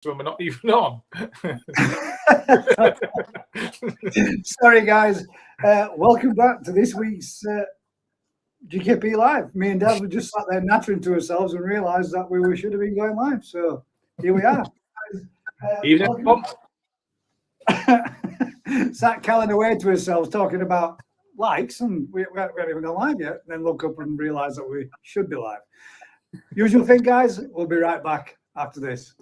when we're not even on. Sorry, guys. Welcome back to this week's GKP Live. Me and Dad were just sat there nattering to ourselves and realised that we should have been going live. So here we are. Sat calling away to ourselves talking about likes, and we haven't even gone live yet. And then look up and realise that we should be live. Usual thing, guys. We'll be right back after this.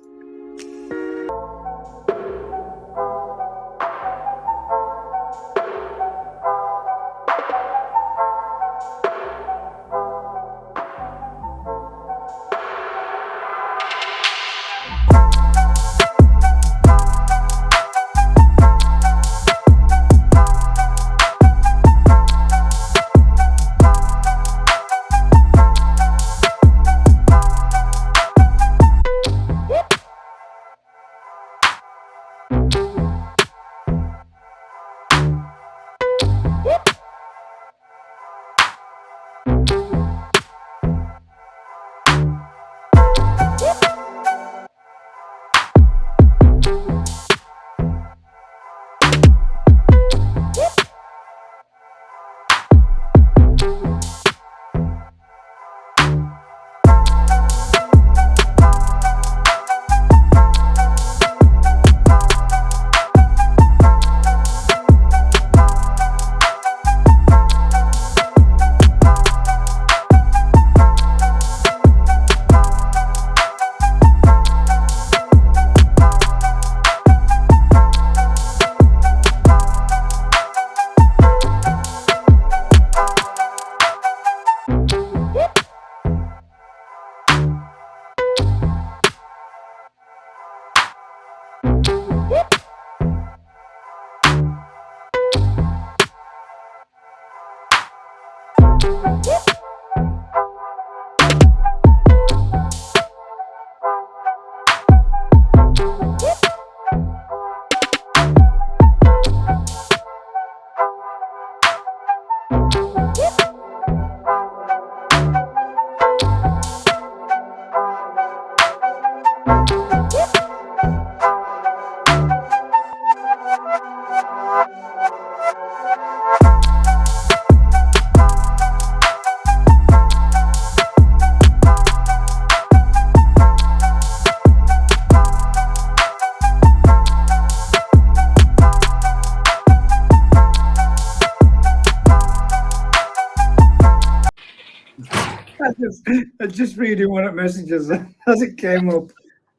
I just reading one of the messages as it came up.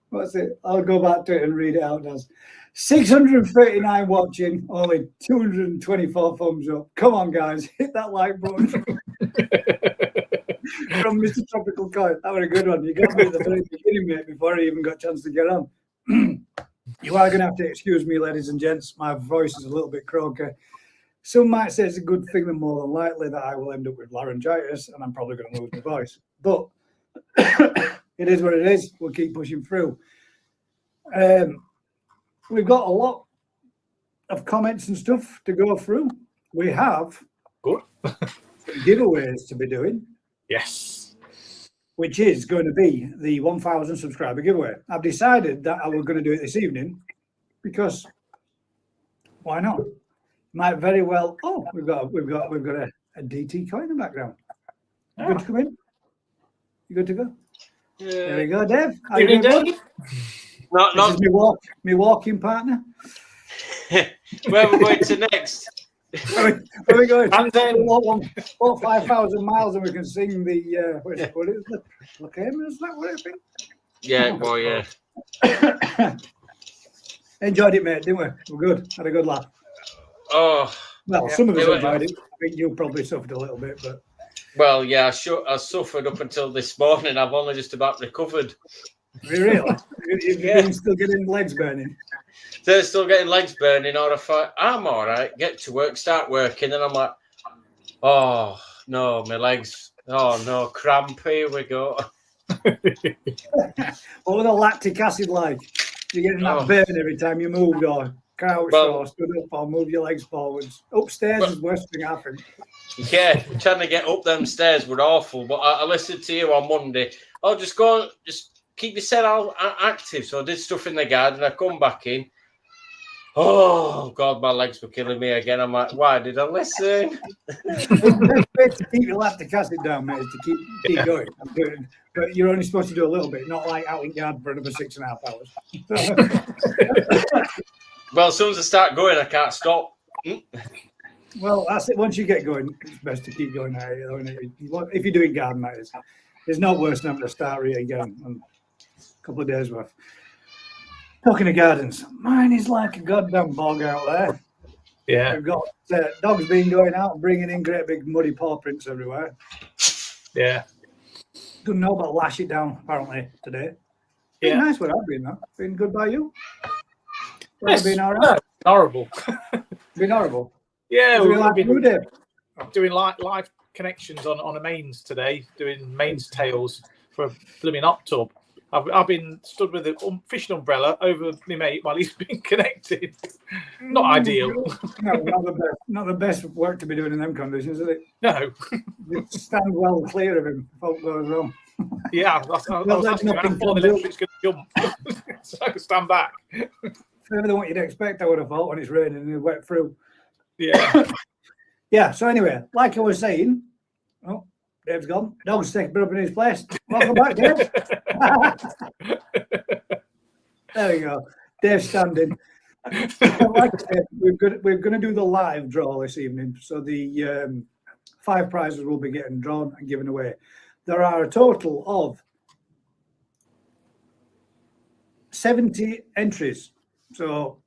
What's it? I'll go back to it and read it out as 639 watching, only 224 thumbs up. Come on, guys, hit that like button. From Mr. Tropical Coin. That was a good one. You got me at the very beginning, mate, before I even got a chance to get on. You are going to have to excuse me, ladies and gents. My voice is a little bit croaky. Some might say it's a good thing, and more than likely that I will end up with laryngitis and I'm probably going to lose my voice. But it is what it is. We'll keep pushing through. We've got a lot of comments and stuff to go through. We have good giveaways to be doing. Yes. Which is going to be the 1,000 subscriber giveaway. I've decided that I was going to do it this evening because why not? Might very well. Oh, we've got a DT coin in the background. You good to come in? You good to go? There we go, Dave. How you doing, Dave? This is my walking partner. Where are we going to next? Where are we going? Walk 5,000 miles and we can sing the what is it? Is that what I think? Yeah, well, yeah. Enjoyed it, mate, didn't we? We're good. Had a good laugh. Oh, well, yeah, some of us enjoyed it. I think you probably suffered a little bit, but. Well, yeah, I suffered up until this morning. I've only just about recovered. Really? You're still getting legs burning? They're still getting legs burning, or if I'm all right, get to work, start working, and I'm like, oh, no, my legs, oh, no, cramp, here we go. What was the lactic acid like? You're getting that burn every time you moved, or crouched, or stood up, or move your legs forwards. Upstairs is the worst thing happened. Yeah, trying to get up them stairs were awful, but I listened to you on Monday. Oh, just go, just keep yourself active. So I did stuff in the garden. I come back in. Oh God, my legs were killing me again. I'm like, why did I listen? The best way to keep your lactic acid down, mate, is to keep going. But you're only supposed to do a little bit, not like out in garden for another 6.5 hours. Well, as soon as I start going, I can't stop. Well, that's it. Once you get going, it's best to keep going. If you're doing garden, that is. There's no worse than having to start again and a couple of days worth. Talking of gardens, mine is like a goddamn bog out there. Yeah. We've got dogs been going out and bringing in great big muddy paw prints everywhere. Yeah. Don't know about lash it down apparently today. Been nice where I've been though. Been good by you? Yes. Been all right? Horrible. Been horrible. Yeah, we've been doing live connections on a mains today, doing mains tails for a blooming hot tub. I've been stood with a fishing umbrella over my mate while he's been connected. Not ideal. No, not the best work to be doing in them conditions, is it? No. You stand well clear of him if all goes wrong. Yeah, I was asking how far the electric's going to jump, so I can stand back. Further than what you'd expect, I would have thought, when it's raining and it's wet through. Yeah. Yeah, so anyway, like I was saying, oh, Dave's gone. Dog's taking up in his place. Welcome back, Dave. There we go. Dave's standing. Like I said, we're going to do the live draw this evening. So the 5 prizes will be getting drawn and given away. There are a total of 70 entries. So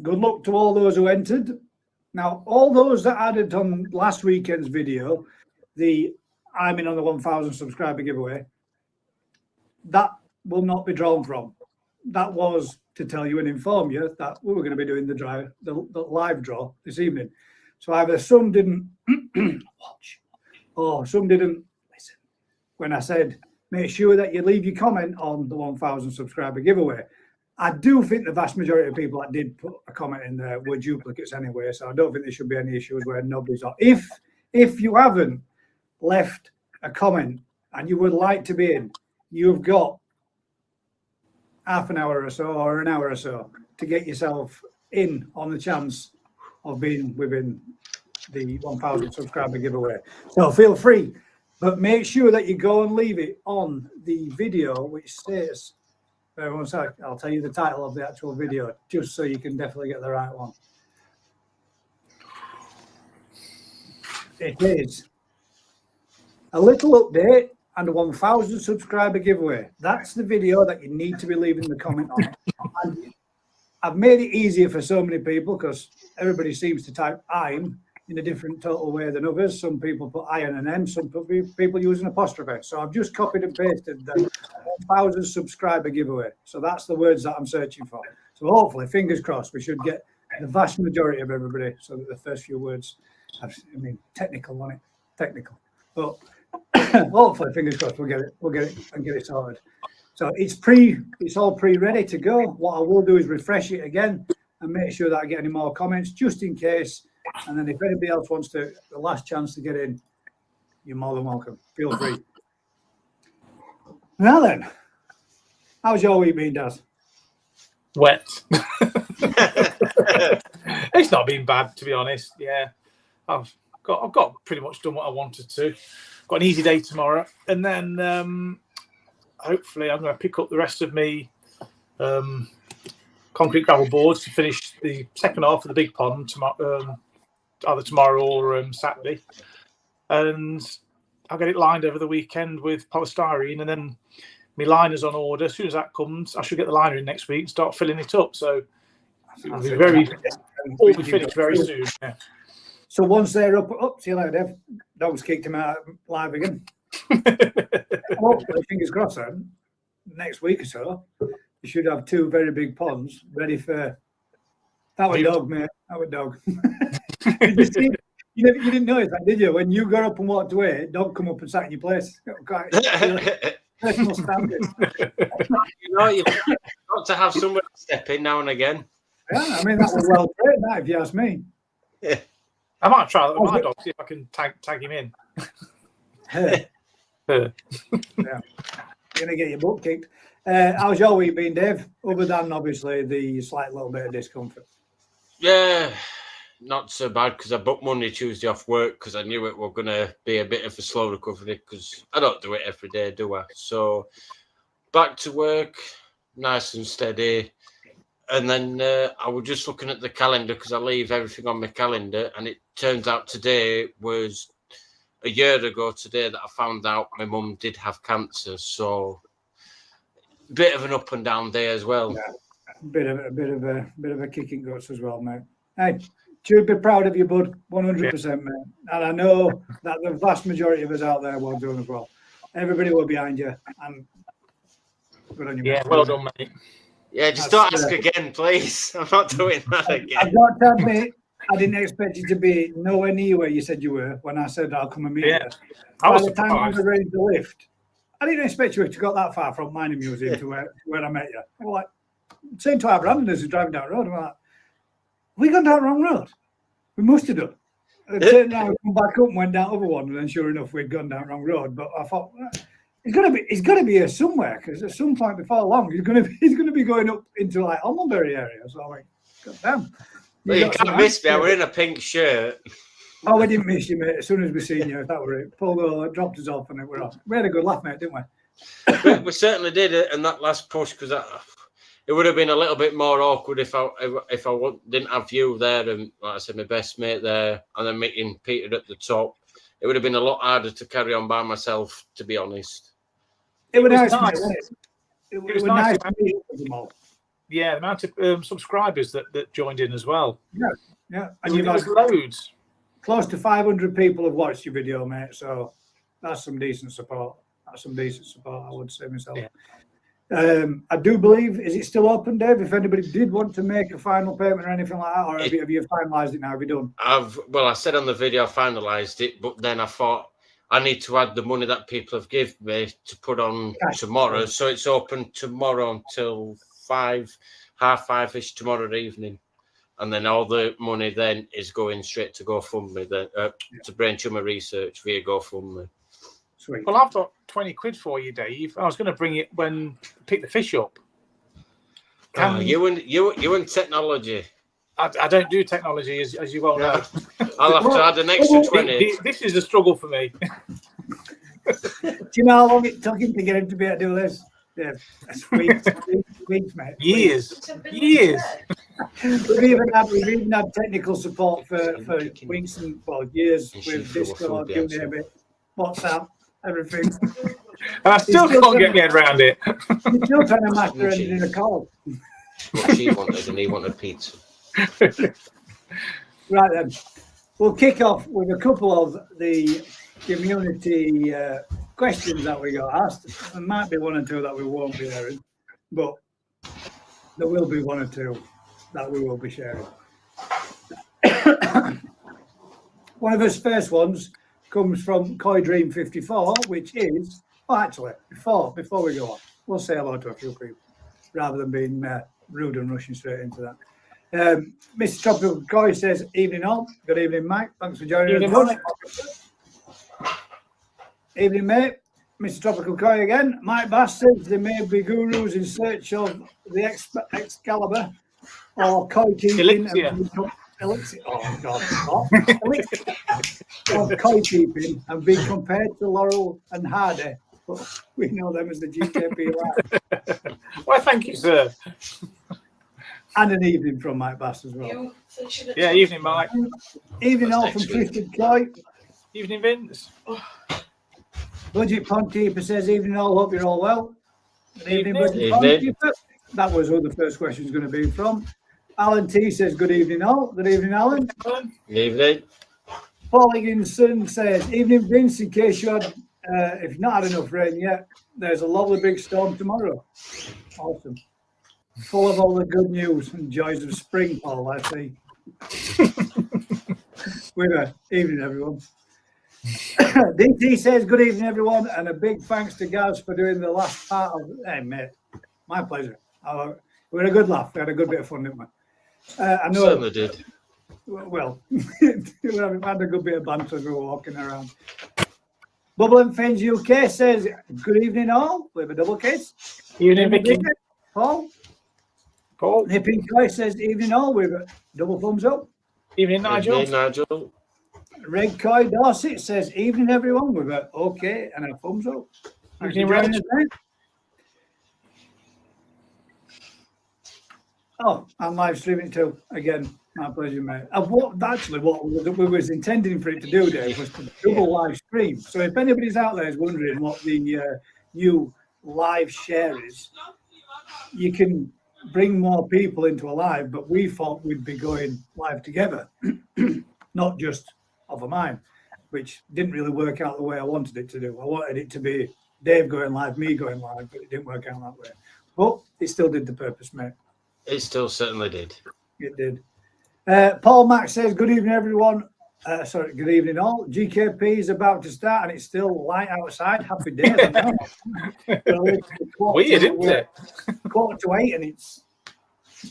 good luck to all those who entered. Now, all those that added on last weekend's video, the I'm in on the 1,000 subscriber giveaway, that will not be drawn from. That was to tell you and inform you that we were going to be doing the live draw this evening. So either some didn't watch or some didn't listen when I said, make sure that you leave your comment on the 1,000 subscriber giveaway. I do think the vast majority of people that did put a comment in there were duplicates anyway, so I don't think there should be any issues where nobody's on. If you haven't left a comment and you would like to be in, you've got half an hour or so or an hour or so to get yourself in on the chance of being within the 1,000 subscriber giveaway. So feel free, but make sure that you go and leave it on the video which states, one sec, I'll tell you the title of the actual video just so you can definitely get the right one. It is a little update and a 1,000 subscriber giveaway. That's the video that you need to be leaving the comment on. And I've made it easier for so many people because everybody seems to type I'm in a different total way than others. Some people put I and an M, some people use an apostrophe. So I've just copied and pasted the 1,000 subscriber giveaway. So that's the words that I'm searching for. So hopefully, fingers crossed, we should get the vast majority of everybody so that the first few words, technical on it, technical. But hopefully, fingers crossed, we'll get it and get it sorted. So it's all pre-ready to go. What I will do is refresh it again and make sure that I get any more comments just in case. And then if anybody else wants the last chance to get in, you're more than welcome. Feel free. Now then, how's your week been, Daz? Wet. It's not been bad, to be honest. Yeah, I've got pretty much done what I wanted to. Got an easy day tomorrow, and then hopefully I'm going to pick up the rest of me concrete gravel boards to finish the second half of the big pond tomorrow, either tomorrow or Saturday, and I'll get it lined over the weekend with polystyrene, and then my liner's on order. As soon as that comes, I should get the liner in next week and start filling it up. So it'll be all be finished very soon. Yeah. So once they're up, see you later, Dev. Dog's kicked him out live again. Hopefully, fingers crossed, then, next week or so, you should have 2 very big ponds ready for. That was dog, mate. That was dog. You didn't notice that, did you? When you got up and walked away, dog come up and sat in your place. Personal standard. You've got to have somebody step in now and again. Yeah, I mean, that was well played, that, if you ask me. Yeah. I might try that with my dog, see if I can tag him in. Yeah. You're going to get your butt kicked. How's your week been, Dave? Other than obviously the slight little bit of discomfort. Yeah, not so bad because I booked Monday, Tuesday off work because I knew it were going to be a bit of a slow recovery because I don't do it every day, do I? So back to work, nice and steady. And then I was just looking at the calendar because I leave everything on my calendar, and it turns out today was a year ago today that I found out my mum did have cancer. So bit of an up and down day as well. Yeah. Bit of a kicking guts as well, mate. Hey, should be proud of you, bud. 100%, mate. And I know that the vast majority of us out there will do as well. Everybody will be behind you. And good on you, Yeah, mate. well done, mate. Yeah, just don't ask again, please. I'm not doing that again. I've got to admit, I didn't expect you to be nowhere near where you said you were when I said I'll come and meet you. I was By the time I surprised. arranged the lift, I didn't expect you to go that far from Mining Museum to where I met you. I'm like, saying to our Brandon as he's driving down the road, I'm like, we gone down the wrong road? We must have done. And turned around, we come back up and went down the other one, and then sure enough, we'd gone down the wrong road. But I thought, he's got to be here somewhere, because at some point before long, he's going to be going up into like Almonbury area. So I'm like, God damn. Well, you can't miss me. I was in a pink shirt. Oh, we didn't miss you, mate. As soon as we seen you, that were it. Pulled over, dropped us off, and it were off. We had a good laugh, mate, didn't we? We certainly did it, and that last push because it would have been a little bit more awkward if I didn't have you there and, like I said, my best mate there, and then meeting Peter at the top. It would have been a lot harder to carry on by myself, to be honest. It was nice. It was nice to meet them all. Yeah, the amount of subscribers that joined in as well. Yeah. And there was loads. Close to 500 people have watched your video, mate. So that's some decent support. I would say myself. Yeah. I do believe, is it still open, Dave? If anybody did want to make a final payment or anything like that, or have you finalised it now? Have you done? I said on the video I finalised it, but then I thought I need to add the money that people have given me to put on tomorrow. So it's open tomorrow until 5:30ish tomorrow evening. And then all the money then is going straight to GoFundMe, to Brain Tumor Research via GoFundMe. Sweet. Well, I've got 20 quid for you, Dave. I was going to bring it when pick the fish up. You and technology. I don't do technology, as you well know. I'll have to add an extra 20. This is a struggle for me. Do you know how long it took him to get him to be able to do this? Yeah, weeks, mate. Years. We've even had technical support for weeks and years with Discord, you name it, WhatsApp, everything. And I still can't get my head around it. You're still trying to master anything in a call. What she wanted, and he wanted pizza. Right then, we'll kick off with a couple of the community questions that we got asked. There might be one or two that we won't be hearing, but there will be one or two that we will be sharing. One of his first ones comes from Koi Dream 54, which is before we go on, we'll say hello to a few people rather than being rude and rushing straight into that. Mr. Tropical Koi says, evening all. Good evening, Mike. Thanks for joining us. Evening, mate. Mr. Tropical Koi again. Mike Bass says there may be gurus in search of the Excalibur or koi keeping. Elixir. Oh, God. Elixir of koi keeping and being compared to Laurel and Hardy. But we know them as the GKP. Well, thank you, sir. And an evening from Mike Bass as well. Yeah, evening, Mike. Evening all from Twisted Koi. Evening, Vince. Budget Pondkeeper says, evening all, hope you're all well. Good evening, Budget Evening. Pondkeeper. That was who the first question is going to be from. Alan T says, good evening all. Good evening, Alan. Good evening. Paul Higginson says, evening, Vince, in case you had, if you've not had enough rain yet, there's a lovely big storm tomorrow. Awesome. Full of all the good news and joys of spring, Paul, I see. Evening, everyone. DT says, good evening, everyone, and a big thanks to Gaz for doing the last part of Hey, mate, my pleasure. We had a good laugh. We had a good bit of fun, didn't we? I know. Certainly did. Well, we had a good bit of banter as we were walking around. Bubble and Fins UK says, good evening all, with a double kiss. Evening, Vicky. Paul. Paul. Nipping Koi says, evening all, with a double thumbs up. Evening, Nigel. Evening, Nigel. Red Koi Dorset says, evening everyone, with a okay and a thumbs up. Thanks Evening, for joining Reg. us, mate. Oh, I'm live streaming too. Again, my pleasure, mate. What we was intending for it to do, Dave, was to double live stream. So if anybody's out there is wondering what the new live share is, you can bring more people into a live, but we thought we'd be going live together, not just of a mine, which didn't really work out the way I wanted it to do. I wanted it to be Dave going live, me going live, but it didn't work out that way. But it still did the purpose, mate. It still certainly did. It did. Paul Mack says, good evening, everyone. Good evening, all. GKP is about to start and it's still light outside. Happy days. Weird, isn't it? 7:45 and it's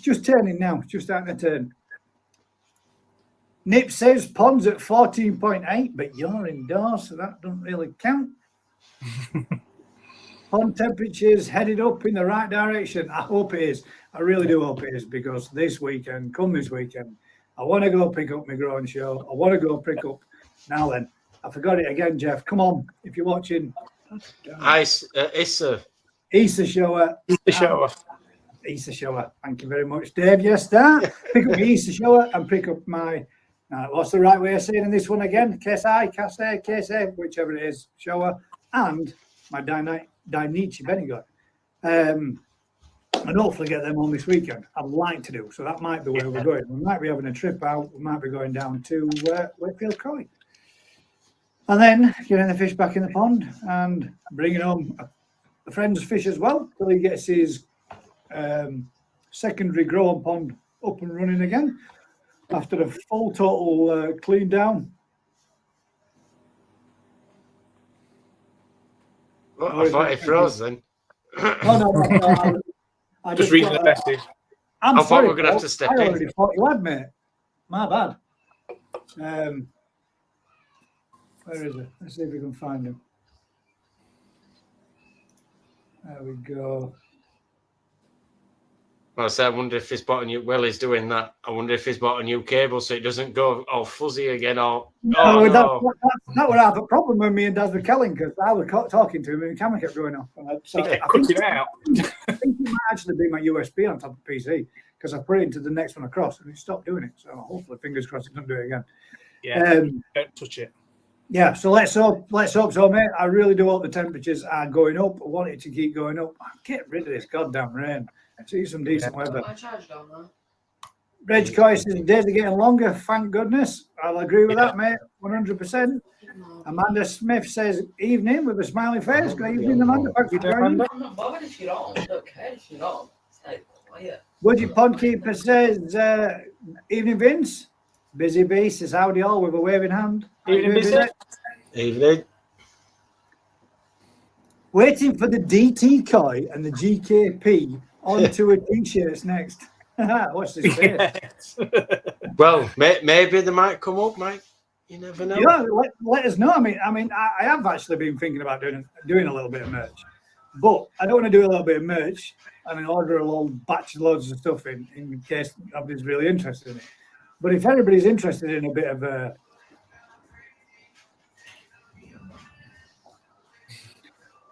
just turning now. It's just starting to turn. Nip says ponds at 14.8, but you're indoors, so that doesn't really count. Pond temperatures headed up in the right direction. I hope it is. I really do hope it is, because this weekend, I want to go pick up my growing show. I want to go pick up. Now then, I forgot it again, Jeff. Come on, if you're watching. Issa. Easter shower. Easter shower. Easter shower. Thank you very much, Dave. Yes, that. Pick up my Easter shower and pick up my. What's the right way of saying this one again? Kese, whichever it is, shower, and my Dainichi Benigot. And hopefully get them on this weekend. I'd like to do. So that might be where we're going. We might be having a trip out. We might be going down to Wakefield Croy. And then getting the fish back in the pond and bringing home a friend's fish as well till he gets his secondary growing pond up and running again after a full total clean down. Well, I thought it froze then. No. I just reading the message. I thought we were going to have to step in. I already thought you had, mate. My bad. Where is it? Let's see if we can find him. There we go. Well, I wonder if he's bought a new. Well, he's doing that. I wonder if he's bought a new cable so it doesn't go all fuzzy again. Or no. That would have a problem with me and Daz McKellen, because I was talking to him and the camera kept going off. And I think it might actually be my USB on top of the PC, because I put it into the next one across and it stopped doing it. So hopefully, fingers crossed, it doesn't do it again. Yeah, don't touch it. Yeah, so let's hope so, mate. I really do hope the temperatures are going up. I want it to keep going up. Get rid of this goddamn rain. See some decent weather. I charged on that. Reg Coy says days are getting longer, thank goodness. I'll agree with that, mate. 100%. Amanda Smith says evening with a smiling face. Good evening, Amanda. Thanks for joining. I'm not bothered if you're on. I don't care if you're on. Stay quiet. Woody Pondkeeper says evening, Vince. Busy Bee says howdy all with a waving hand. Evening, Busy. Evening. Waiting for the DT Koi and the GKP onto a t-shirts next. Watch this face. Yes. Well, maybe they might come up, Mike. You never know. Yeah, let us know. I mean, I have actually been thinking about doing a little bit of merch, but I don't want to do a little bit of merch and then order a little batch of loads of stuff in case nobody's really interested in it. But if anybody's interested in a bit of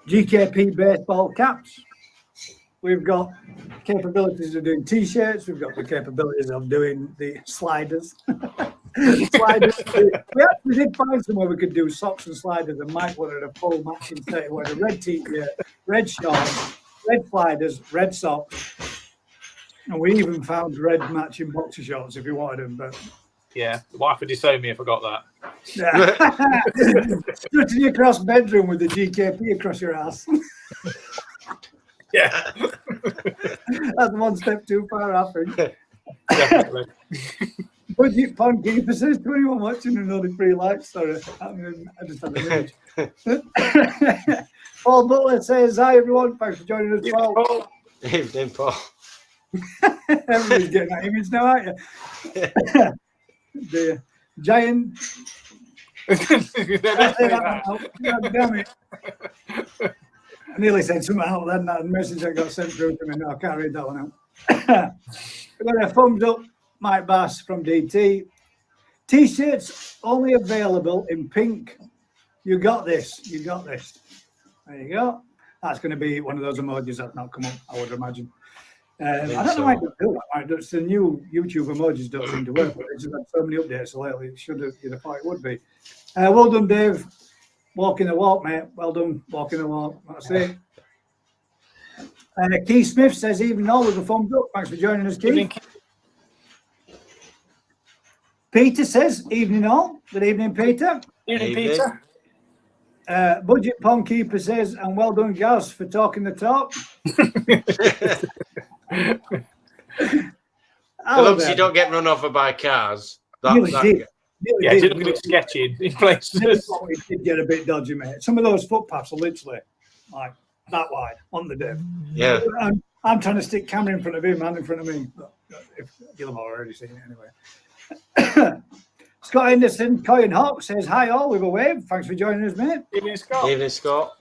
GKP baseball caps, we've got capabilities of doing t-shirts. We've got the capabilities of doing the sliders. We actually did find somewhere we could do socks and sliders, and Mike wanted a full matching set with a red t-shirt, red shorts, red sliders, red socks, and we even found red matching boxer shorts if you wanted them. But yeah, the wife would disown me if I got that. yeah, strutting across bedroom with the GKP across your ass. Yeah, that's one step too far, I think. Definitely. Budget Pond Keeper says 21 watching and only 3 likes. Sorry, I just had an image. Paul Butler says hi everyone. Thanks for joining us, Paul. Evening, Paul. Everybody's getting that image now, aren't you? The giant God damn it. I nearly said something out then. That message that got sent through to me. No, I can't read that one out. We've got a thumbs up, Mike Bass from DT. T-shirts only available in pink. You got this. You got this. There you go. That's going to be one of those emojis that's not come up, I would imagine. I don't know why they do that. It's the new YouTube emojis don't seem to work, but it's just had so many updates lately. It should have, you'd have thought it would be. Well done, Dave. Walking the walk, mate. Well done. Walking the walk. That's it. Keith Smith says, evening all with a thumbs up. Thanks for joining us, Keith. Peter says, evening all. Good evening, Peter. Evening, Peter. Budget Pond Keeper says, and well done, Gaz, for talking the talk. As long as you don't get run over by cars. Did look a bit sketchy in places. We did get a bit dodgy, mate. Some of those footpaths are literally like that wide on the div. Yeah. I'm trying to stick camera in front of him and in front of me. But if you'll have already seen it anyway. Scott Henderson, Coyin Hawk says, hi all with a wave. Thanks for joining us, mate. Evening, Scott. Evening, Scott.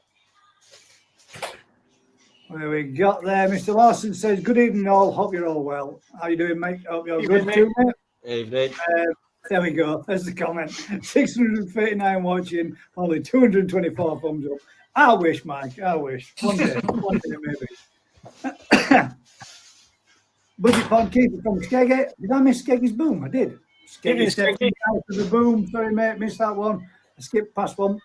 Where we got there, Mr. Lawson says, good evening all. Hope you're all well. How you doing, mate? Hope you're Evening, good too, mate. Evening. There we go. There's the comment. 639 watching, only 224 thumbs up. I wish, Mike. I wish. One day maybe. Budget Pond Keeper from Skeggy. Did I miss Skeggy's boom? I did. Skeggy stepped out of the boom. Sorry, mate. Missed that one. I skipped past one.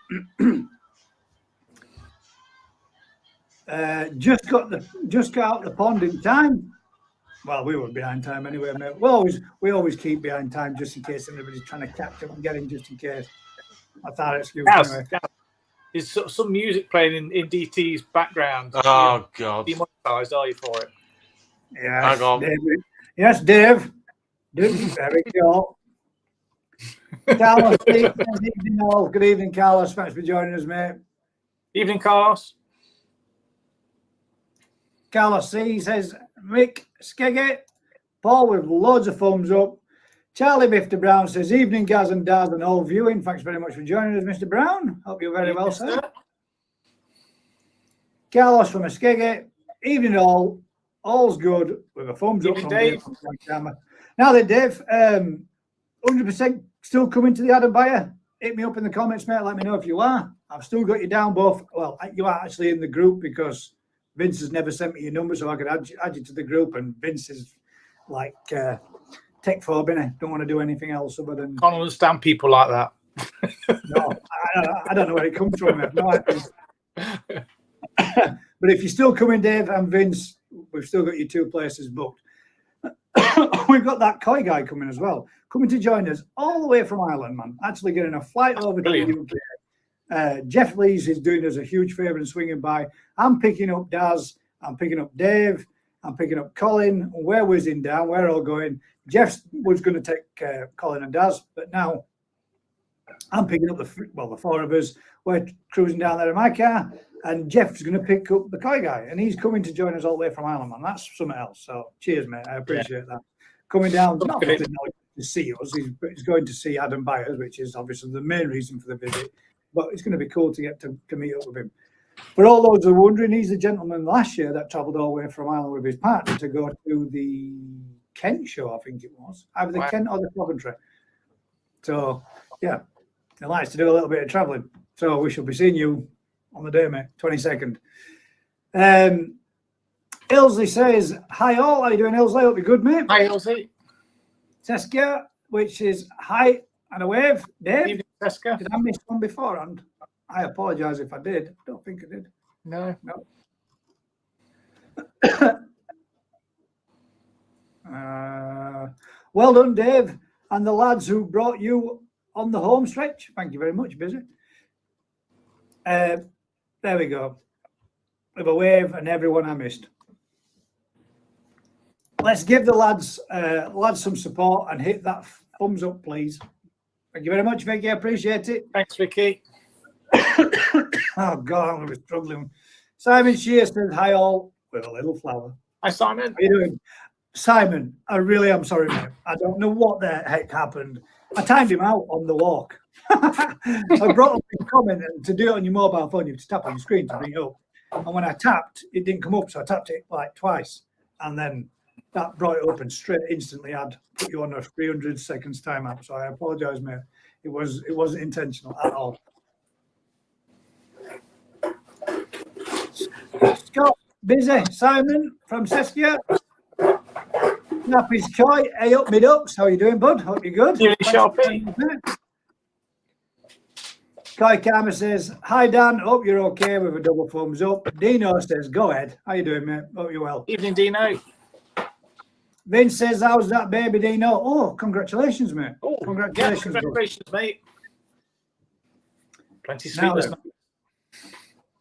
Just got out the pond in time. Well, we were behind time anyway, mate. We always keep behind time just in case anybody's trying to catch up and get in just in case. That's our excuse anyway. Is some music playing in DT's background? Oh, God. Demonetized, are you for it? Yes, hang on. David. Yes, Dave. There we go. Carlos, good evening, Carlos. Thanks for joining us, mate. Evening, Carlos. Carlos C says, Mick Skeggy, Paul with loads of thumbs up. Charlie Bifter Brown says, evening, Gaz and Daz and all viewing. Thanks very much for joining us, Mr. Brown. Hope you're very well, sir. Carlos from Skeggy, evening all. All's good with a thumbs up from Dave. Now then, Dave, 100% still coming to the Adam Buyer. Hit me up in the comments, mate. Let me know if you are. I've still got you down both. Well, you are actually in the group because Vince has never sent me your number, so I could add you to the group. And Vince is like tech phobic. Don't want to do anything else other than. Can't understand people like that. No, I don't know where it comes from. No idea. But if you're still coming, Dave and Vince, we've still got your 2 places booked. We've got that Koi guy coming as well, coming to join us all the way from Ireland, man. Actually getting a flight over to the UK. Jeff Lees is doing us a huge favour and swinging by. I'm picking up Daz. I'm picking up Dave. I'm picking up Colin. We're whizzing down. We're all going. Jeff was going to take Colin and Daz, but now I'm picking up the 4 of us. We're cruising down there in my car, and Jeff's going to pick up the Koi guy, and he's coming to join us all the way from Ireland, man. That's something else. So cheers, mate. I appreciate that. Coming down, not to see us. He's going to see Adam Byers, which is obviously the main reason for the visit. But it's going to be cool to get to meet up with him. For all those who are wondering, he's the gentleman last year that travelled all the way from Ireland with his partner to go to the Kent show, I think it was. Either the Kent or the Coventry. So, yeah, he likes to do a little bit of travelling. So we shall be seeing you on the day, mate, 22nd. Ilsley says, hi all, how you doing, Ilsley? Hope you're good, mate. Hi, Ilsley. Saskia, which is hi and a wave. Dave, Evening, Saskia. did I miss one beforehand? I apologise if I did. I don't think I did. No. Well done, Dave, and the lads who brought you on the home stretch. Thank you very much, Busy. There we go. With a wave and everyone I missed. Let's give the lads some support and hit that thumbs up, please. Thank you very much, Vicky. I appreciate it. Thanks, Vicky. Oh, God, I'm going to be struggling. Simon Shear says, hi all, with a little flower. Hi, Simon. How are you doing? Simon, I really am sorry, mate. I don't know what the heck happened. I timed him out on the walk. I brought up a comment, and to do it on your mobile phone, you have to tap on your screen to bring it up. And when I tapped, it didn't come up, so I tapped it like twice, and then that brought it up, and straight instantly I'd put you on a 300 seconds timeout. So I apologise, mate. It wasn't intentional at all. Scott, busy. Simon from Seskia. Nappy's Coy. Hey up, me ducks. How you doing, bud? Hope you're good. Really sharpie. Coy Karma says, hi Dan, hope you're okay, with a double thumbs up. Dino says, go ahead. How you doing, mate? Hope you're well. Evening, Dino. Vince says, how's that baby, Dino? Oh, congratulations, mate. Oh, congratulations. Yeah, congratulations, mate. Plenty Now sweetness. then,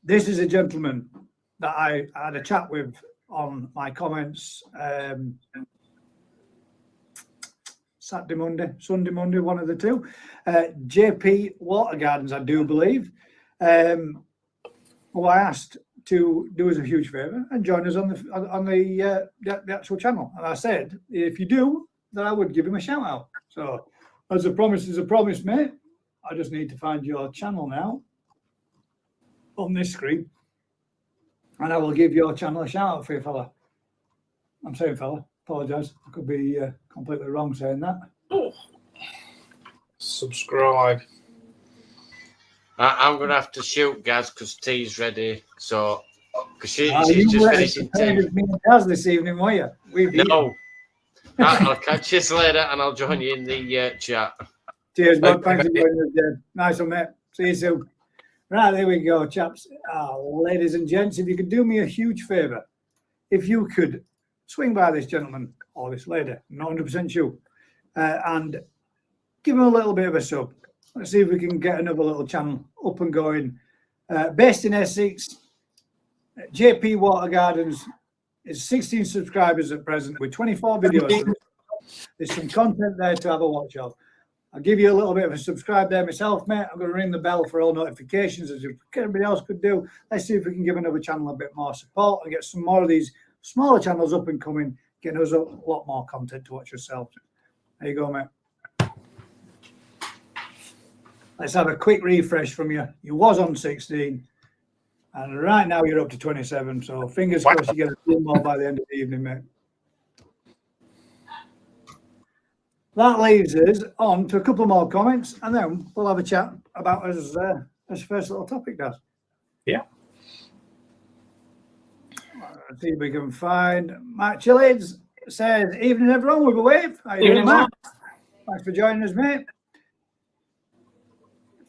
this is a gentleman that I had a chat with on my comments Saturday, Monday, Sunday, Monday, one of the two. JP Water Gardens, I do believe, who I asked to do us a huge favour and join us on the actual channel. And I said, if you do, then I would give him a shout out. So, as a promise is a promise, mate. I just need to find your channel now on this screen, and I will give your channel a shout out for you, fella. I'm saying fella, apologise. I could be completely wrong saying that. Oh. Subscribe. I'm going to have to shoot Gaz because tea's ready. So, because she's you just were finishing tea. with me and Gaz this evening, were you? No. I'll catch you later and I'll join you in the chat. Cheers, bud. Thanks for joining us, Dave. Nice one, mate. See you soon. Right, there we go, chaps. Ladies and gents, if you could do me a huge favour, if you could swing by this gentleman or this lady, not 100% sure, and give him a little bit of a sub. Let's see if we can get another little channel up and going. Based in Essex, JP Water Gardens is 16 subscribers at present with 24 videos. There's some content there to have a watch of. I'll give you a little bit of a subscribe there myself, mate. I'm going to ring the bell for all notifications as everybody else could do. Let's see if we can give another channel a bit more support and get some more of these smaller channels up and coming, getting us a lot more content to watch yourselves. There you go, mate. Let's have a quick refresh from you. You was on 16, and right now you're up to 27. So fingers crossed you get a few more by the end of the evening, mate. That leaves us on to a couple more comments, and then we'll have a chat about as first little topic does. Yeah. Let's see if we can find Matt Chillids says, evening everyone, with a wave. How you doing, Matt? Thanks for joining us, mate.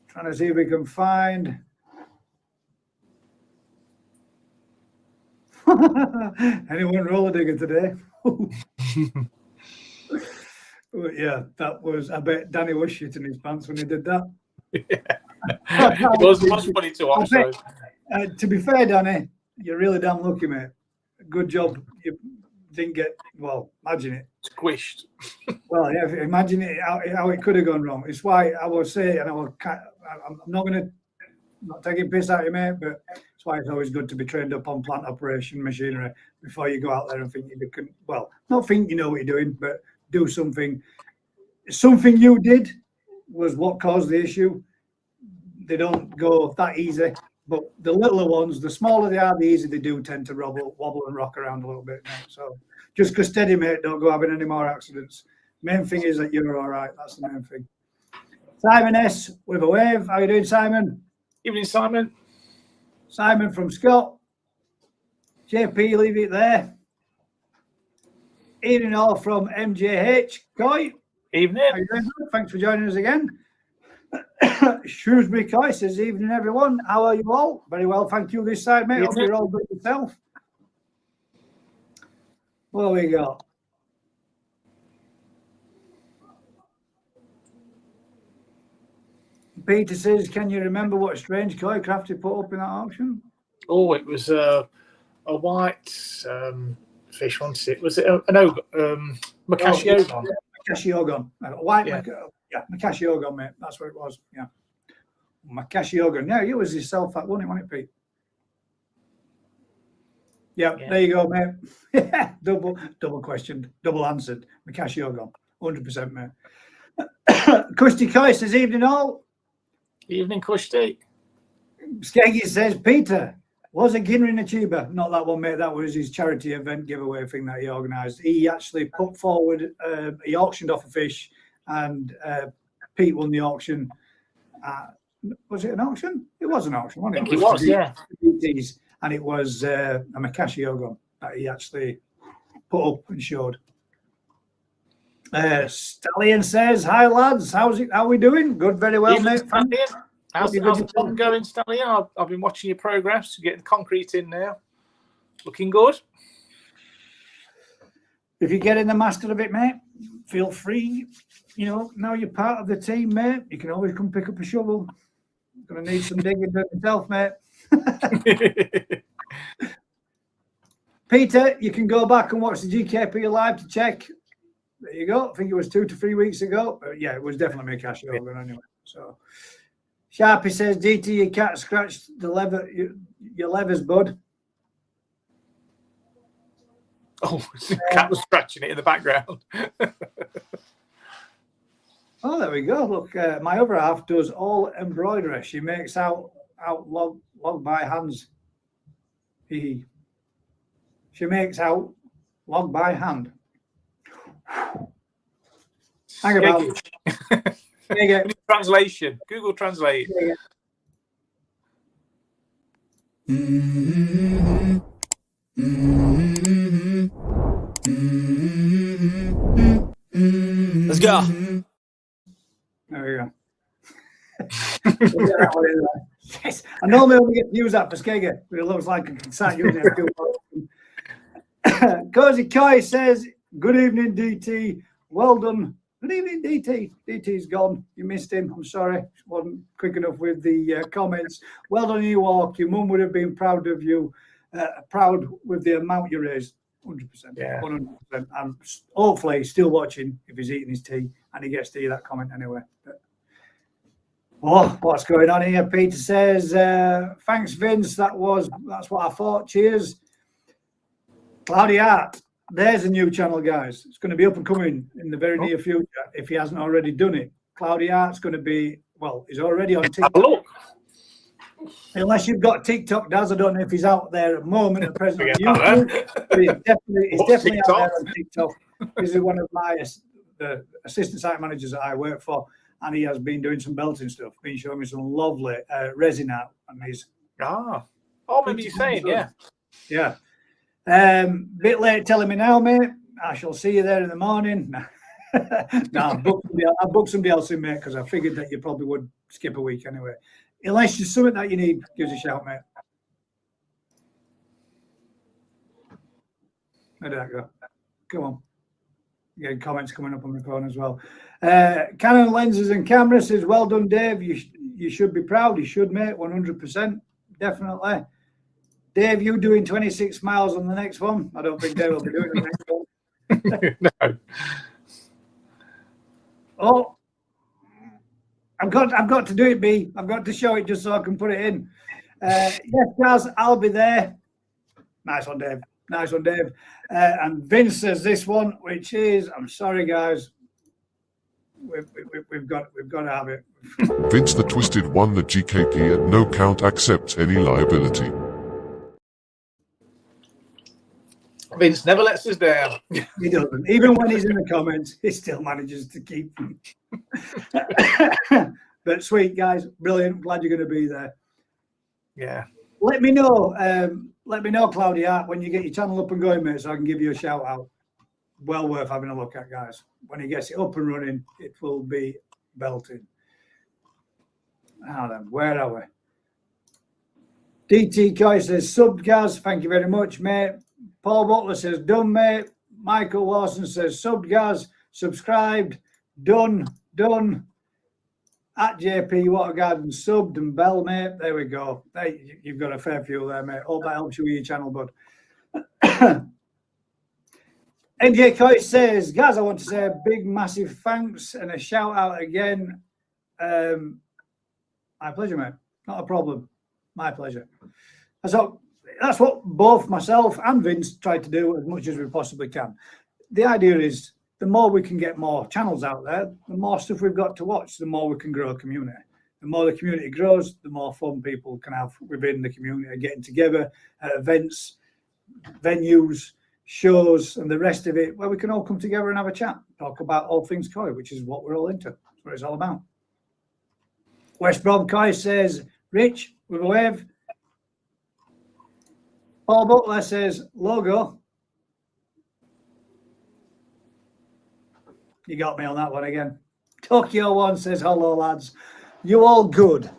Trying to see if we can find anyone roller digger today. Yeah, that was, I bet Danny was shitting his pants when he did that. Yeah. It was funny to watch. To be fair, Danny, you're really damn lucky, mate. Good job. You didn't get, well, imagine it. Squished. Well, yeah, imagine it, how it could have gone wrong. It's why I will say, and I'm not going to, not taking piss out of you, mate, but it's why it's always good to be trained up on plant operation machinery before you go out there and think you can, well, not think you know what you're doing, but do something. Something you did was what caused the issue. They don't go that easy, but the littler ones, the smaller they are, the easier they do tend to wobble and rock around a little bit, mate. So just go steady, mate. Don't go having any more accidents. Main thing is that you're all right. That's the main thing. Simon S with a wave. How you doing, Simon? Evening, Simon. Simon from Scott. JP, leave it there. Evening all from MJH. Coy. Evening. How you doing? Thanks for joining us again. Shrewsbury Coy says, evening everyone. How are you all? Very well, thank you this side, mate. Hope you're all good yourself. What have we got? Peter says, can you remember what strange koi Crafty put up in that auction? Oh, it was a white fish, wasn't it? Was it an ogon? Makashi ogon? Makashi ogon. White, Yeah. Makashi ogon, mate. That's what it was. Yeah. Makashi ogon. Yeah, it was yourself that won it, wasn't it, Pete? Yeah, there you go, mate. double questioned, double answered. Makashi ogon. 100%, mate. Kushti Coy says, evening all. Evening, Kushti. Skeggy says, Peter, was a Guinea in a tuber? Not that one, mate. That was his charity event giveaway thing that he organised. He actually put forward, he auctioned off a fish, and Pete won the auction. Was it an auction? It was an auction, wasn't it? I think it was, yeah. And it was a Makashi Yogon that he actually put up and showed. Stallion says, hi lads, how are we doing? Good, very well, mate. How's the pond going, Stallion? I've been watching your progress. You're getting the concrete in now. Looking good. If you get in the master of it, mate, feel free. You know, now you're part of the team, mate. You can always come pick up a shovel. Gonna need some digging done yourself, mate. Peter, you can go back and watch the GKP live to check. There you go. I think it was 2 to 3 weeks ago. Yeah, it was definitely Mikashi Yogan anyway. So Sharpie says, DT, you can't scratch the lever, your levers, bud. Oh, the cat was scratching it in the background. Oh, there we go. Look, my other half does all embroidery. She makes out log by hands. She makes out log by hand. Hang about. Translation. Google Translate. Let's go. There we go. Yes. I normally only get to use that for Skegger, but it looks like I can start using it. Cozy Koi says, good evening, DT. Well done. Good evening, DT. DT's gone. You missed him. I'm sorry. Wasn't quick enough with the comments. Well done, you walk. Your mum would have been proud of you. Proud with the amount you raised. 100%. Yeah. 100%. And hopefully he's still watching if he's eating his tea and he gets to hear that comment anyway. But, what's going on here? Peter says, thanks, Vince. That's what I thought. Cheers. Cloudy Art. There's a new channel, guys. It's going to be up and coming in the very near future if he hasn't already done it. Cloudy Art's going to be, well, he's already on TikTok. Unless you've got TikTok, Daz, I don't know if he's out there at the moment, at present on YouTube, but he's definitely out there on TikTok. This is one of the assistant site managers that I work for, and he has been doing some belting stuff, been showing me some lovely resin art, and he's maybe you're saying, yeah. Bit late telling me now, mate. I shall see you there in the morning. No, I booked somebody else in, mate, because I figured that you probably would skip a week anyway. Unless there's something that you need, give us a shout, mate. Where did that go? Come on. Getting comments coming up on the phone as well. Canon lenses and camera says, well done, Dave. You should be proud. You should, mate. 100%. Definitely. Dave, you doing 26 miles on the next one? I don't think Dave will be doing the next one. No. Oh, I've got to do it, B. I've got to show it just so I can put it in. Yes, guys, I'll be there. Nice one, Dave. Nice one, Dave. And Vince says this one, which is, I'm sorry, guys. We've got to have it. Vince the Twisted won the GKP at no count accepts any liability. Vince never lets us down. He doesn't. Even when he's in the comments, he still manages to keep them. But sweet, guys. Brilliant. Glad you're going to be there. Yeah. Let me know, Claudia, when you get your channel up and going, mate, so I can give you a shout out. Well worth having a look at, guys. When he gets it up and running, it will be belting. Now then, where are we? DT Coy says, subbed, guys. Thank you very much, mate. Paul Butler says, done, mate. Michael Lawson says, subbed, guys. Subscribed. Done. At JP Watergarden, subbed and bell, mate. There we go. Hey, you've got a fair few there, mate. Hope that helps you with your channel, bud. NJ Coy says, guys, I want to say a big, massive thanks and a shout out again. My pleasure, mate. Not a problem. My pleasure. So that's what both myself and Vince try to do as much as we possibly can. The idea is the more we can get more channels out there, the more stuff we've got to watch, the more we can grow a community. The more the community grows, the more fun people can have within the community, getting together at events, venues, shows, and the rest of it, where we can all come together and have a chat, talk about all things koi, which is what we're all into. That's what it's all about. West Brom Koi says, Rich, with a wave. Paul Butler says, logo. You got me on that one again. Tokyo One says, hello, lads. You all good?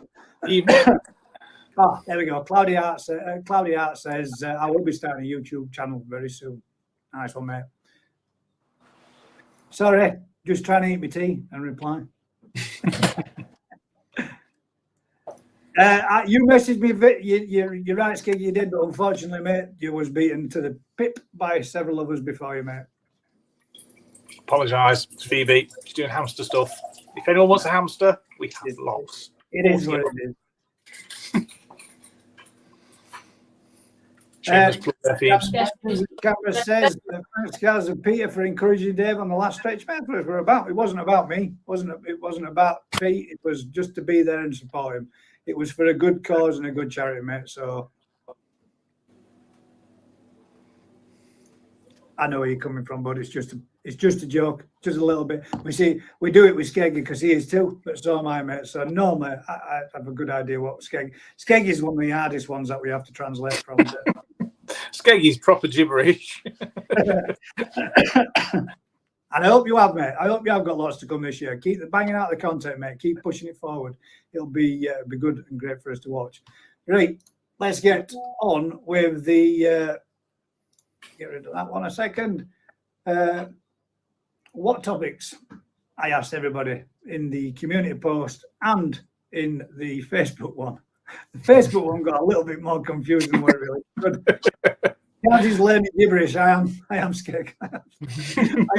Oh, there we go. Cloudy Art says, I will be starting a YouTube channel very soon. Nice one, mate. Sorry, just trying to eat my tea and reply. You messaged me, you're right, Skig, you did, but unfortunately, mate, you was beaten to the pip by several of us before you, mate. Apologise, Phoebe. She's doing hamster stuff. If anyone wants a hamster, we have lots. It is what it is. Camera says, thanks, guys, and Peter for encouraging Dave on the last stretch. Man, that's what we're about. It wasn't about me. It wasn't about Pete. It was just to be there and support him. It was for a good cause and a good charity, mate. So I know where you're coming from, but it's just a joke, just a little bit. We do it with Skeggy because he is too, but so am I, mate. So normally I have a good idea what Skeggy is one of the hardest ones that we have to translate from. Skeggy's proper gibberish. And I hope you have, mate. I hope you have got lots to come this year. Keep banging out the content, mate. Keep pushing it forward. It'll be good and great for us to watch. Right, let's get on with the. Get rid of that one a second. What topics? I asked everybody in the community post and in the Facebook one. The Facebook one got a little bit more confusing than what it really could. He's learning gibberish. I am scared. I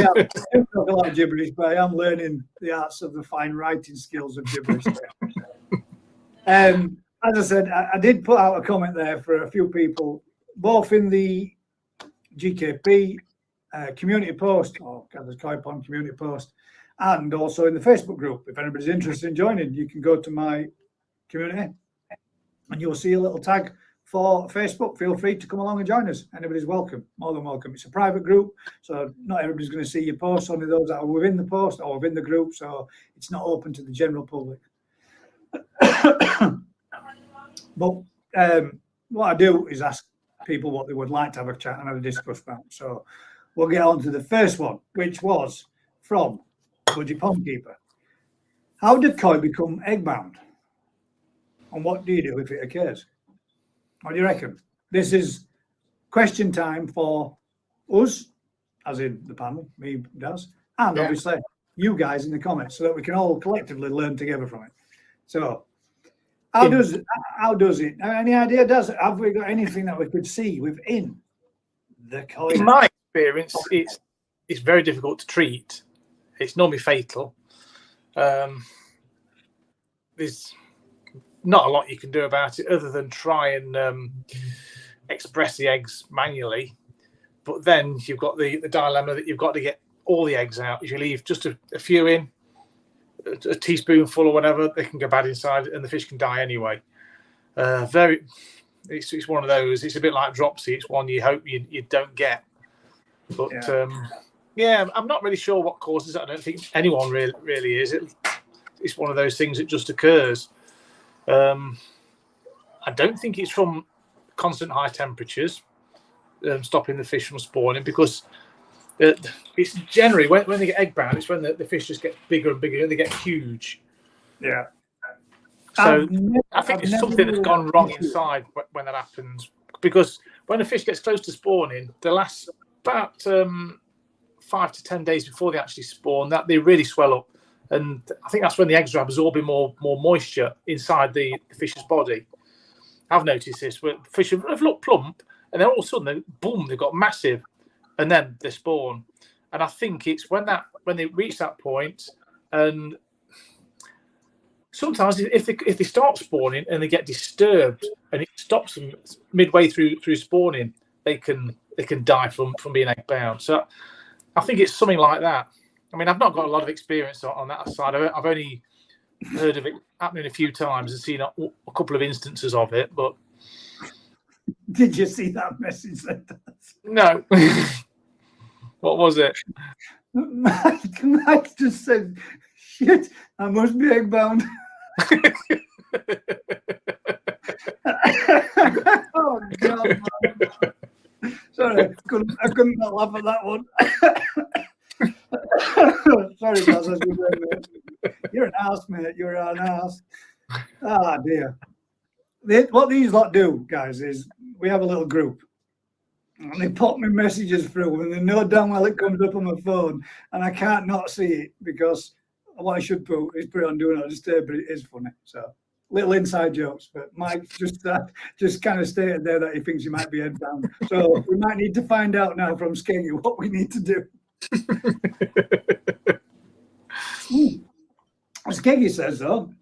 don't talk a lot of gibberish, but I am learning the arts of the fine writing skills of gibberish. As I said, I did put out a comment there for a few people, both in the GKP community post, or Gather's Koi Pond community post, and also in the Facebook group. If anybody's interested in joining, you can go to my community and you'll see a little tag for Facebook. Feel free to come along and join us. Anybody's welcome, more than welcome. It's a private group, so not everybody's going to see your posts, only those that are within the post or within the group, so it's not open to the general public. But what I do is ask people what they would like to have a chat and have a discuss about. So we'll get on to the first one, which was from Budgie Pondkeeper. How did koi become egg-bound? And what do you do if it occurs? What do you reckon? This is question time for us, as in the panel, me, Daz, and obviously you guys in the comments, so that we can all collectively learn together from it. So how does it? Any idea? Have we got anything that we could see within the koi? In my experience, it's very difficult to treat. It's normally fatal. There's not a lot you can do about it other than try and express the eggs manually. But then you've got the dilemma that you've got to get all the eggs out. If you leave just a few in, a teaspoonful or whatever, they can go bad inside and the fish can die anyway. It's one of those. It's a bit like dropsy. It's one you hope you don't get. But I'm not really sure what causes it. I don't think anyone really is. It's one of those things that just occurs. I don't think it's from constant high temperatures stopping the fish from spawning, because it's generally when they get egg bound, it's when the fish just get bigger and bigger and they get huge. Yeah. So I think it's something that's gone wrong inside when that happens, because when a fish gets close to spawning, they last about 5 to 10 days before they actually spawn, that they really swell up. And I think that's when the eggs are absorbing more moisture inside the fish's body. I've noticed this, where fish have looked plump, and then all of a sudden, boom, they've got massive, and then they spawn. And I think it's when they reach that point, and sometimes if they start spawning and they get disturbed, and it stops them midway through spawning, they can die from being egg bound. So I think it's something like that. I mean, I've not got a lot of experience on that side of it. I've only heard of it happening a few times and seen a couple of instances of it, but Did you see that message? no. What was it? Mike just said, "Shit, I must be egg bound." Oh God! Man. Sorry, I couldn't not laugh at that one. Sorry, guys. You're an ass, mate. You're an ass. Ah, dear. What these lot do, guys, is we have a little group. And they pop me messages through, and they know damn well it comes up on my phone, and I can't not see it because what I should put is put it on Do Not Disturb, but it is funny. So little inside jokes, but Mike just kind of stated there that he thinks he might be headbound. So we might need to find out now from Skeggy what we need to do. Skeggy says though,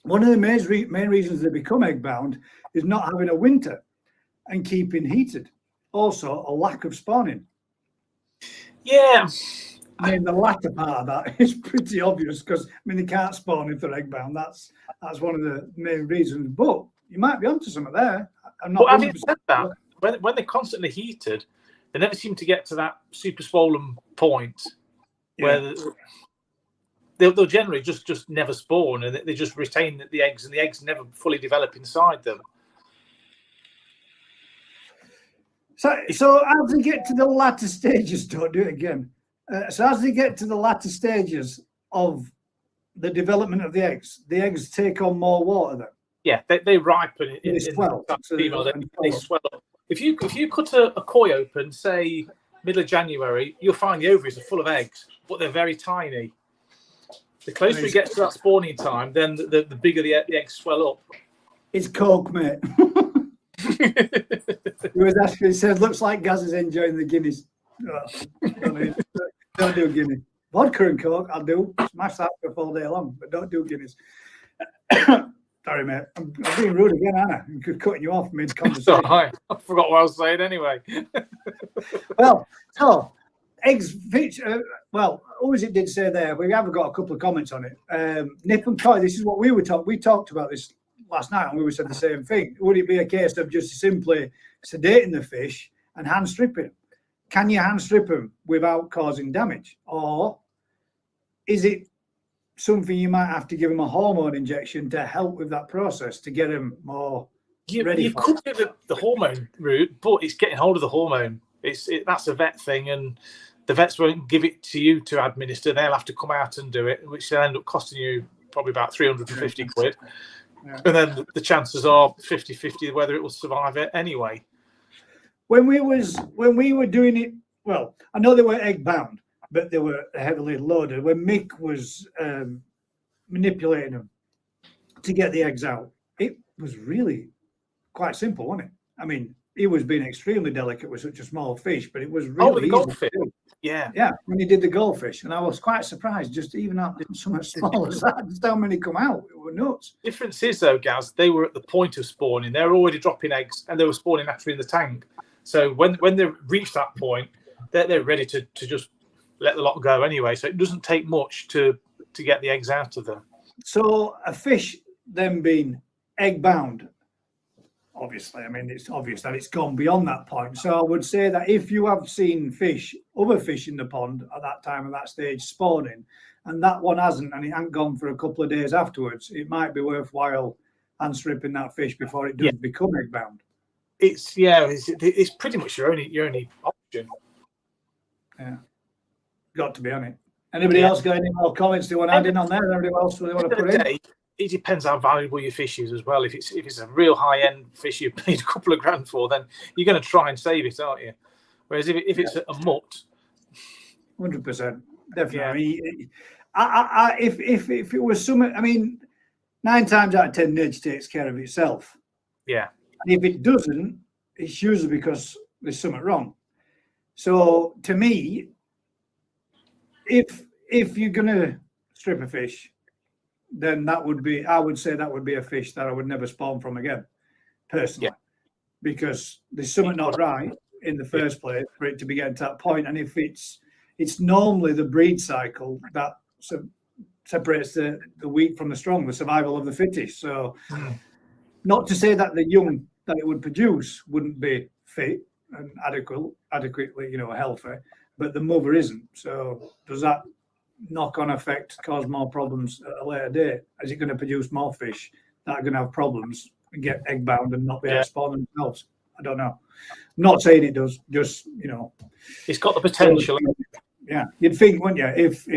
one of the main reasons they become egg bound is not having a winter and keeping heated. Also, a lack of spawning. Yeah. I mean, the latter part of that is pretty obvious because, I mean, they can't spawn if they're egg bound. That's one of the main reasons. But you might be onto something there. I'm not. But having said that, when they're constantly heated, they never seem to get to that super swollen point where they'll generally just never spawn, and they just retain the eggs, and the eggs never fully develop inside them. So as they get to the latter stages, don't do it again. So as they get to the latter stages of the development of the eggs take on more water then. Yeah, they ripen in swell. They swell up. If you cut a koi open, say middle of January, you'll find the ovaries are full of eggs, but they're very tiny. The closer we get to that spawning time, then the bigger the eggs swell up. It's Coke, mate. He said, looks like Gaz is enjoying the Guinness. Don't do Guinness. Vodka and Coke, I'll do. Smash that for a full day long, but don't do Guinness. Sorry, mate. I'm being rude again, aren't I? I'm cutting you off mid-conversation. I forgot what I was saying anyway. Well, so eggs, fish, always it did say there, we have got a couple of comments on it. Nip and Coy, this is what we were talking. We talked about this last night, and we said the same thing. Would it be a case of just simply sedating the fish and hand stripping them? Can you hand strip them without causing damage, or is it something you might have to give them a hormone injection to help with that process to get them more ready? You could do the hormone route, but it's getting hold of the hormone. That's a vet thing, and the vets won't give it to you to administer. They'll have to come out and do it, which will end up costing you probably about 350 quid. Yeah. And then the chances are 50-50 whether it will survive it anyway. When we were doing it, well, I know they were egg bound, but they were heavily loaded. When Mick was manipulating them to get the eggs out, it was really quite simple, wasn't it? I mean, he was being extremely delicate with such a small fish, but it was really easy to do. Yeah, when he did the goldfish, and I was quite surprised, just even out so much small as that, just how many come out. It were nuts. Difference is though, Gaz, they were at the point of spawning. They were already dropping eggs, and they were spawning naturally in the tank. So when they reach that point, they're ready to just let the lot go anyway. So it doesn't take much to get the eggs out of them. So a fish then being egg bound, obviously, I mean, it's obvious that it's gone beyond that point. So I would say that if you have seen other fish in the pond at that time, at that stage, spawning, and that one hasn't, and it hasn't gone for a couple of days afterwards, it might be worthwhile hand stripping that fish before it does become egg bound. It's pretty much your only option. Yeah, got to be on it. Anybody else got any more comments they want to add in on there? Anybody else they want to put in? It depends how valuable your fish is as well. If it's a real high end fish you paid a couple of grand for, then you're going to try and save it, aren't you? Whereas if it's a mutt, 100%, definitely. Yeah. If it was something, I mean, 9 times out of 10, nature takes care of itself. Yeah. And if it doesn't, it's usually because there's something wrong. So to me, if you're going to strip a fish, then I would say that would be a fish that I would never spawn from again, personally, because there's something not right in the first place for it to be getting to that point. And if it's normally the breed cycle that separates the weak from the strong, the survival of the fittest. So, not to say that the young that it would produce wouldn't be fit and adequately, healthy, but the mother isn't. So, does that knock-on effect cause more problems at a later date? Is it going to produce more fish that are going to have problems and get egg-bound and not be able to spawn themselves? I don't know. Not saying it does, just, It's got the potential. Yeah, you'd think, wouldn't you, if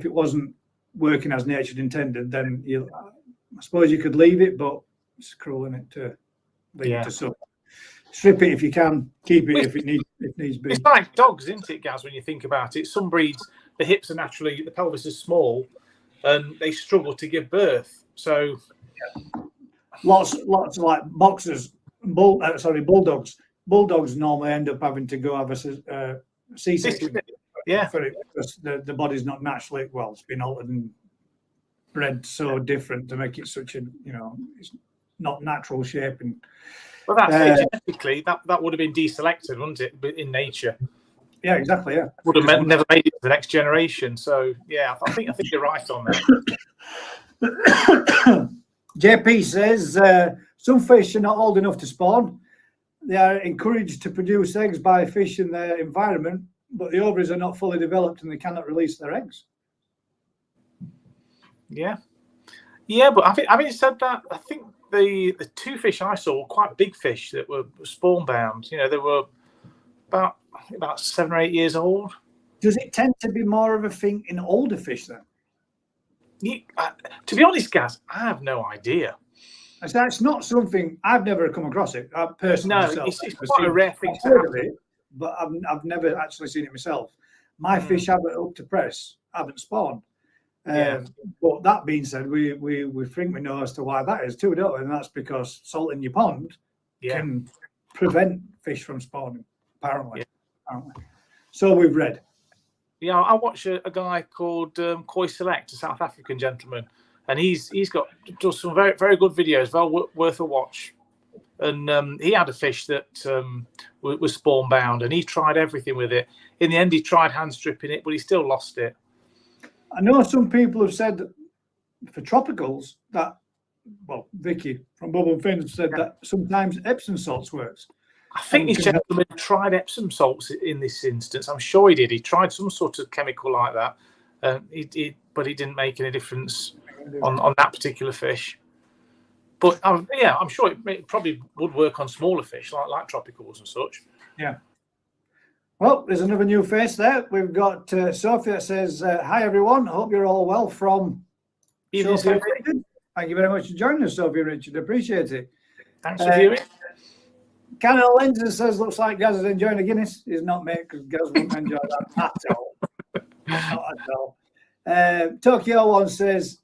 it wasn't working as nature intended, then I suppose you could leave it, but it's cruel, isn't it, to leave it to suffer. Strip it if you can, keep it if needs be. It's like dogs, isn't it, Gaz, when you think about it? Some breeds, the hips are naturally, the pelvis is small, and they struggle to give birth. So lots of like boxers, bulldogs. Bulldogs normally end up having to go have a C-section. For it, because the body's not naturally, well, it's been altered and bred so different to make it such a, it's not natural shape. And well, that's it. Genetically, that would have been deselected, wouldn't it, in nature? Yeah, exactly. Yeah, would have never made it to the next generation. So yeah, I think you're right on that. JP says some fish are not old enough to spawn. They are encouraged to produce eggs by fish in their environment, but the ovaries are not fully developed and they cannot release their eggs. Yeah, but having said that, I think the two fish I saw were quite big fish that were spawn bound. They were about 7 or 8 years old. Does it tend to be more of a thing in older fish then? To be honest, Gaz, I have no idea. That's not something I've never come across it personally. No, it's quite a rare thing to happen. But I've never actually seen it myself. My fish haven't up to press, haven't spawned. But that being said, we think we know as to why that is too, don't we? And that's because salt in your pond can prevent fish from spawning, apparently. So we've read. Yeah, I watch a guy called Koi Select, a South African gentleman, and he's does some very, very good videos, well worth a watch. And he had a fish that was spawn bound, and he tried everything with it. In the end, he tried hand stripping it, but he still lost it. I know some people have said for tropicals that, well, Vicky from Bubble and Fins said that sometimes Epsom salts works. I think this gentleman tried Epsom salts in this instance. I'm sure he did. He tried some sort of chemical like that, but it didn't make any difference on that particular fish. But I'm sure it probably would work on smaller fish like tropicals and such. Yeah. Well, there's another new face there. We've got Sophie that says, "Hi everyone. I hope you're all well." From Sophie Richard. Thank you very much for joining us, Sophie Richard. Appreciate it. Thanks for viewing. Canada Lenses says, "Looks like Gaz is enjoying a Guinness." He's not, mate, because Gaz wouldn't enjoy that at all. Not at all. Tokyo One says,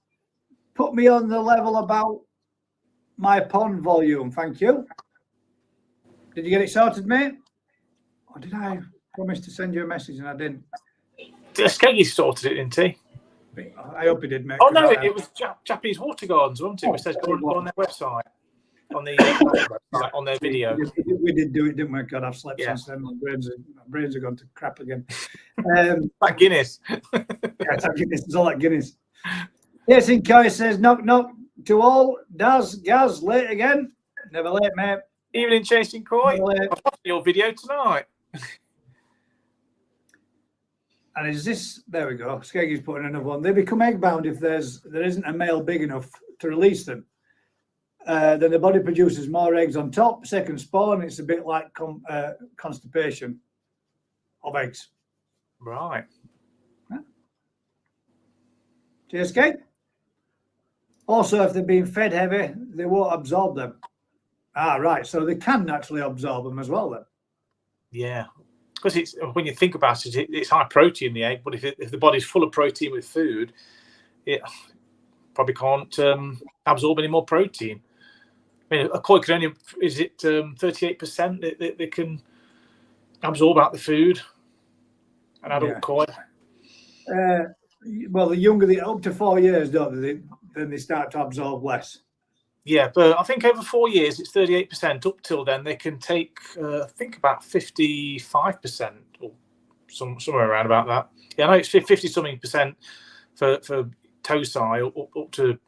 "Put me on the level about my pond volume, thank you." Did you get it sorted, mate? Or did I promise to send you a message and I didn't? Skeggy sorted it, didn't he? I hope he did, mate. Oh no, it was Japanese Water Gardens, wasn't it? Which says go on their website, on the website, on their video. We did do it, didn't we? God, I've slept since then. My brains are gone to crap again. That Guinness. That Guinness. It's all that Guinness. Yes, in Kai says, "Knock knock to all. Does Gaz late again? Never late, mate. Evening, Chasing Koi. I watched your video tonight." And is this? There we go. Skeggy's putting another one. They become egg bound if there isn't a male big enough to release them. Then the body produces more eggs on top. Second spawn, it's a bit like constipation of eggs. Right. Yeah. Cheers, Skeg. Also, if they're being fed heavy, they won't absorb them. Right. So they can naturally absorb them as well, then. Yeah. Because it's, when you think about it, it's high protein, the egg. But if the body's full of protein with food, it probably can't absorb any more protein. I mean, a koi can only, is it 38% that they can absorb out the food? An adult koi. Well, the younger up to 4 years, don't they? Then they start to absorb less. Yeah, but I think over 4 years it's 38%. Up till then, they can take I think about 55% or somewhere around about that. Yeah, I know it's 50 something percent for Tosai up to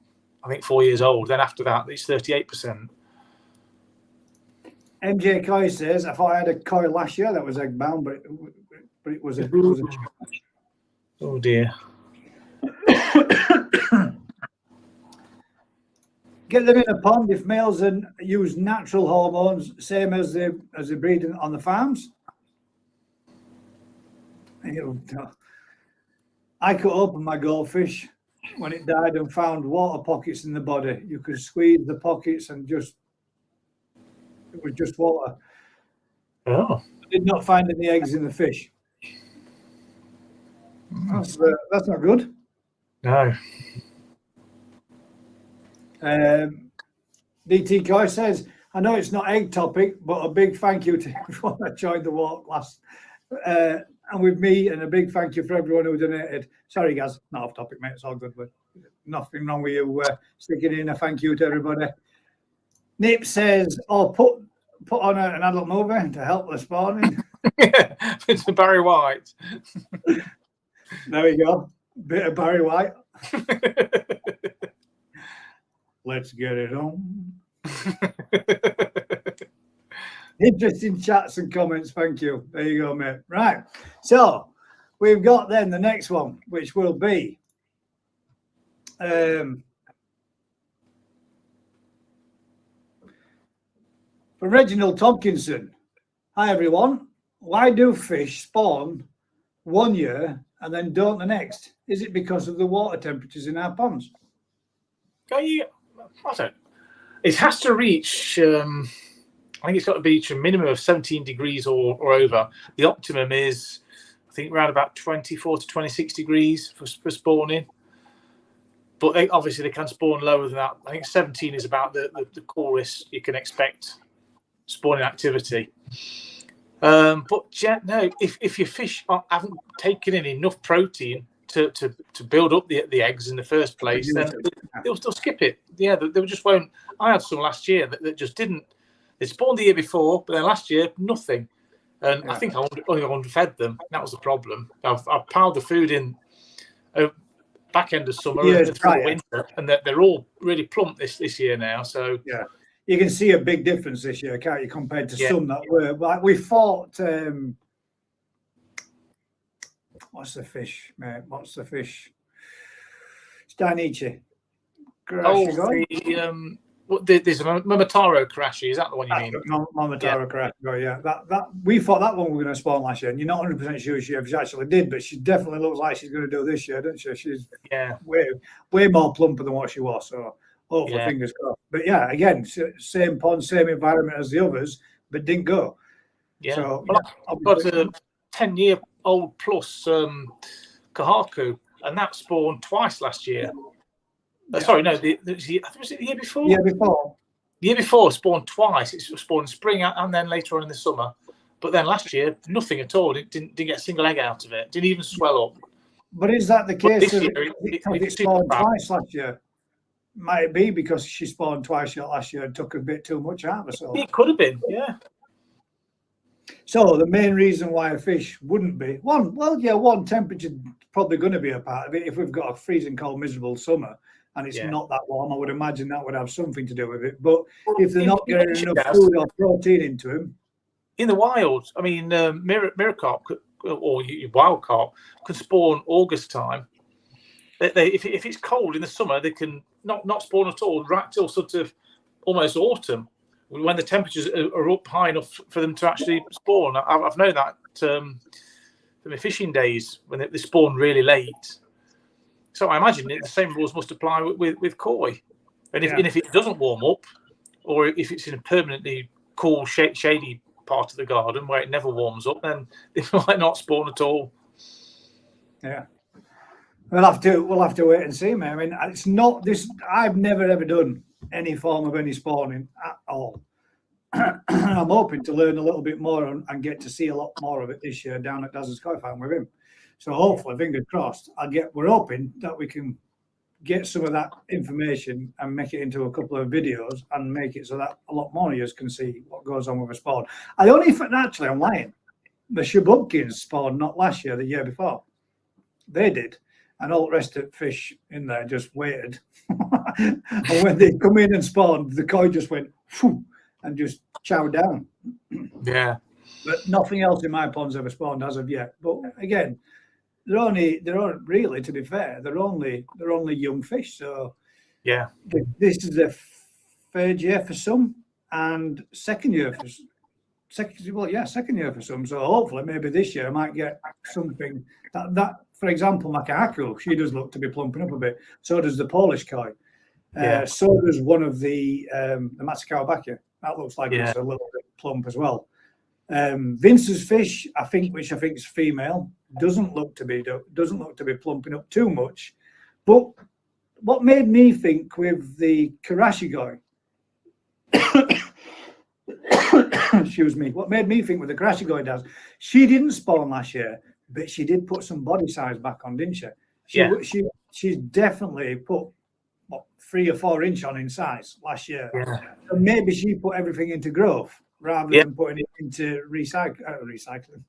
I think 4 years old. Then after that, it's 38%. MJ Coy says, I thought I had a koi last year that was egg bound, but it was a Oh dear. Get them in a pond if males use natural hormones, same as they breed on the farms. I could open my goldfish when it died and found water pockets in the body. You could squeeze the pockets and it was just water. Oh. I did not find any eggs in the fish. That's not good. No. DT Coy says, I know it's not egg topic, but a big thank you to everyone that joined the walk last and with me, and a big thank you for everyone who donated. Sorry, guys, not off topic, mate. It's all good. But nothing wrong with you sticking in a thank you to everybody. Nip says, "Oh, put on an adult movie to help the spawning." It's Barry White. There we go. Bit of Barry White. Let's get it on. Interesting chats and comments. Thank you. There you go, mate. Right. So we've got then the next one, which will be for Reginald Tompkinson. Hi, everyone. Why do fish spawn 1 year and then don't the next? Is it because of the water temperatures in our ponds? I don't. It has to reach. I think it's got to reach a minimum of 17 degrees or over. The optimum is, I think, around about 24 to 26 degrees for spawning. But obviously, they can spawn lower than that. I think 17 is about the coolest you can expect spawning activity. But no, if your fish haven't taken in enough protein to build up the eggs in the first place, then they'll skip it. Yeah, they just won't. I had some last year that just didn't. They spawned the year before, but then last year nothing. And I think I only underfed them. That was the problem. I've piled the food in back end of summer and through winter, and they're all really plump this year now. So yeah, you can see a big difference this year, can't you, compared to some that were like we fought. What's the fish, mate? What's the fish? Steinichi. There's a Momotaro Karashi. Is that the one you mean? Momotaro Karashi, yeah. That we thought that one was going to spawn last year, and you're not 100% sure she actually did, but she definitely looks like she's going to do this year, doesn't she? She's way more plumper than what she was, so hopefully fingers crossed. But yeah, again, same pond, same environment as the others, but didn't go. Yeah, so, I've got a 10-year-old plus Kahaku, and that spawned twice last year. Sorry, no, I think was it the year before? The year before spawned twice. It spawned in spring and then later on in the summer. But then last year, nothing at all. It didn't get a single egg out of it. Didn't even swell up. But is that the case? It spawned twice last year. Might it be because she spawned twice last year and took a bit too much out of herself? It could have been, yeah. So the main reason why a fish wouldn't be one temperature probably going to be a part of it. If we've got a freezing cold, miserable summer and it's not that warm, I would imagine that would have something to do with it. But if they're not getting enough food or protein into them, in the wild, I mean, mirror carp or wild carp could spawn August time. If it's cold in the summer, they can not spawn at all right till sort of almost autumn, when the temperatures are up high enough for them to actually spawn. I've known that from my fishing days when they spawn really late. So I imagine the same rules must apply with koi. And if it doesn't warm up, or if it's in a permanently cool, shady part of the garden where it never warms up, then they might not spawn at all. Yeah. We'll have to wait and see, man. I mean, it's not this. I've never ever done any form of any spawning at all. I'm hoping to learn a little bit more and get to see a lot more of it this year down at Daz's Koi Farm with him. So hopefully, fingers crossed, we're hoping that we can get some of that information and make it into a couple of videos and make it so that a lot more of you can see what goes on with a spawn. I'm lying. the Shabubkins spawned not last year, the year before. They did. And all the rest of the fish in there just waited. And when they come in and spawned, the koi just went phew, and just chowed down. Yeah. But nothing else in my ponds ever spawned as of yet. But again, they're only really, to be fair, they're only young fish. So Yeah. this is the third year for some and second year for some. So hopefully maybe this year I might get something that for example, Makahaku, she does look to be plumping up a bit. So does the Polish koi. So does one of the Matsukawabaki. That looks like it's a little bit plump as well. Vince's fish, which I think is female, doesn't look to be plumping up too much. But what made me think with the Karashigoi, excuse me, what made me think with the Karashigoi does, she didn't spawn last year, but she did put some body size back on, didn't she? She's definitely put 3 or 4 inch on in size last year. Yeah. So maybe she put everything into growth rather than putting it into recycling.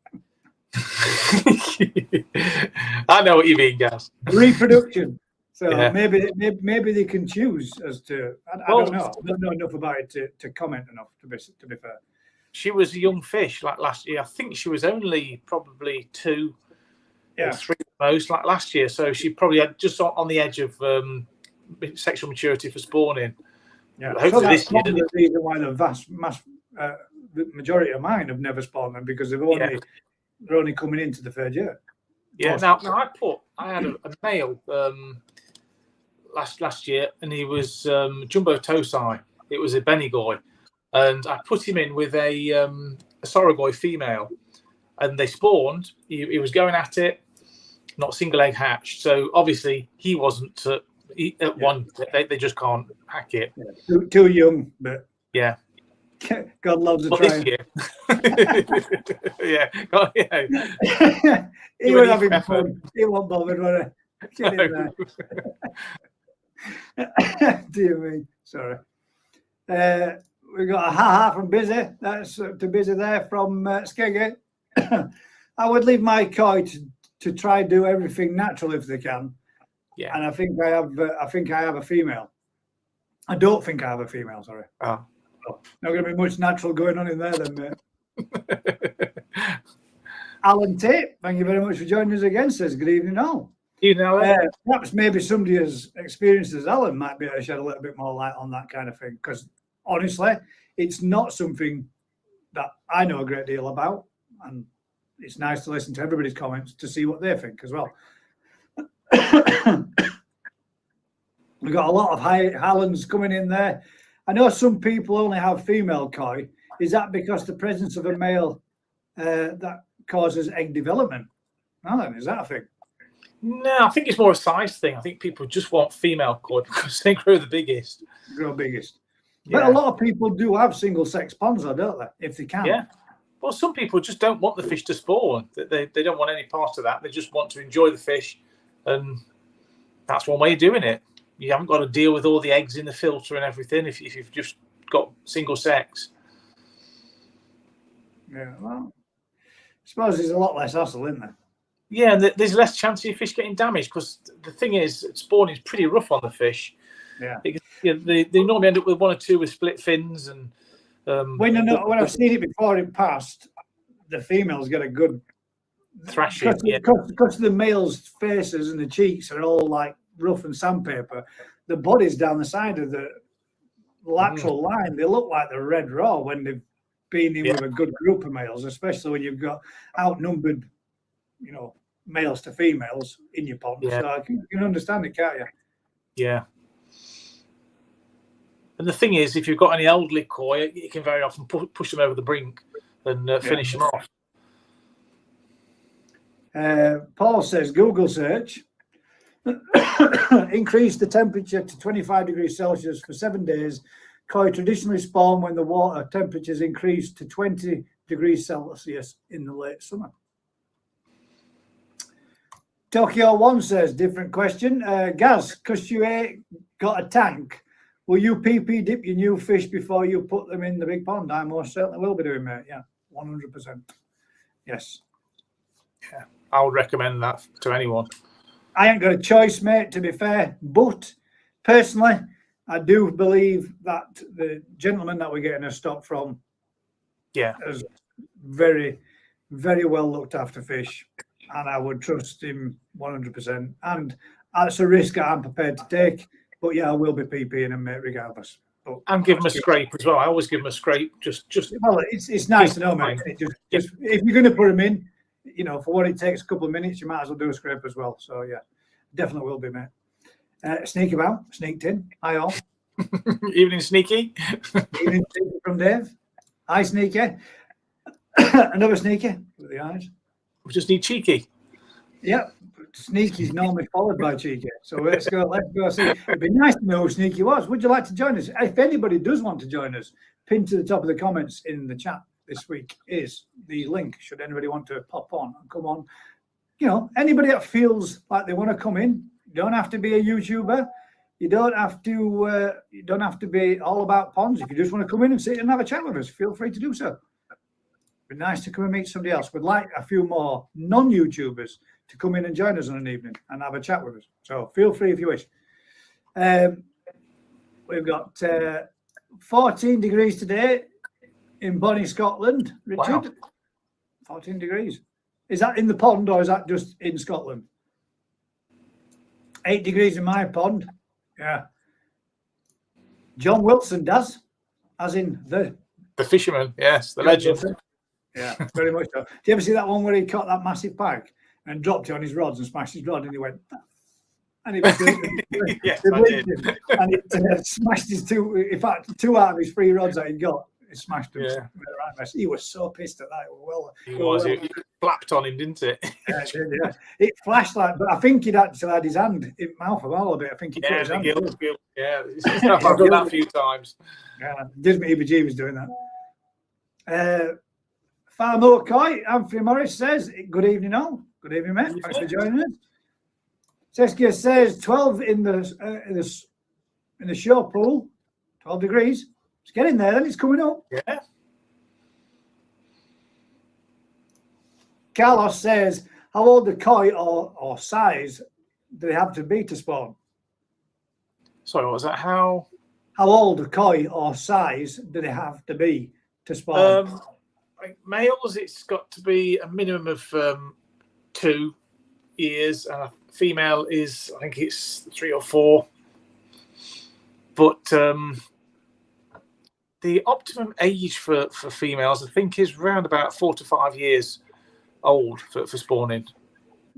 I know what you mean, Gaz. Reproduction. So maybe they can choose as to. I don't know. I don't know enough about it to comment enough. To be fair, she was a young fish like last year. I think she was only probably 2 or 3 at most like last year. So she probably had just on the edge of sexual maturity for spawning. Yeah, hopefully so that's this year. probably the reason why the majority of mine have never spawned them, because they're only coming into the third year. Yeah. Now I had a male last year, and he was Jumbo Tosai. It was a Benigoi, and I put him in with a Sorogoi female, and they spawned. He was going at it, not single egg hatched. So obviously he wasn't at one. They just can't hack it. Yeah. Too young, but yeah. God loves a this try. year. God, He won't having fun. He won't bother, will he? Get in there. Dear me. Sorry. We got a ha from Busy. That's to Busy there from Skeggy. I would leave my koi to try do everything natural if they can. Yeah. And I think I have a female. I don't think I have a female. Sorry. Oh. Not going to be much natural going on in there then, mate. Alan Tate, thank you very much for joining us again. Says good evening, all. You know, perhaps maybe somebody as experienced as Alan might be able to shed a little bit more light on that kind of thing, because honestly, it's not something that I know a great deal about, and it's nice to listen to everybody's comments to see what they think as well. We've got a lot of Highlands coming in there. I know some people only have female koi. Is that because the presence of a male that causes egg development? Alan, is that a thing? No, I think it's more a size thing. I think people just want female koi because they grow the biggest. Grow biggest. But a lot of people do have single sex ponds, though, don't they? If they can. Yeah. Well, some people just don't want the fish to spawn. They don't want any part of that. They just want to enjoy the fish, and that's one way of doing it. You haven't got to deal with all the eggs in the filter and everything if you've just got single sex. Yeah, well, I suppose there's a lot less hassle, isn't there? Yeah, and there's less chance of your fish getting damaged, because the thing is, spawning is pretty rough on the fish. Yeah. Because, they normally end up with 1 or 2 with split fins. And when I've seen it before in past, the females get a good thrashing. Because the males' faces and the cheeks are all like rough and sandpaper, the bodies down the side of the lateral line, they look like they're red raw when they've been in with a good group of males, especially when you've got outnumbered, males to females in your pond. Yeah. So you can understand it, can't you? Yeah. And the thing is, if you've got any elderly koi, you can very often push them over the brink and finish them off. Paul says, Google search, increase the temperature to 25 degrees Celsius for 7 days. Koi traditionally spawn when the water temperatures increase to 20 degrees Celsius in the late summer. Tokyo One says, different question. Gaz, because you ain't got a tank, will you PP dip your new fish before you put them in the big pond? I most certainly will be doing, mate. Yeah, 100%. Yes. I would recommend that to anyone. I ain't got a choice, mate, to be fair. But personally, I do believe that the gentleman that we're getting a stock from has very, very well looked after fish. And I would trust him 100%. And that's a risk I'm prepared to take. But yeah, I will be PPing him, mate, regardless. But And give them a scrape as well. I always give them a scrape. Just well, it's nice to know, mate. Just if you're going to put them in, you know, for what it takes, a couple of minutes, you might as well do a scrape as well. So yeah, definitely will be, mate. Sneak about, sneaked in. Hi all. Evening, Sneaky. Evening from Dave. Hi, Sneaky. Another Sneaky with the eyes. We just need Cheeky. Yep. Sneaky's normally followed by Cheeky. So let's go see. It'd be nice to know who Sneaky was. Would you like to join us? If anybody does want to join us, pinned to the top of the comments in the chat this week is the link. Should anybody want to pop on and come on, you know, anybody that feels like they want to come in, you don't have to be a YouTuber. You don't have to be all about ponds. If you just want to come in and sit and have a chat with us, feel free to do so. It'd be nice to come and meet somebody else. We'd like a few more non-YouTubers to come in and join us on an evening and have a chat with us. So feel free if you wish. We've got 14 degrees today in Bonnie, Scotland. Richard, wow. 14 degrees. Is that in the pond or is that just in Scotland? 8 degrees in my pond. Yeah. John Wilson does, as in the fisherman. Yes, the legend. Wilson. Yeah, very much so. Do you ever see that one where he caught that massive pike and dropped it on his rods and smashed his rod and he went, and it was yes, I did. And it smashed his two out of his 3 rods that he'd got. It smashed him. Yeah. He was so pissed at that. It flapped on him, didn't it? Yeah, it did, yeah. It flashed like, but I think he'd actually had his hand in mouth of all of it. I think he put his hand. Guilt. Yeah, I've done that a few times. Yeah, gives me heebie-jeebies doing that. Farmo Coy, Anthony Morris says, good evening all. Good evening, mate. Thanks for joining us. Saskia says 12 in the shore pool, 12 degrees. It's getting there, then it's coming up. Yeah. Carlos says, how old the koi or size do they have to be to spawn? Sorry, what was that? How old a koi or size do they have to be to spawn? Males, it's got to be a minimum of 2 years, and a female is, I think it's 3 or 4. But the optimum age for females, I think, is around about 4 to 5 years old for spawning.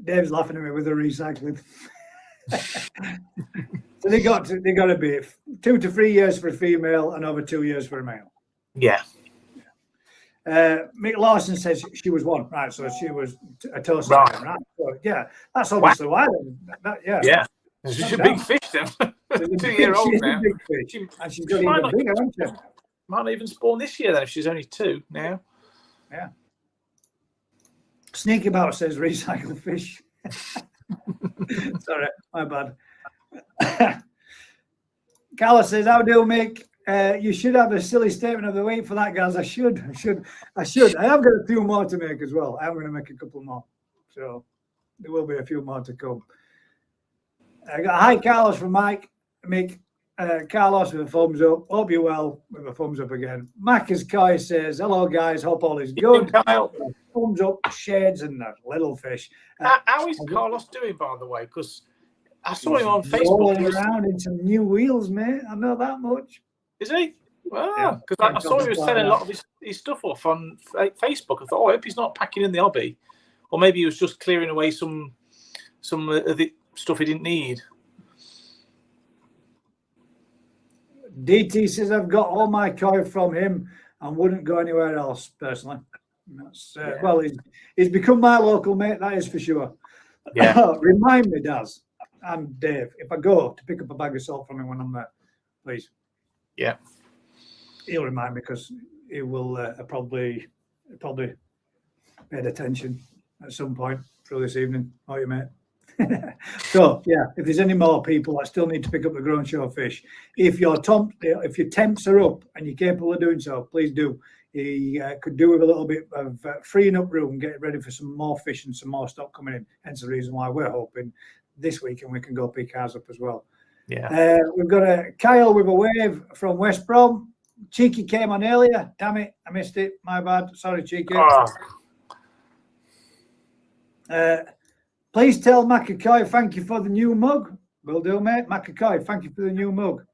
Dave's laughing at me with the recycling. So they got to be 2 to 3 years for a female and over 2 years for a male. Yeah. Mick Larson says she was 1, right? So she was a toast, right? So, yeah, that's obviously why. Yeah, she's a big fish then. 2-year-old now. A big fish. And she's got even bigger, hasn't she? Might not even spawn this year then if she's only 2 now. Yeah. Sneak about says recycle fish. Sorry, my bad. Carla says, how do Mick? You should have a silly statement of the week for that, guys. I should. I have got a few more to make as well. I'm going to make a couple more. So there will be a few more to come. I got hi, Carlos from Mike. Mick. Carlos with a thumbs up. Hope you're well with a thumbs up again. Macca's Kai says, hello, guys. Hope all is good. Kyle. Thumbs up, shades and that little fish. How is Carlos doing, by the way? Because I saw him on Facebook. Rolling around in some new wheels, mate. I know that much. Is he? Well, because I saw he was selling a lot of his stuff off on Facebook. I thought, I hope he's not packing in the hobby. Or maybe he was just clearing away some of the stuff he didn't need. DT says, I've got all my koi from him and wouldn't go anywhere else, personally. That's, well, he's become my local mate, that is for sure. Yeah. Remind me, Daz and Dave, if I go to pick up a bag of salt from him when I'm there, please. Yeah. He'll remind me because he will probably paid attention at some point through this evening. Oh, you mate. So yeah, if there's any more people that still need to pick up the grown shore fish, if your temps are up and you're capable of doing so, please do. he could do with a little bit of freeing up room, getting ready for some more fish and some more stock coming in. Hence the reason why we're hoping this weekend we can go pick ours up as well. Yeah. We've got a Kyle with a wave from West Brom. Cheeky came on earlier. Damn it, I missed it. My bad. Sorry, Cheeky. Please tell McAcoy thank you for the new mug. Will do, mate. McAcoy, thank you for the new mug.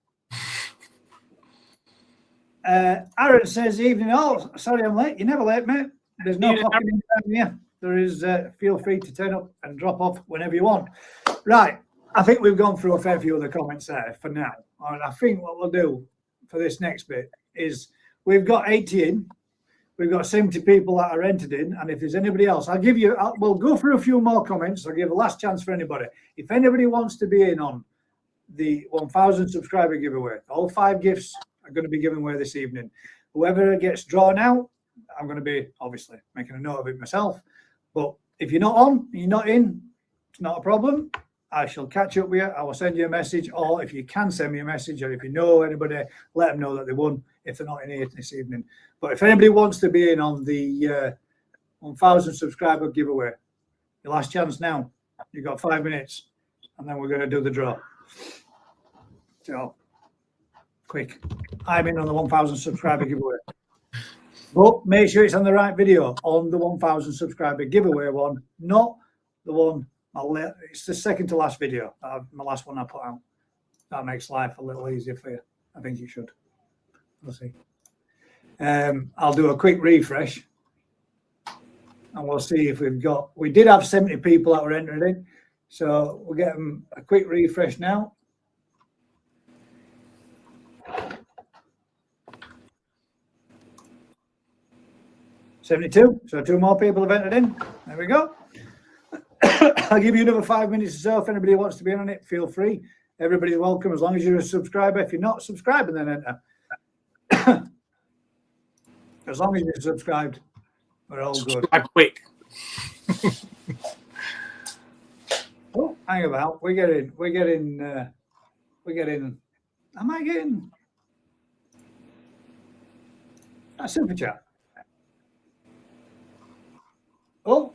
Aaron says, evening all. Sorry I'm late. You're never late, mate. There's no clocking in time here. There is, feel free to turn up and drop off whenever you want. Right. I think we've gone through a fair few of the comments there for now. And I think what we'll do for this next bit is we've got 80 in. We've got 70 people that are entered in. And if there's anybody else, we'll go through a few more comments. I'll give a last chance for anybody. If anybody wants to be in on the 1,000 subscriber giveaway, all 5 gifts are going to be given away this evening. Whoever gets drawn out, I'm going to be obviously making a note of it myself. But if you're not on, you're not in, it's not a problem. I shall catch up with you. I will send you a message, or if you can send me a message, or if you know anybody, let them know that they won if they're not in here this evening. But if anybody wants to be in on the 1,000 subscriber giveaway, your last chance now. You've got 5 minutes, and then we're going to do the draw. So, quick. I'm in on the 1,000 subscriber giveaway. But make sure it's on the right video, on the 1,000 subscriber giveaway one, not the one. It's the second to last video. My last one I put out. That makes life a little easier for you. I think you should. We'll see. I'll do a quick refresh, and we'll see if we did have 70 people that were entered in, so we'll get them a quick refresh now. $72. So 2 more people have entered in. There we go. I'll give you another 5 minutes or so. If anybody wants to be on it, feel free. Everybody's welcome as long as you're a subscriber. If you're not subscribing, then enter. As long as you're subscribed, we're all good. Subscribe quick. Oh, hang about. We're getting. Am I getting a super chat? Oh,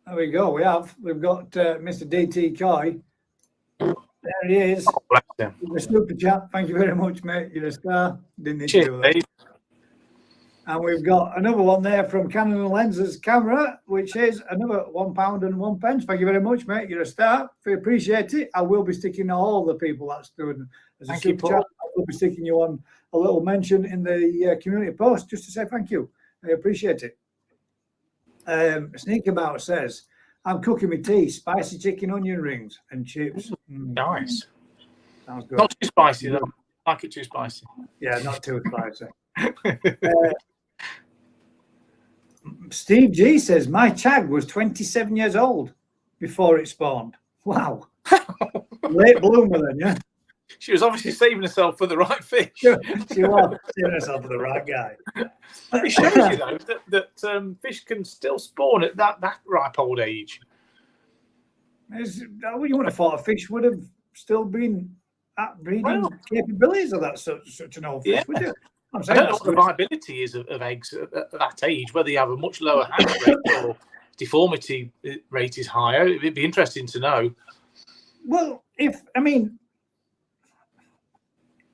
there we go. We've got Mr. DT Coy. There he is. Bless him. The super chat. Thank you very much, mate. You're a star. Didn't need to do that. And we've got another one there from Canon and Lenses Camera, which is another £1.01. Thank you very much, mate. You're a star. We appreciate it. I will be sticking all the people that's doing as a super chat. I will be sticking you on a little mention in the community post just to say thank you. I appreciate it. Sneak About says, I'm cooking my tea, spicy chicken onion rings and chips. Nice. Sounds good. Not too spicy, though. I like it too spicy. Yeah, not too spicy. Steve G says, my Chag was 27 years old before it spawned. Wow. Late bloomer then, yeah? She was obviously saving herself for the right fish. She was saving herself for the right guy. It shows you, though, that fish can still spawn at that ripe old age. You would have thought a fish would have still been at breeding capabilities of that such an old fish, would you? I don't know what the viability is of eggs at that age, whether you have a much lower hatch rate or deformity rate is higher. It'd be interesting to know. Well,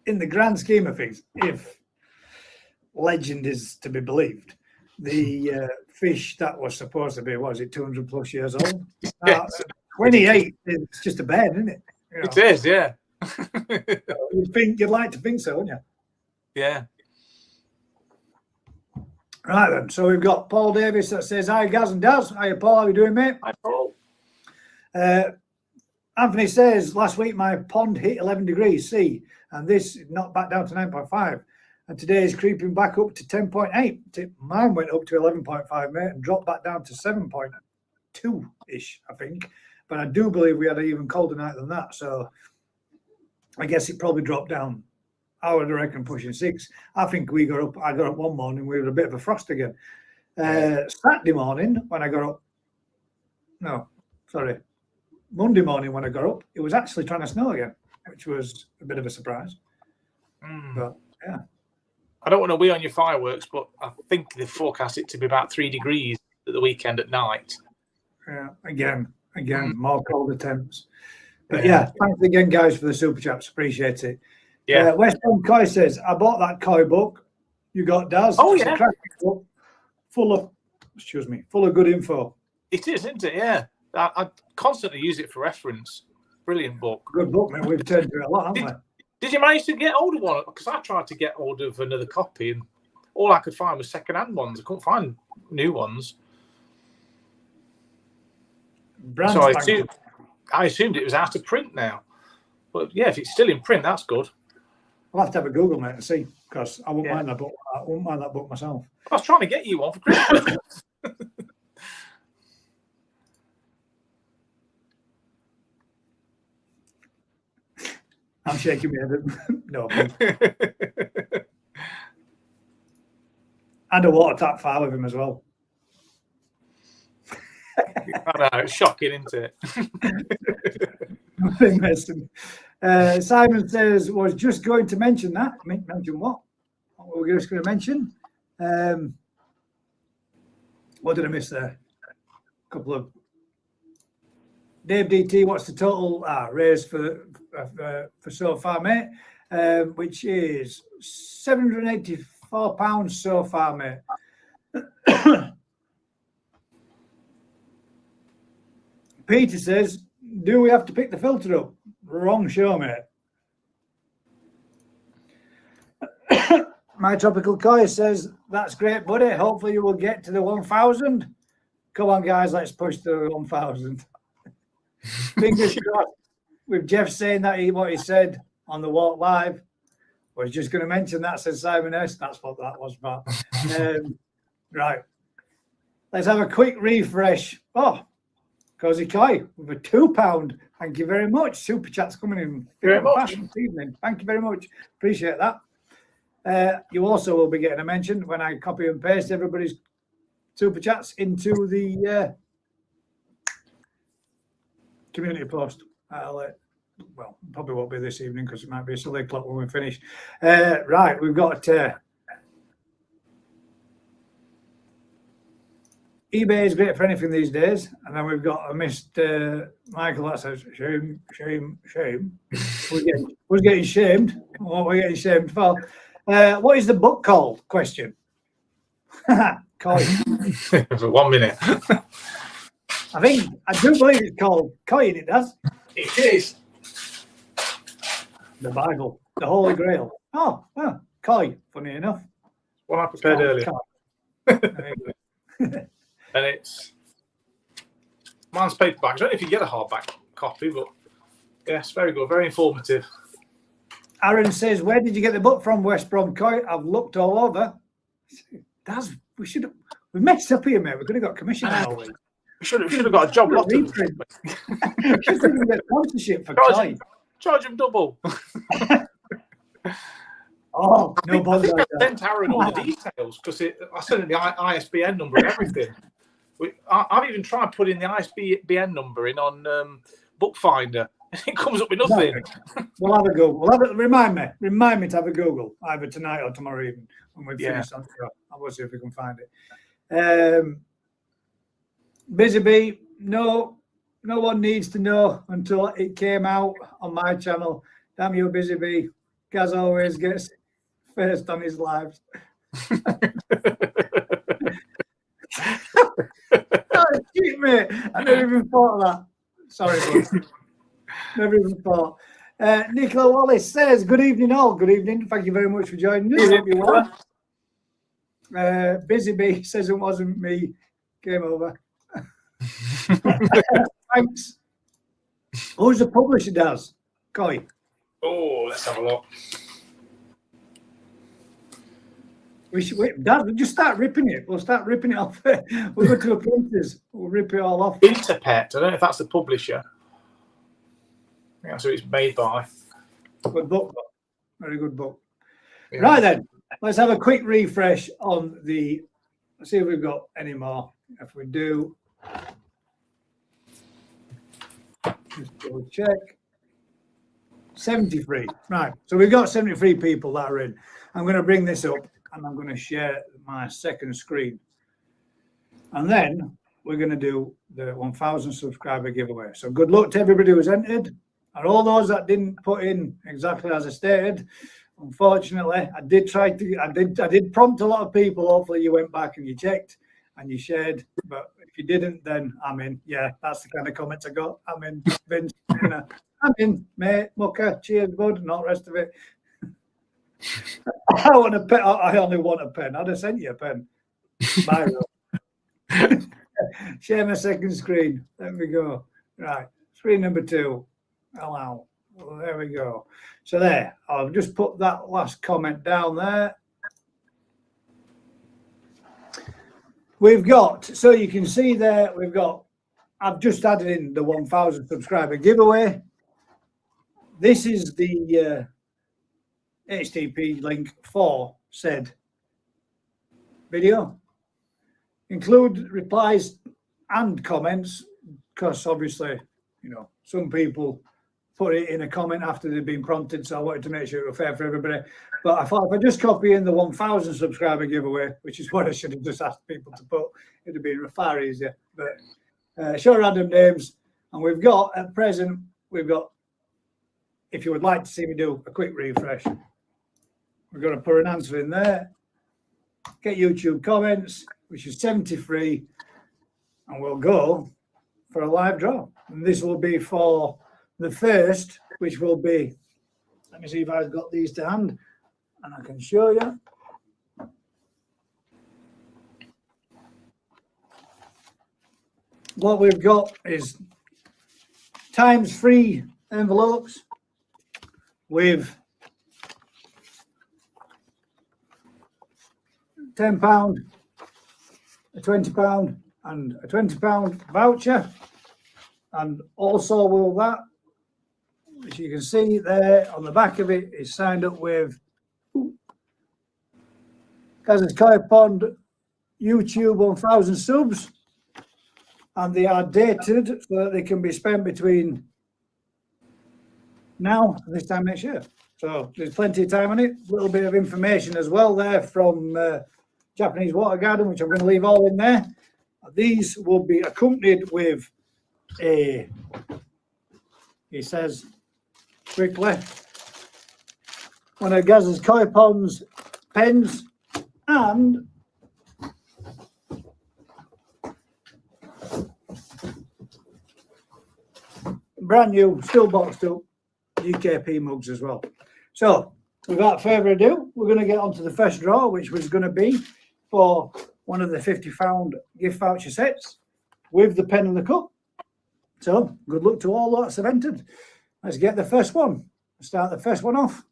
in the grand scheme of things, if legend is to be believed, the fish that was supposed to be, 200 plus years old? Yes. 28 is just a bed, isn't it? It is, yeah. You'd like to think so, wouldn't you? Yeah. Right then, so we've got Paul Davis that says, hi Gaz and Daz. Hiya Paul, how are you doing, mate? Hi Paul. Anthony says, last week my pond hit 11 degrees C and this knocked back down to 9.5 and today is creeping back up to 10.8. Mine went up to 11.5, mate, and dropped back down to 7.2-ish, I think. But I do believe we had an even colder night than that, so I guess it probably dropped down. I would reckon pushing 6. I think I got up one morning, we were a bit of a frost again. Saturday morning when I got up, Monday morning when I got up, it was actually trying to snow again, which was a bit of a surprise. But yeah. I don't want to wee on your fireworks, but I think they forecast it to be about 3 degrees at the weekend at night. Yeah, again, more cold attempts. But yeah, thanks again, guys, for the super chats. Appreciate it. Yeah. West Ham Koi says, I bought that Koi book you got, Daz. Oh, It's a yeah. cracking book, full of good info. It is, isn't it? Yeah. I constantly use it for reference. Brilliant book. Good book, mate. We've turned to it a lot, haven't we? Did you manage to get hold of one? Because I tried to get hold of another copy, and all I could find was second-hand ones. I couldn't find new ones. So I assumed it was out of print now. But yeah, if it's still in print, that's good. I'll have to have a Google, mate, and see, because I wouldn't mind that book. I wouldn't mind that book myself. I was trying to get you one for Christmas. I'm shaking my head. No. And a water tap file with him as well. I know, it's shocking, isn't it? Simon says, was just going to mention that. Mention what? What were we just going to mention? What did I miss there? A couple of... Dave DT, what's the total raise for so far, mate? Which is £784 so far, mate. Peter says, do we have to pick the filter up? Wrong show, mate. My Tropical Koi says, that's great, buddy. Hopefully you will get to the 1,000. Come on, guys, let's push the 1,000. Fingers crossed. With Jeff saying that what he said on the Walk Live, I was just going to mention that, says Simon S. That's what that was about. Right. Let's have a quick refresh. Oh, Cozy Koi with a £2. Thank you very much. Super chat's coming in very much this evening. Thank you very much. Appreciate that. You also will be getting a mention when I copy and paste everybody's super chats into the community post. Well, probably won't be this evening because it might be a silly o'clock when we finish. Right, we've got eBay is great for anything these days, and then we've got a Mr. Michael that says shame. We're getting shamed. What we're getting shamed for? What is the book called? Question. Koi. For 1 minute. I do believe it's called Koi. It does. It is. The Bible, the Holy Grail. Oh, Koi. Funny enough. What I prepared earlier. And it's mine's paperback. I don't know if you get a hardback copy, but yes, very good, very informative. Aaron says, "Where did you get the book from, West Brom Koi? I've looked all over." We messed up here, mate. We could have got commission all week. We should have got a job. Should have got sponsorship for Koi. Charge him double. Oh, no bother. I sent Aaron all the details because I sent him the ISBN number and everything. I've even tried putting the ISBN number in on Bookfinder. It comes up with nothing. We'll have a go. Remind me to have a Google either tonight or tomorrow evening when we finish on the show. I will see if we can find it. Busy Bee, no one needs to know until it came out on my channel. Damn you, Busy Bee. Gaz always gets first on his lives. Oh, shoot, mate. I never even thought of that. Sorry, bud. Never even thought. Nicola Wallace says, good evening all. Good evening. Thank you very much for joining us. Hope you're well. Busy Bee says it wasn't me. Game over. Thanks. Who's the publisher, Daz? Koi. Oh, let's have a look. We should wait. Dad, we'll just start ripping it. We'll start ripping it off. We'll go to a printers. We'll rip it all off. Interpet. I don't know if that's the publisher. I think that's who it's made by. Good book. Very good book. Yeah. Right then, let's have a quick refresh on the. Let's see if we've got any more. If we do, just double check. 73. Right. So we've got 73 people that are in. I'm going to bring this up and I'm going to share my second screen. And then we're going to do the 1,000 subscriber giveaway. So good luck to everybody who's entered. And all those that didn't put in exactly as I stated, unfortunately, I did prompt a lot of people. Hopefully you went back and you checked and you shared. But if you didn't, then I'm in. Yeah, that's the kind of comments I got. I'm in, Vince. I'm in, mate, mucker, cheers, bud, and all the rest of it. I want a pen. I only want a pen. I'd have sent you a pen. Biro. Share my second screen. There we go. Right. Screen number 2. Allow. Well, there we go. So there. I'll just put that last comment down there. We've got, so you can see there, we've got, I've just added in the 1,000 subscriber giveaway. This is the HTTP link for said video. Include replies and comments, because obviously, you know, some people put it in a comment after they've been prompted, so I wanted to make sure it was fair for everybody. But I thought if I just copy in the 1,000 subscriber giveaway, which is what I should have just asked people to put, it'd have been far easier. But show random names, and we've got, at present, we've got, if you would like to see me do a quick refresh, we're going to put an answer in there, get YouTube comments, which is 73, and we'll go for a live draw. And this will be for the first, which will be, let me see if I've got these to hand, and I can show you. What we've got is times 3 envelopes with £10, a £20, and a £20 voucher. And also will that, which you can see there on the back of it, is signed up with Gaz's Koi Pond YouTube 1,000 subs, and they are dated so that they can be spent between now and this time next year. So there's plenty of time on it. A little bit of information as well there from Japanese Water Garden, which I'm going to leave all in there. These will be accompanied with a, he says quickly, one of Gaz's Koi Pond's pens and brand new, still boxed up UKP mugs as well. So without further ado, we're going to get on to the first draw, which was going to be for one of the £50 gift voucher sets with the pen and the cup. So good luck to all that's have entered. Let's get the first one. Start the first one off.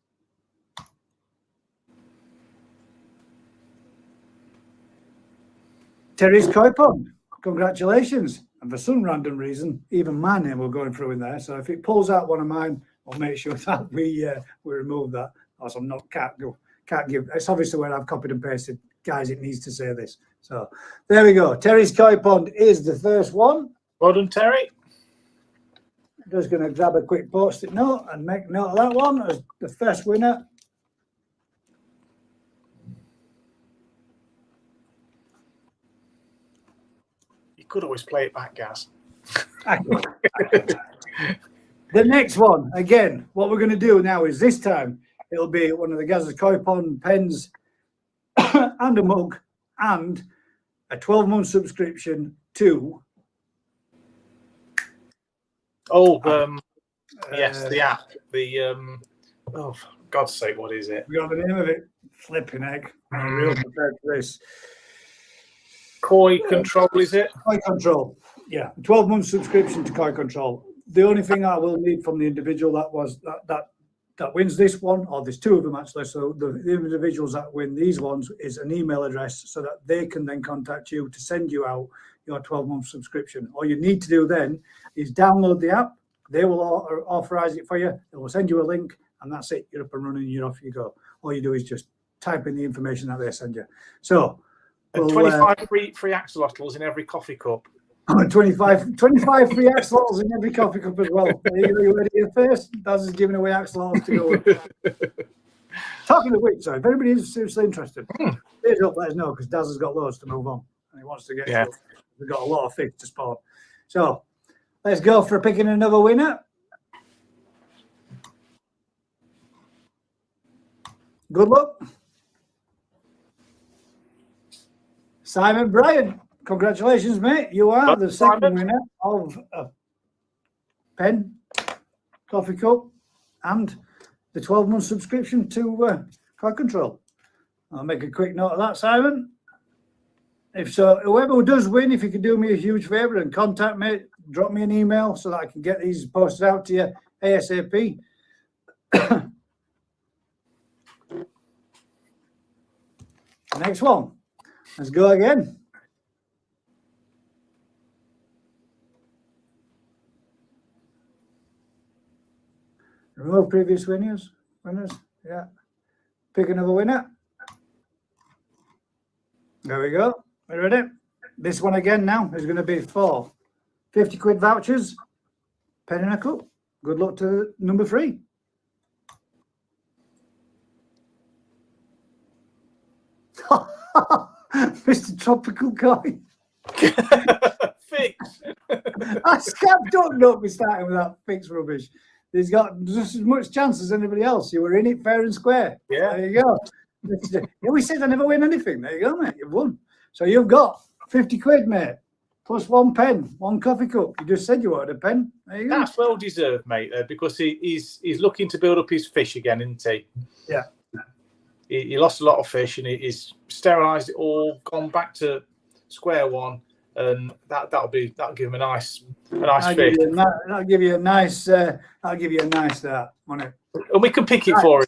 Terry's Koi Pond. Congratulations. And for some random reason, even my name will go through in there. So if it pulls out one of mine, I'll make sure that we remove that. Or I'm not can't give. It's obviously where I've copied and pasted. Guys, it needs to say this. So there we go. Terry's Koi Pond is the first one. Well done, Terry. Just going to grab a quick post-it note and make note of that one as the first winner. You could always play it back, Gaz. The next one, again, what we're going to do now is this time it'll be one of the Gaz's Koi Pond pens and a mug and a 12-month subscription to yes, the app. The oh, for God's sake, what is it? we got the name of it. Flipping egg. I'm real prepared for this. Koi Control, is it? Koi Control. Yeah, 12-month subscription to Koi Control. The only thing I will need from the individual that wins this one, or there's two of them actually, so the individuals that win these ones is an email address so that they can then contact you to send you out your 12-month subscription. All you need to do then is download the app. They will authorize it for you. They will send you a link, and that's it. You're up and running. You're off you go. All you do is just type in the information that they send you. So, and 25 free axolotls in every coffee cup. 25 free axolotls in every coffee cup as well. Are you ready to first? Daz is giving away axolotls to go with. Talking of which, if anybody is seriously interested, please up, let us know, because Daz has got loads to move on and he wants to get through. We've got a lot of fish to spawn. So let's go for picking another winner. Good luck. Simon Bryan, congratulations, mate. You are the second winner of a pen, coffee cup, and the 12-month subscription to Cloud Control. I'll make a quick note of that, Simon. If so, whoever does win, if you could do me a huge favour and contact me, drop me an email so that I can get these posted out to you ASAP. Next one. Let's go again. Remove previous winners. Yeah. Pick another winner. There we go. We ready? This one again now is going to be for 50 quid vouchers, pen and a cup. Good luck to number 3. Mr. Tropical Coin. Fix. I scabbed up, not be starting with that fix rubbish. He's got just as much chance as anybody else. You were in it fair and square. Yeah. There you go. Yeah, we said I never win anything. There you go, mate. You've won. So you've got 50 quid, mate, plus 1 pen, 1 coffee cup. You just said you wanted a pen. There you go. That's well deserved, mate, because he's looking to build up his fish again, isn't he? Yeah. He lost a lot of fish and he's sterilised it all, gone back to square one, and that'll give him a nice fish. That'll give you a nice start, won't it? And we can pick it for him.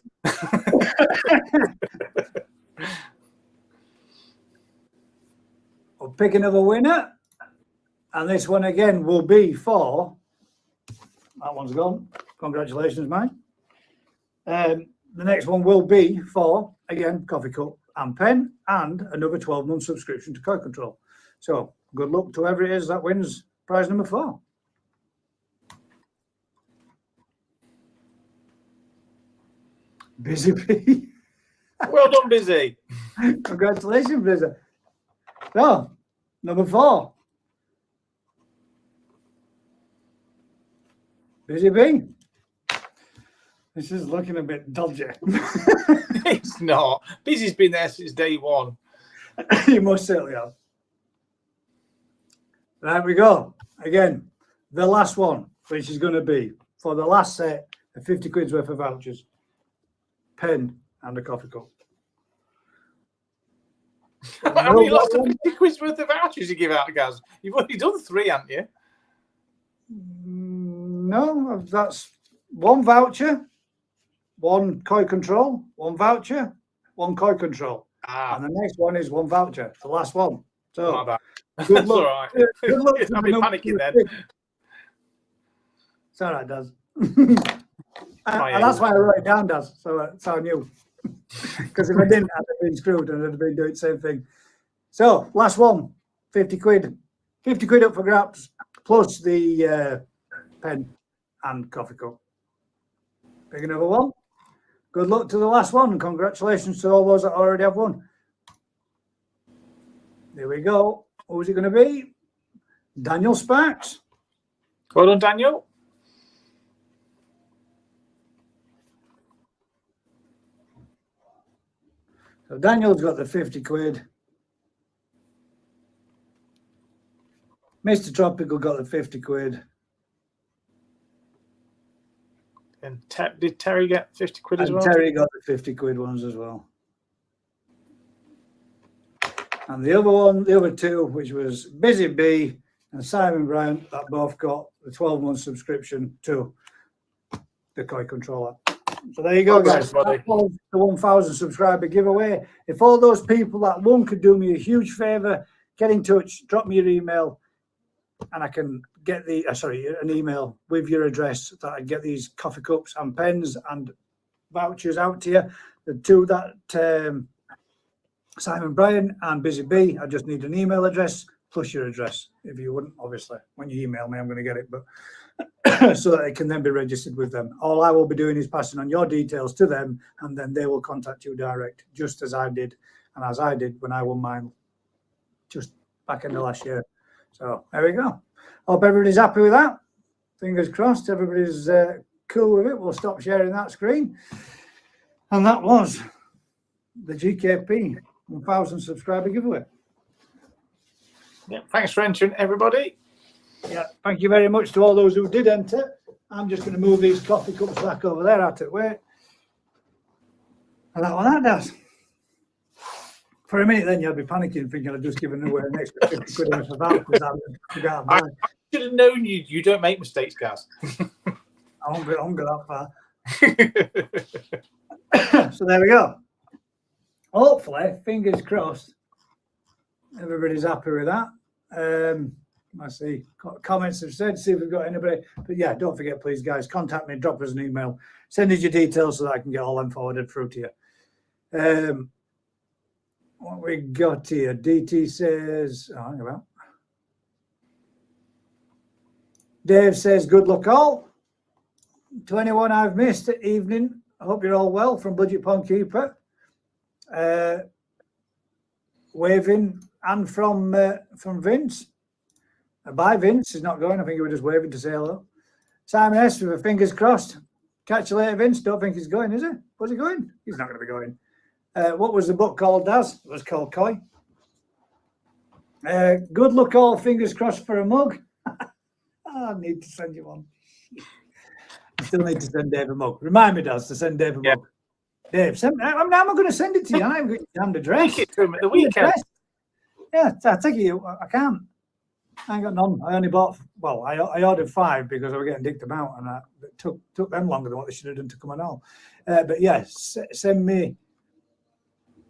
We'll pick another winner, and this one again will be for. That one's gone. Congratulations, mate. The next one will be for, again, coffee cup and pen, and another 12-month subscription to Code Control. So good luck to whoever it is that wins prize number 4. Busy Bee. Well done, Busy. Congratulations, Busy. So, number 4. Busy Bee. This is looking a bit dodgy. It's not. Busy's been there since day one. You most certainly have. There we go. Again, the last one, which is going to be for the last set of 50 quid's worth of vouchers, pen and a coffee cup. Have you lost 50 quid's worth of vouchers you give out, Gaz? You've already done 3, haven't you? No, that's 1 voucher, 1 Koi Control, 1 voucher, 1 Koi Control. And the next one is 1 voucher, the last one. So, my bad. Good luck. All right. Good luck. I'll be panicking then. It's all right, Daz. And that's why I wrote it down, Daz. So that's how I knew. Because if I didn't, I'd have been screwed and I'd have been doing the same thing. So, last one, 50 quid. 50 quid up for grabs, plus the pen and coffee cup. Pick another one. Good luck to the last one. Congratulations to all those that already have won. There we go. Who's it going to be? Daniel Sparks. Well done, Daniel. So Daniel's got the 50 quid. Mr. Tropical got the 50 quid. And did Terry get 50 quid as And well? Terry got the 50 quid ones as well. And the other one, the other 2, which was Busy Bee and Simon Bryan, that both got the 12-month subscription to the Koi Controller. So there you go, guys. That was the 1,000 subscriber giveaway. If all those people that won could do me a huge favour, get in touch, drop me your email, and I can get the an email with your address that I get these coffee cups and pens and vouchers out to you. The 2 that Simon Bryan and Busy Bee, I just need an email address plus your address. If you wouldn't, obviously, when you email me, I'm going to get it, but so that it can then be registered with them. All I will be doing is passing on your details to them, and then they will contact you direct, just as I did, and as I did when I won mine just back in the last year. So there we go. Hope everybody's happy with that. Fingers crossed, everybody's cool with it. We'll stop sharing that screen. And that was the GKP 1000 subscriber giveaway. Yeah, thanks for entering, everybody. Yeah, thank you very much to all those who did enter. I'm just going to move these coffee cups back over there out of the way. And that one that does. For a minute then you'll be panicking, thinking I've just given away an extra 50 quid worth of vouchers. I should have known you don't make mistakes, Gaz. I won't go that far. So there we go. Hopefully, fingers crossed, everybody's happy with that. I see comments have said, see if we've got anybody. But yeah, don't forget, please, guys, contact me, drop us an email, send us your details so that I can get all them forwarded through to you. What we got here? DT says, hang about. Dave says, good luck all. To anyone I've missed, evening. I hope you're all well from Budget Pond Keeper. Waving and from Vince. Bye, Vince. He's not going. I think he was just waving to say hello. Simon S. with a fingers crossed. Catch you later, Vince. Don't think he's going, is he? Was he going? He's not going to be going. What was the book called, Daz? It was called Koi. Good luck all. Fingers crossed for a mug. I need to send you one. I still need to send Dave a mug. Remind me, Daz, to send Dave a mug. Dave, send, I'm going to send it to you. I haven't got your damn address. Take it to him at the weekend. Yeah, I take it. I can't. I ain't got none. I only bought, well, I ordered 5 because I was getting dicked about, and it took them longer than what they should have done to come and all. But yes, send me.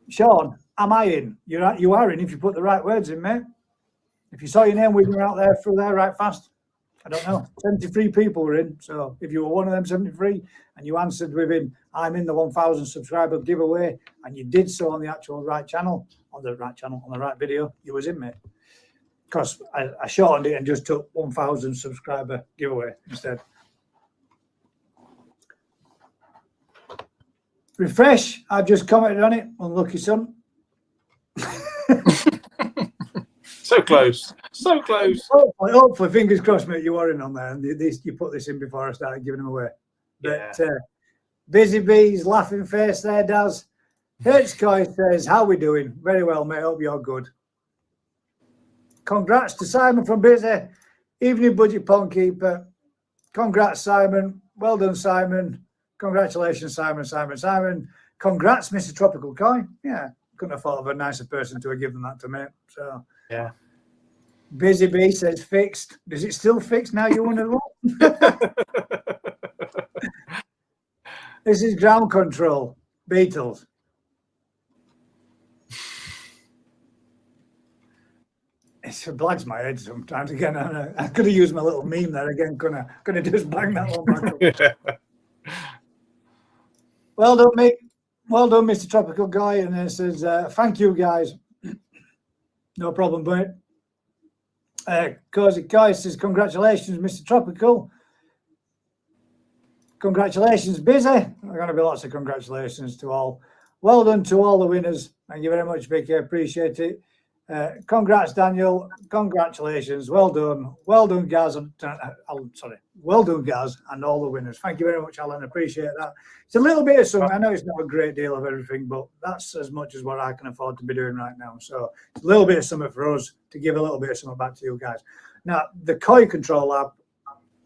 Sean, am I in? You are in if you put the right words in, mate. If you saw your name wheeling out there through there right fast, I don't know. 73 people were in. So if you were one of them 73 and you answered within, I'm in the 1000 subscriber giveaway, and you did so on the actual right channel, on the right video, you was in, mate. Because I shortened it and just took 1000 subscriber giveaway instead. Refresh, I've just commented on it. Unlucky son. So close. So close. Hopefully, fingers crossed, mate, you are in on there. And you put this in before I started giving them away. But Busy Bees, laughing face there, Daz. Hertzkoi says, how we doing? Very well, mate. Hope you're good. Congrats to Simon from Busy. Evening Budget Pond Keeper. Congrats, Simon. Well done, Simon. Congratulations, Simon. Congrats, Mr. Tropical Koi. Yeah, couldn't have thought of a nicer person to have given that to me. So yeah. Busy Bee says fixed. Is it still fixed now? You wonder what? This is ground control. Beatles. It blags my head sometimes. Again, I could have used my little meme there again. Could have just banged that one back up. Well done, mate. Well done, Mr. Tropical Guy. And it says, thank you, guys. No problem, mate. Cozy Guy says, congratulations, Mr. Tropical. Congratulations, Busy. There are going to be lots of congratulations to all. Well done to all the winners. Thank you very much, Vicky. I appreciate it. Congrats, Daniel. Congratulations. Well done. Well done, Gaz. Well done, Gaz, and all the winners. Thank you very much, Alan. Appreciate that. It's a little bit of something. I know it's not a great deal of everything, but that's as much as what I can afford to be doing right now. So it's a little bit of something for us to give a little bit of something back to you guys. Now, the Koi Control app,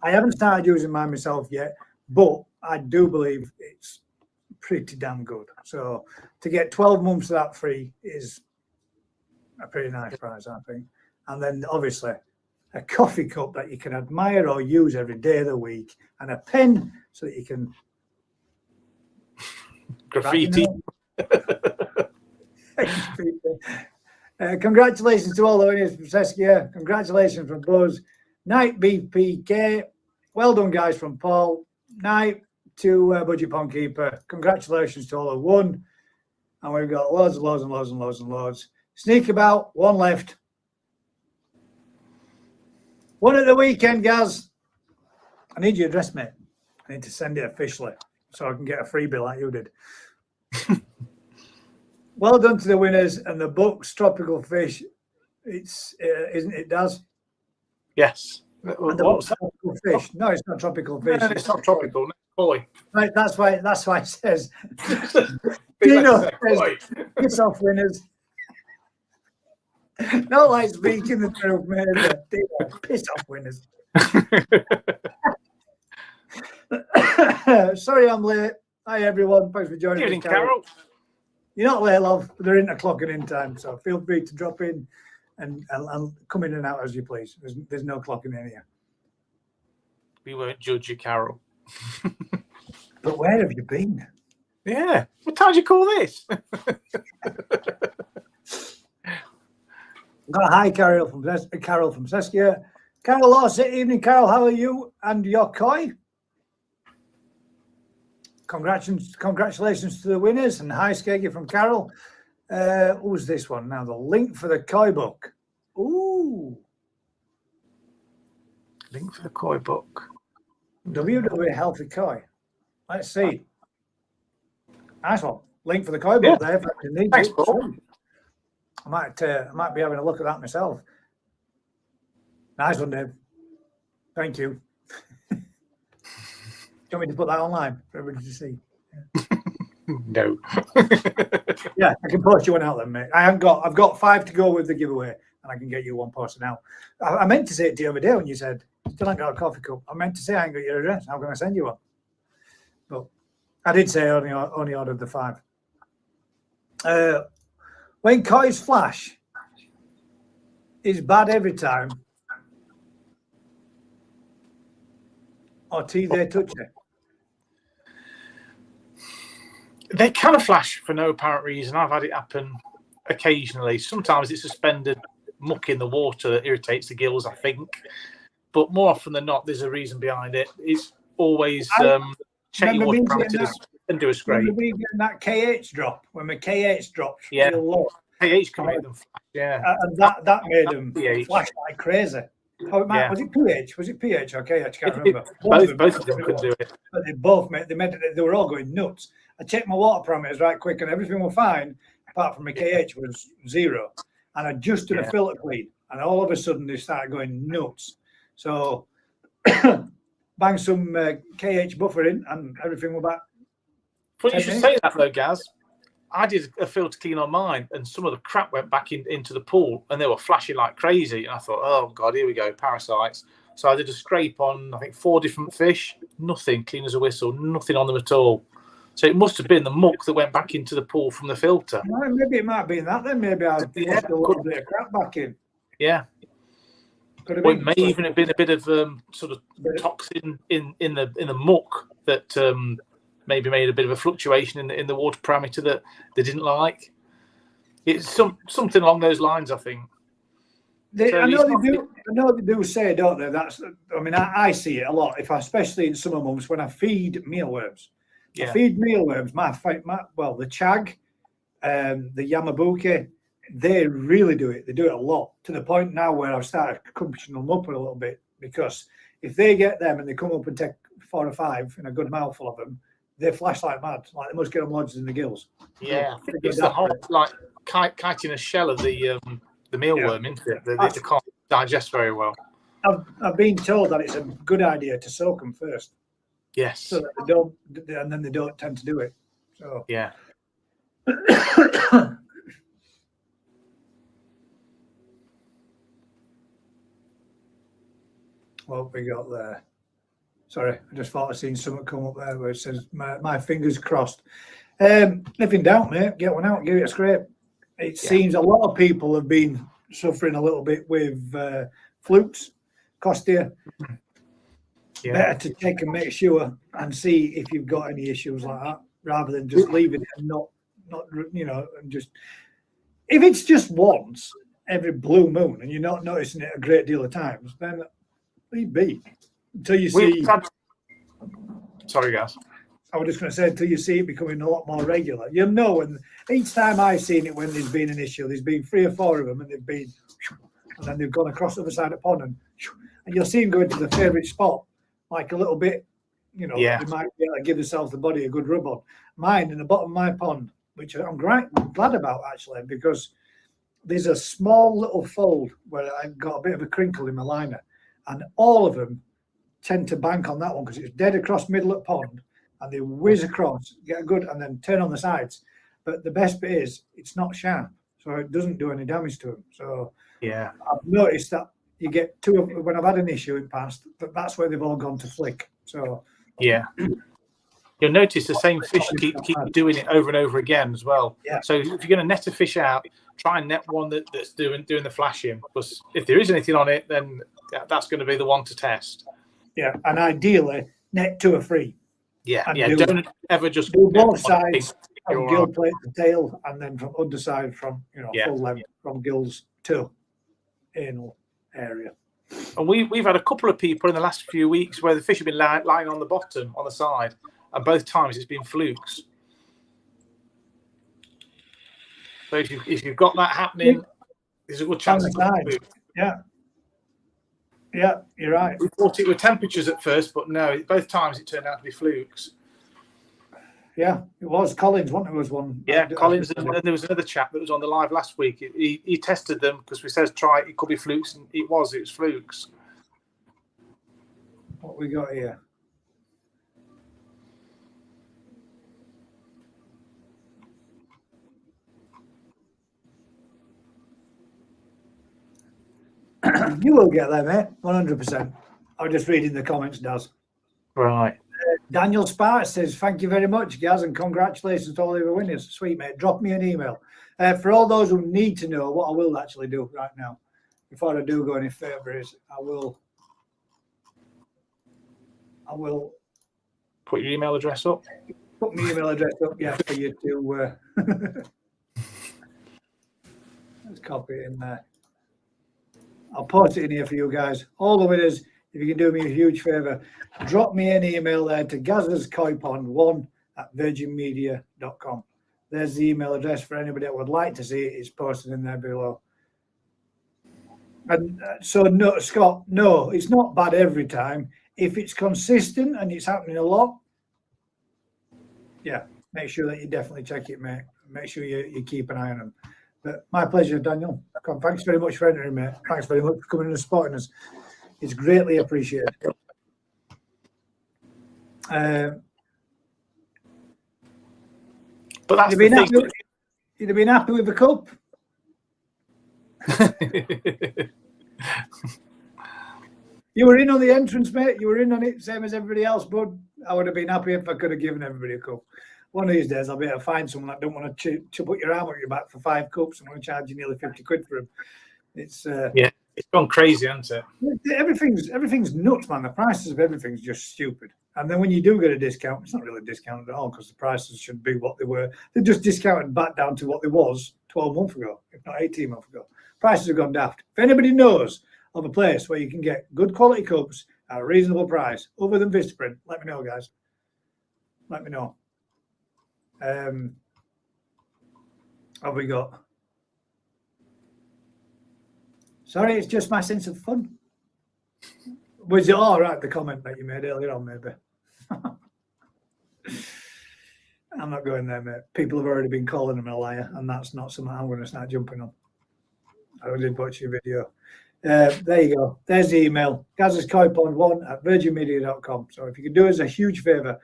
I haven't started using mine myself yet, but I do believe it's pretty damn good. So to get 12 months of that free is a pretty nice prize, I think. And then obviously a coffee cup that you can admire or use every day of the week, and a pen so that you can graffiti. Congratulations to all the winners from Saskia. Congratulations from Buzz. Night BPK. Well done, guys, from Paul. Night to Budget Pond Keeper. Congratulations to all who won. And we've got loads and loads and loads and loads and loads. Sneak about, one left. One at the weekend, Gaz. I need your address, mate. I need to send it officially so I can get a freebie like you did. Well done to the winners and the books, Tropical Fish. It's isn't it, Daz? Yes. And What the was book's that? Tropical Fish. No, it's not Tropical No, Fish. it's not tropical. It's koi. Right, that's why it says. Big Dino letter, says, koi. piss off winners. Not like speaking the truth, mate. Is it? Dino, piss off winners. Sorry I'm late. Hi everyone. Thanks for joining Evening, us, Carol. Carol. You're not late, love. They're in the clocking in time, so feel free to drop in and come in and out as you please. There's no clocking in here. We won't judge you, Carol. But where have you been? Yeah. What time do you call this? Got a hi, Carol from Seskia. Carol Lawson, evening, Carol. How are you and your koi? Congratulations to the winners, and hi, Skeggy from Carol. Who's this one now? The link for the koi book. Ooh. Link for the koi book. WW Healthy Koi. Let's see. Nice one. Link for the koi book there. If you need Thanks, it. Paul. I might be having a look at that myself. Nice one, Dave. Thank you. Do you want me to put that online for everybody to see? No. Yeah, I can post you one out then, mate. I've got 5 to go with the giveaway, and I can get you one posted out. I meant to say it to you the other day when you said still ain't got a coffee cup. I meant to say I ain't got your address. How can I send you one? But I did say I only ordered the 5. When koi's flash is bad every time, or teeth they touch it. They kind of flash for no apparent reason. I've had it happen occasionally. Sometimes it's suspended muck in the water that irritates the gills, I think. But more often than not, there's a reason behind it. It's always check your water parameters and do a scrape. Remember we getting that KH drop when my KH drops Yeah. real low. KH can make them flash, yeah. And that made them pH. flash like crazy. Oh, it Yeah. Was it pH? Was it pH or KH? I can't remember. Both of them could do it. But they both they were all going nuts. I checked my water parameters right quick and everything was fine, apart from my KH was 0. And I just did a filter clean, and all of a sudden they started going nuts. So bang some KH buffer in, and everything was back. Well, you should say that though, Gaz. I did a filter clean on mine, and some of the crap went back into the pool, and they were flashing like crazy. And I thought, oh god, here we go, parasites. So I did a scrape on, I think, 4 different fish. Nothing, clean as a whistle, nothing on them at all. So it must have been the muck that went back into the pool from the filter. Well, maybe it might have been that then. Maybe I pushed a little bit of crap back in. Yeah. Could have Or been. it may even have been a bit of sort of toxin in the muck that maybe made a bit of a fluctuation in the water parameter that they didn't like. It's something along those lines, I think. I know they do say, don't they? I see it a lot. Especially in summer months when I feed mealworms. Yeah. I feed mealworms. The chag, the yamabuke, they really do it. They do it a lot, to the point now where I've started crumping them up a little bit, because if they get them and they come up and take 4 or 5 in a good mouthful of them, they flash like mad. Like they must get them lodged in the gills. Yeah, it's the whole like kiting a shell of the mealworm, isn't it? They can't digest very well. I've been told that it's a good idea to soak them first. Yes. So that they don't, and then they don't tend to do it. So yeah. What we got there? Sorry, I just thought I seen something come up there where it says my fingers crossed. If in doubt, mate, get one out, give it a scrape. It seems a lot of people have been suffering a little bit with flukes, costia. Yeah. Better to take and make sure and see if you've got any issues like that, rather than just leaving it and not and just, if it's just once every blue moon and you're not noticing it a great deal of times, then leave be until you see. Sorry, guys. I was just going to say, until you see it becoming a lot more regular. You'll know, and each time I've seen it, when there's been an issue, there's been 3 or 4 of them, and they've been, and then they've gone across the other side of the pond, and you'll see them going to the favourite spot, like a little bit, you know, Yeah. they might be able to give themselves the body a good rub on. Mine in the bottom of my pond, which I'm glad about actually, because there's a small little fold where I've got a bit of a crinkle in my liner, and all of them tend to bank on that one because it's dead across middle of pond, and they whiz across, get a good, and then turn on the sides. But the best bit is it's not sharp, so it doesn't do any damage to them. So Yeah. I've noticed that you get two of, when I've had an issue in the past, that's where they've all gone to flick. So Yeah. You'll notice the same fish keep doing it over and over again as well. Yeah. So if you're going to net a fish out, try and net one that's doing the flashing. Because if there is anything on it, then that's going to be the one to test. yeah, and ideally net 2 or 3. Yeah. And Yeah. do- Don't ever just Do net both one sides thing. from You're gill all right. plate to tail, and then from underside from Yeah. full length from gills to anal area. And we've had a couple of people in the last few weeks where the fish have been lying on the bottom, on the side, and both times it's been flukes. So if you've got that happening, there's a good chance On it's the going to side. be fluke. Yeah, you're right. We thought it were temperatures at first, but no, both times it turned out to be flukes. Yeah, it was Collins. One was one. Yeah, Collins, and then there was another chap that was on the live last week. He tested them because we said try it could be flukes, and it was flukes. What we got here? You will get there, mate. 100%. I'm just reading the comments, Daz. Right. Daniel Sparks says, thank you very much, Gaz, and congratulations to all of the winners. Sweet, mate. Drop me an email. For all those who need to know, what I will actually do right now, before I do go any further, is I will Put your email address up. put my email address up, yeah, for you to let's copy it in there. I'll post it in here for you guys. All the winners, if you can do me a huge favour, drop me an email there to gazzaskoipond1@virginmedia.com. There's the email address for anybody that would like to see it. It's posted in there below. And so, no, Scott, no, it's not bad every time. If it's consistent and it's happening a lot, yeah, make sure that you definitely check it, mate. Make sure you keep an eye on them. But my pleasure, Daniel. Thanks very much for entering, mate. Thanks very much for coming and supporting us. It's greatly appreciated. But that's You'd have been happy with the cup. You were in on the entrance, mate. You were in on it, same as everybody else, bud. I would have been happy if I could have given everybody a cup. One of these days, I'll be able to find someone that don't want to put your arm on your back for 5 cups and want to charge you nearly 50 quid for them. It's yeah, it's gone crazy, hasn't it? Everything's nuts, man. The prices of everything's just stupid. And then when you do get a discount, it's not really a discount at all because the prices should be what they were. They're just discounted back down to what they was 12 months ago, if not 18 months ago. Prices have gone daft. If anybody knows of a place where you can get good quality cups at a reasonable price, other than Vistaprint, let me know, guys. Let me know. Have we got? Sorry, it's just my sense of fun. Was it all right, the comment that you made earlier on, maybe? I'm not going there, mate. People have already been calling him a liar, and that's not something I'm going to start jumping on. I did watch your video. There you go. There's the email. gazzaskoipond1@virginmedia.com. So if you could do us a huge favour.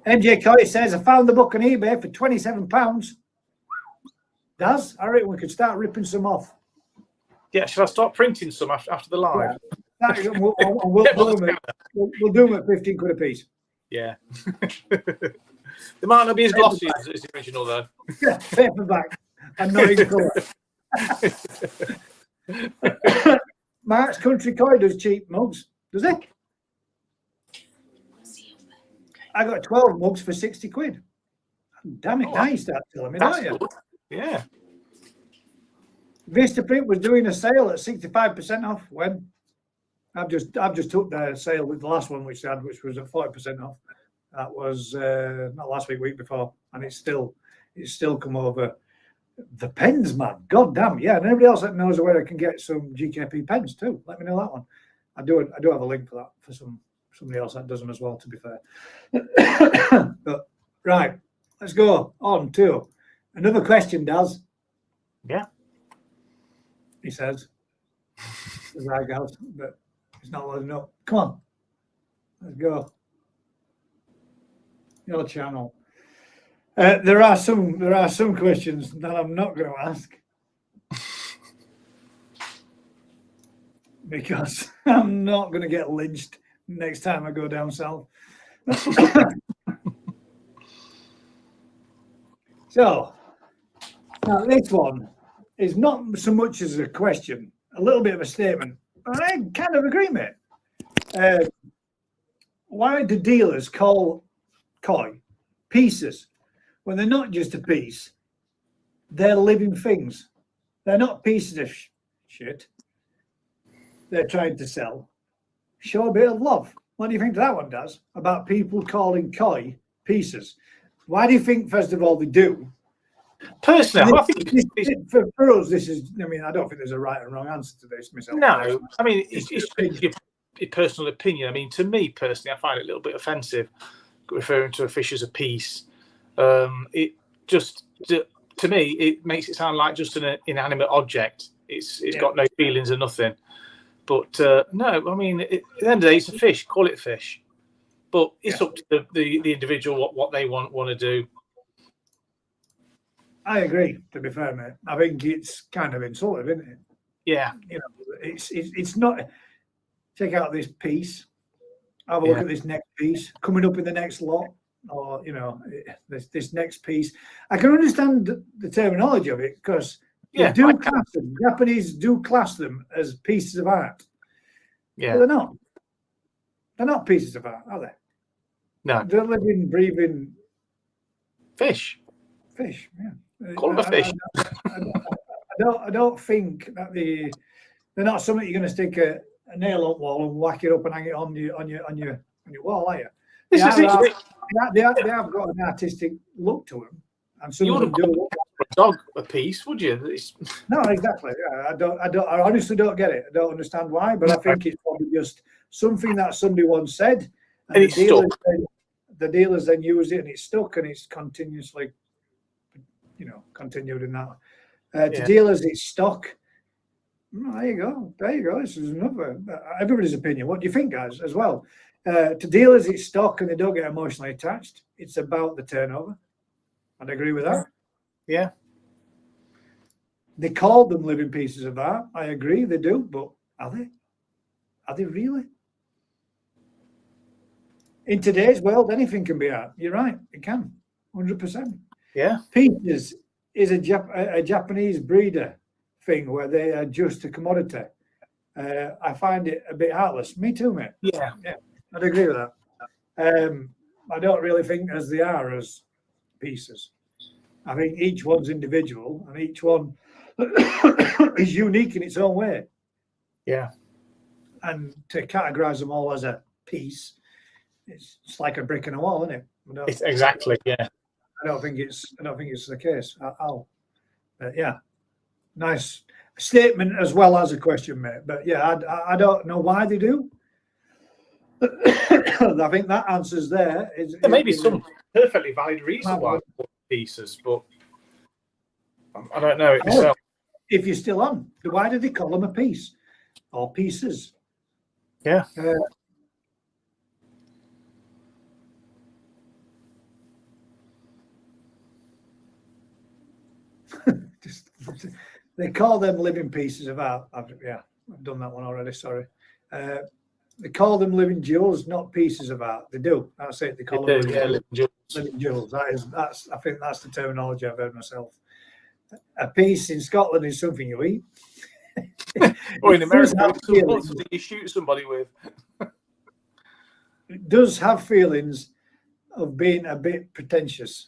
MJ Coy says, I found the book on eBay for £27. Daz, I reckon we could start ripping some off. Yeah, should I start printing some after the live? Yeah. We'll do them at 15 quid a piece. Yeah. They might not be as glossy as the original, though. Yeah, paperback and not in colour. Mark's Country Koi does cheap mugs, does he? I got 12 mugs for 60 quid. Damn it, now you start telling me, don't you? Good. Yeah. Vistaprint was doing a sale at 65% off when I've just took their sale with the last one which was at 40% off. That was not last week before, and it's still come over The pens, man. God damn. Yeah. And anybody else that knows where I can get some GKP pens too, let me know that one. I do have a link for that for somebody else that does them as well, to be fair. But right, let's go on to another question, Daz. Yeah. He says. Right, guys, but it's not loading up. Come on. Let's go. Your channel. There are some questions that I'm not going to ask because I'm not going to get lynched next time I go down south. So now this one is not so much as a question, a little bit of a statement. But I kind of agree, mate. Why do dealers call koi pieces when they're not just a piece? They're living things. They're not pieces of shit they're trying to sell. Show a bit of love. What do you think that one does about people calling koi pieces? Why do you think, first of all, they do? Personally, I think for us, this is, I mean, I don't think there's a right and wrong answer to this myself. No, I mean, it's your personal opinion. I mean, to me personally, I find it a little bit offensive referring to a fish as a piece. It just, to me, it makes it sound like just an inanimate object. It's got no feelings or nothing. But no, I mean, at the end of the day, it's a fish. Call it a fish. But it's up to the individual what they want to do. I agree, to be fair, mate. I think it's kind of insulting, isn't it? Yeah. You know, it's not. Check out this piece. Have a look at this next piece coming up in the next lot, or you know, this next piece. I can understand the terminology of it because Japanese do class them as pieces of art. Yeah, but they're not. They're not pieces of art, are they? No, they're living, breathing fish. Fish, yeah. Call them a fish. I don't think that they're not something you're going to stick a nail on wall and whack it up and hang it on your wall, are you? They have got an artistic look to them, and some of them do look like a dog a piece, would you? No, exactly. I honestly don't get it. I don't understand why, but I think it's probably just something that somebody once said, and the dealers then use it, and it's stuck, and it's continuously, continued in that. To dealers, it's stock. There you go. This is another. Everybody's opinion. What do you think, guys, as well? To dealers, it's stock and they don't get emotionally attached. It's about the turnover. I'd agree with that. Yeah. They call them living pieces of art. I agree, they do, but are they? Are they really? In today's world, anything can be art. You're right. It can. 100%. Yeah. Pieces is a Japanese breeder thing where they are just a commodity. I find it a bit heartless. Me too, mate. Yeah. I'd agree with that. I don't really think as they are as pieces. I think each one's individual and each one is unique in its own way. Yeah. And to categorize them all as a piece, it's like a brick in a wall, isn't it? It's exactly, yeah. I don't think it's the case at all. But yeah, nice statement as well as a question, mate. But yeah, I don't know why they do. I think that answer's there. There may be some perfectly valid reason why pieces, but I don't know it myself. If you're still on, why do they call them a piece or pieces? Yeah. They call them living pieces of art. I've done that one already. Sorry. They call them living jewels, not pieces of art. They do. That's it. They call them living jewels. I think that's the terminology I've heard myself. A piece in Scotland is something you eat. Or in America, it's something you shoot somebody with. It does have feelings of being a bit pretentious.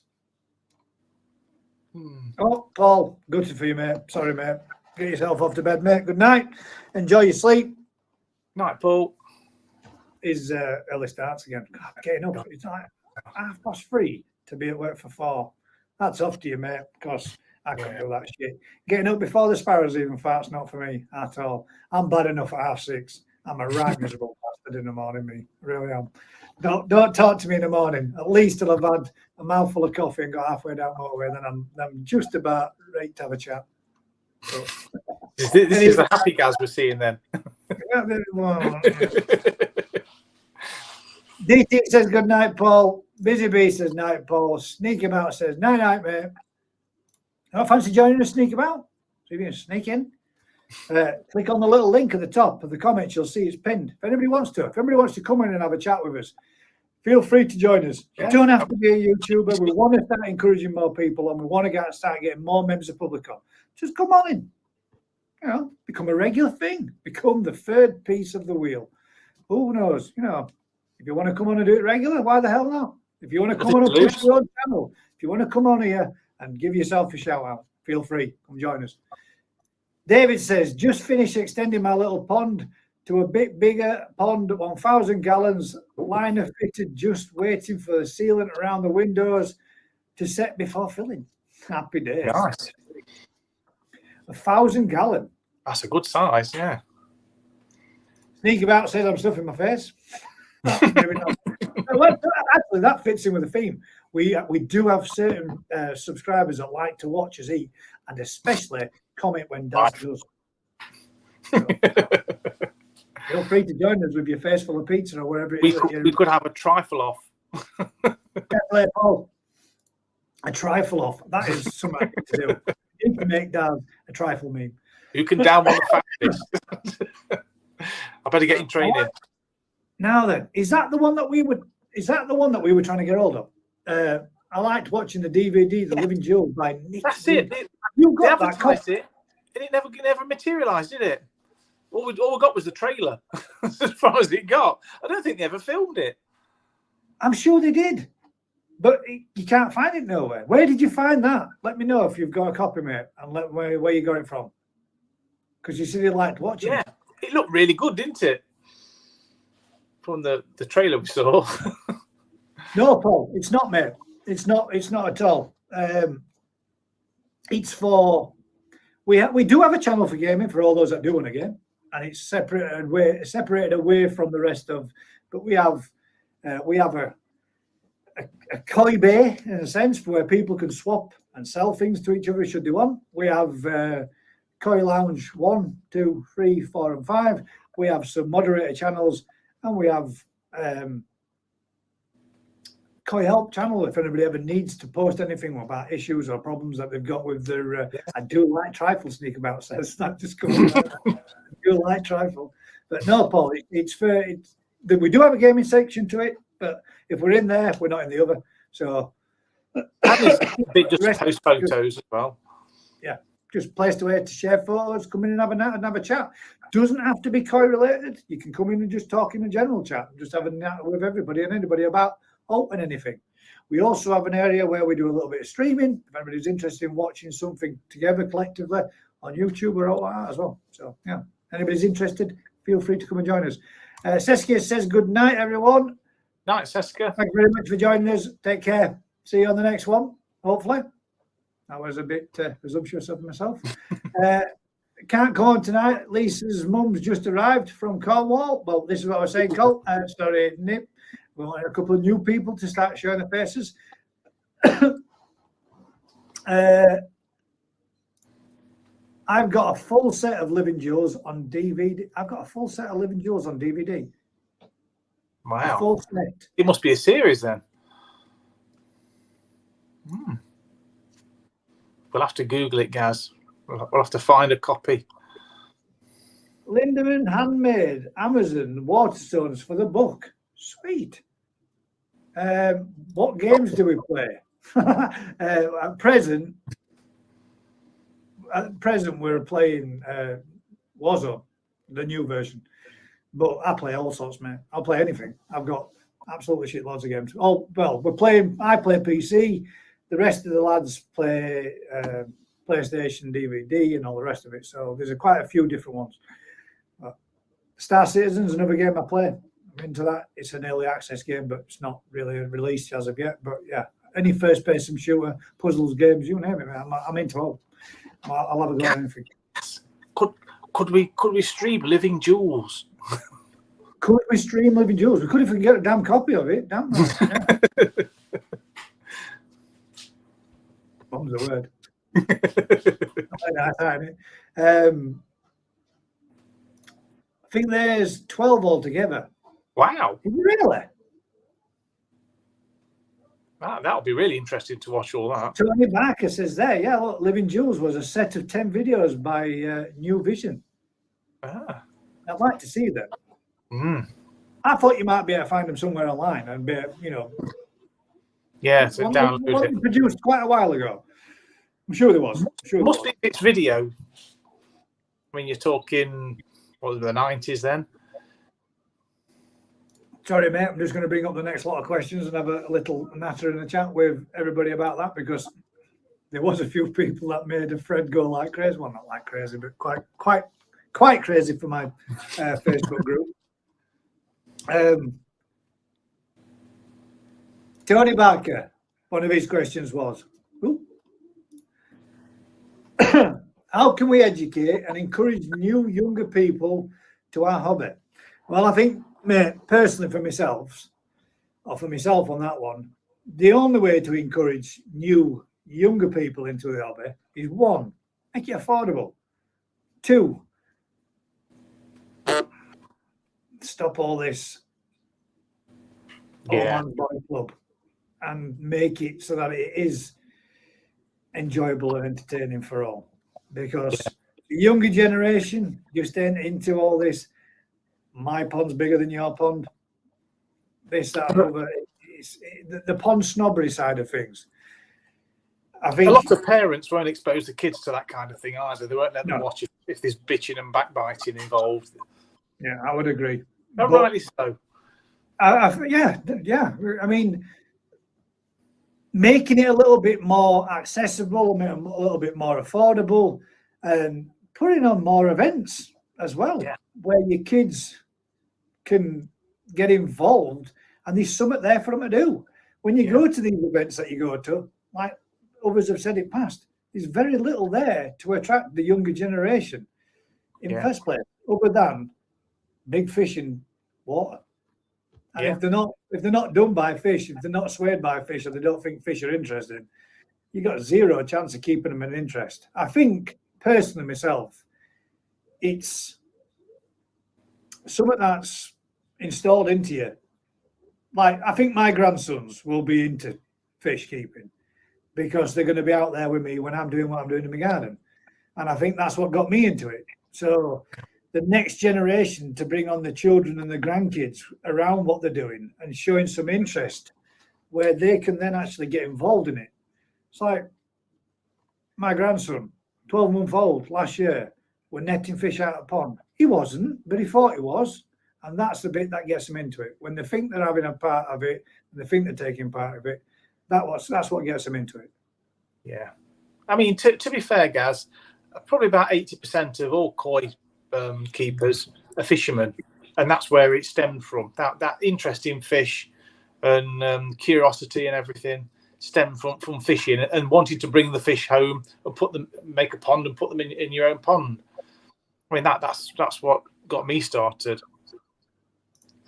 Oh, Paul, good for you, mate. Sorry, mate. Get yourself off to bed, mate. Good night. Enjoy your sleep. Night, Paul. Is early starts again. God, getting up. It's like 3:30 to be at work for 4. That's off to you, mate. Because I couldn't do that shit. Getting up before the sparrows even fart's not for me at all. I'm bad enough at 6:30. I'm a right miserable bastard in the morning, me. I really am. Don't talk to me in the morning. At least till I've had a mouthful of coffee and got halfway down the motorway, then I'm just about ready to have a chat. So, this is the happy guys we're seeing then. DT says good night, Paul. Busy Bee says night, Paul. Sneak About says night, night, mate. I don't fancy joining us, Sneak About. So if you can sneak in, click on the little link at the top of the comments. You'll see it's pinned. If anybody wants to come in and have a chat with us, feel free to join us. You don't have to be a YouTuber. We want to start encouraging more people, and we want to start getting more members of public on. Just come on in. You know, become a regular thing. Become the third piece of the wheel. Who knows? You know, if you want to come on and do it regular, why the hell not? If you want to come on and push your own channel, if you want to come on here and give yourself a shout out, feel free. Come join us. David says, just finished extending my little pond to a bit bigger pond, 1,000 gallons, liner fitted, just waiting for the sealant around the windows to set before filling. Happy days. Nice. 1,000 gallon. That's a good size, yeah. Sneak About says I'm stuffing my face. Maybe not. Actually, that fits in with the theme. We do have certain subscribers that like to watch us eat, and especially comment when Daz does. So, feel free to join us with your face full of pizza or whatever it is. We could have a trifle off. Definitely, Paul. A trifle off. That is something to do. You need to make Daz a trifle meme. You can down one the fastest. I better get in training. Now then, is that the one that we were trying to get hold of? I liked watching the DVD, The Living Jewel by Nick. That's it. You got they that advertised it, and it never materialised, did it? All we got was the trailer, as far as it got. I don't think they ever filmed it. I'm sure they did, but you can't find it nowhere. Where did you find that? Let me know if you've got a copy, mate, and let where you got it from. Because you said you liked watching it. It looked really good, didn't it? From the trailer we saw. No, Paul, it's not, mate. It's not at all. It's for we do have a channel for gaming for all those that do want a game, and it's separated away from the rest of. But we have a koi bay in a sense where people can swap and sell things to each other should they want. We have Koi Lounge 1, 2, 3, 4, and 5. We have some moderator channels, and we have Koi Help channel if anybody ever needs to post anything about issues or problems that they've got with their. I do like trifle, Sneak About says that just comes. I do like trifle, but no, Paul, it's fair. We do have a gaming section to it, but if we're in there, we're not in the other. So just post photos as well. Yeah, just place to where to share photos. Come in and have a chat. Doesn't have to be Koi related. You can come in and just talk in a general chat, just have a chat with everybody and anybody about and anything. We also have an area where we do a little bit of streaming. If anybody's interested in watching something together collectively on YouTube or all that as well. So yeah, anybody's interested, feel free to come and join us. Saskia says good night, everyone. Night, Saskia. Thank you very much for joining us. Take care. See you on the next one, hopefully. That was a bit presumptuous of myself. Can't go on tonight. Lisa's mum's just arrived from Cornwall. Well, this is what I was saying, Cole. Sorry, Nip. We want a couple of new people to start showing their faces. I've got a full set of Living Jewels on DVD. Wow. A full set. It must be a series then. We'll have to Google it, Gaz. We'll have to find a copy. Lindemann Handmade, Amazon, Waterstones for the book. Sweet. What games do we play? At present, we're playing Warzone, the new version. But I play all sorts, mate. I'll play anything. I've got absolutely shitloads of games. Oh, well, I play PC. The rest of the lads play PlayStation, DVD, and all the rest of it. So there's quite a few different ones. Star Citizen's another game I play. I'm into that. It's an early access game, but it's not really released as of yet. But yeah, any first-person shooter, puzzles, games, you name it, man. I'm into all. I'll have a go at anything. Could we stream Living Jewels? Could we stream Living Jewels? We could if we could get a damn copy of it. Damn right. Yeah. Bomb's the word. I think there's 12 altogether. Wow. Really? That'll be really interesting to watch all that. Tony Barker says there, yeah, look, Living Jewels was a set of 10 videos by New Vision. Ah. I'd like to see them. Mm. I thought you might be able to find them somewhere online and be, you know. Yeah, so download one it. produced quite a while ago. I'm sure there was. Must be its video. I mean, you're talking, what was it, the 90s then? Sorry, mate, I'm just going to bring up the next lot of questions and have a little natter in the chat with everybody about that, because there was a few people that made a Fred go like crazy. Well, not like crazy, but quite crazy for my Facebook group. Tony Barker, one of his questions was, how can we educate and encourage new, younger people to our hobby? Well, I think, mate, personally for myself on that one, the only way to encourage new, younger people into the hobby is 1, make it affordable. 2, stop all this old man's boy club and make it so that it is enjoyable and entertaining for all. Because the younger generation just ain't into all this, my pond's bigger than your pond, this, that, and other. The pond snobbery side of things. I think a lot of parents won't expose the kids to that kind of thing either. They won't let them watch it if there's bitching and backbiting involved. Yeah, I would agree. But rightly so. Yeah. I mean, making it a little bit more accessible, a little bit more affordable, and putting on more events as well, where your kids can get involved and there's something there for them to do. When you go to these events that you go to, like others have said it past, there's very little there to attract the younger generation in the first place, other than big fish in water. And if they're not done by fish, if they're not swayed by fish, or they don't think fish are interesting, you got zero chance of keeping them in interest. I think personally myself, it's something that's installed into you. Like, I think my grandsons will be into fish keeping because they're going to be out there with me when I'm doing what I'm doing in my garden. And I think that's what got me into it. So the next generation, to bring on the children and the grandkids around what they're doing and showing some interest where they can then actually get involved in it. It's like my grandson, 12-month-old last year, were netting fish out of a pond. He wasn't, but he thought he was. And that's the bit that gets them into it. When they think they're having a part of it, and they think they're taking part of it, that's what gets them into it. Yeah. I mean, to be fair, Gaz, probably about 80% of all koi keepers are fishermen. And that's where it stemmed from. That interest in fish and curiosity and everything stemmed from fishing and wanting to bring the fish home and make a pond and put them in your own pond. I mean, that's what got me started.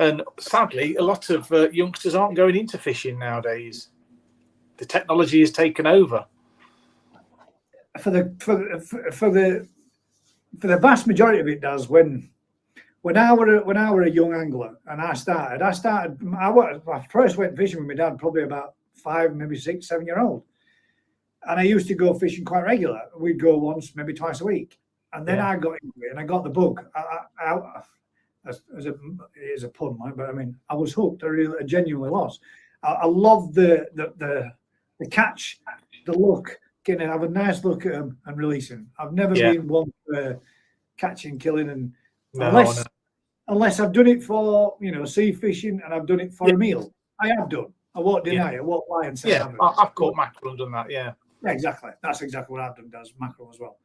And sadly, a lot of youngsters aren't going into fishing nowadays. The technology has taken over. For the vast majority of it does. When I were a young angler and I first went fishing with my dad probably about 5, maybe 6, 7 year old, and I used to go fishing quite regular. We'd go once, maybe twice a week, and then I got into it and I got the bug. It is a pun, but I mean, I was hooked. I genuinely was. I love the catch, the look. Getting have a nice look at them and releasing. I've never been one for catching, killing, and unless I've done it for sea fishing and I've done it for a meal. I have done. I won't deny it. I won't lie and say I haven't. I've caught mackerel and done that. Yeah, exactly. That's exactly what I've done. Does mackerel as well.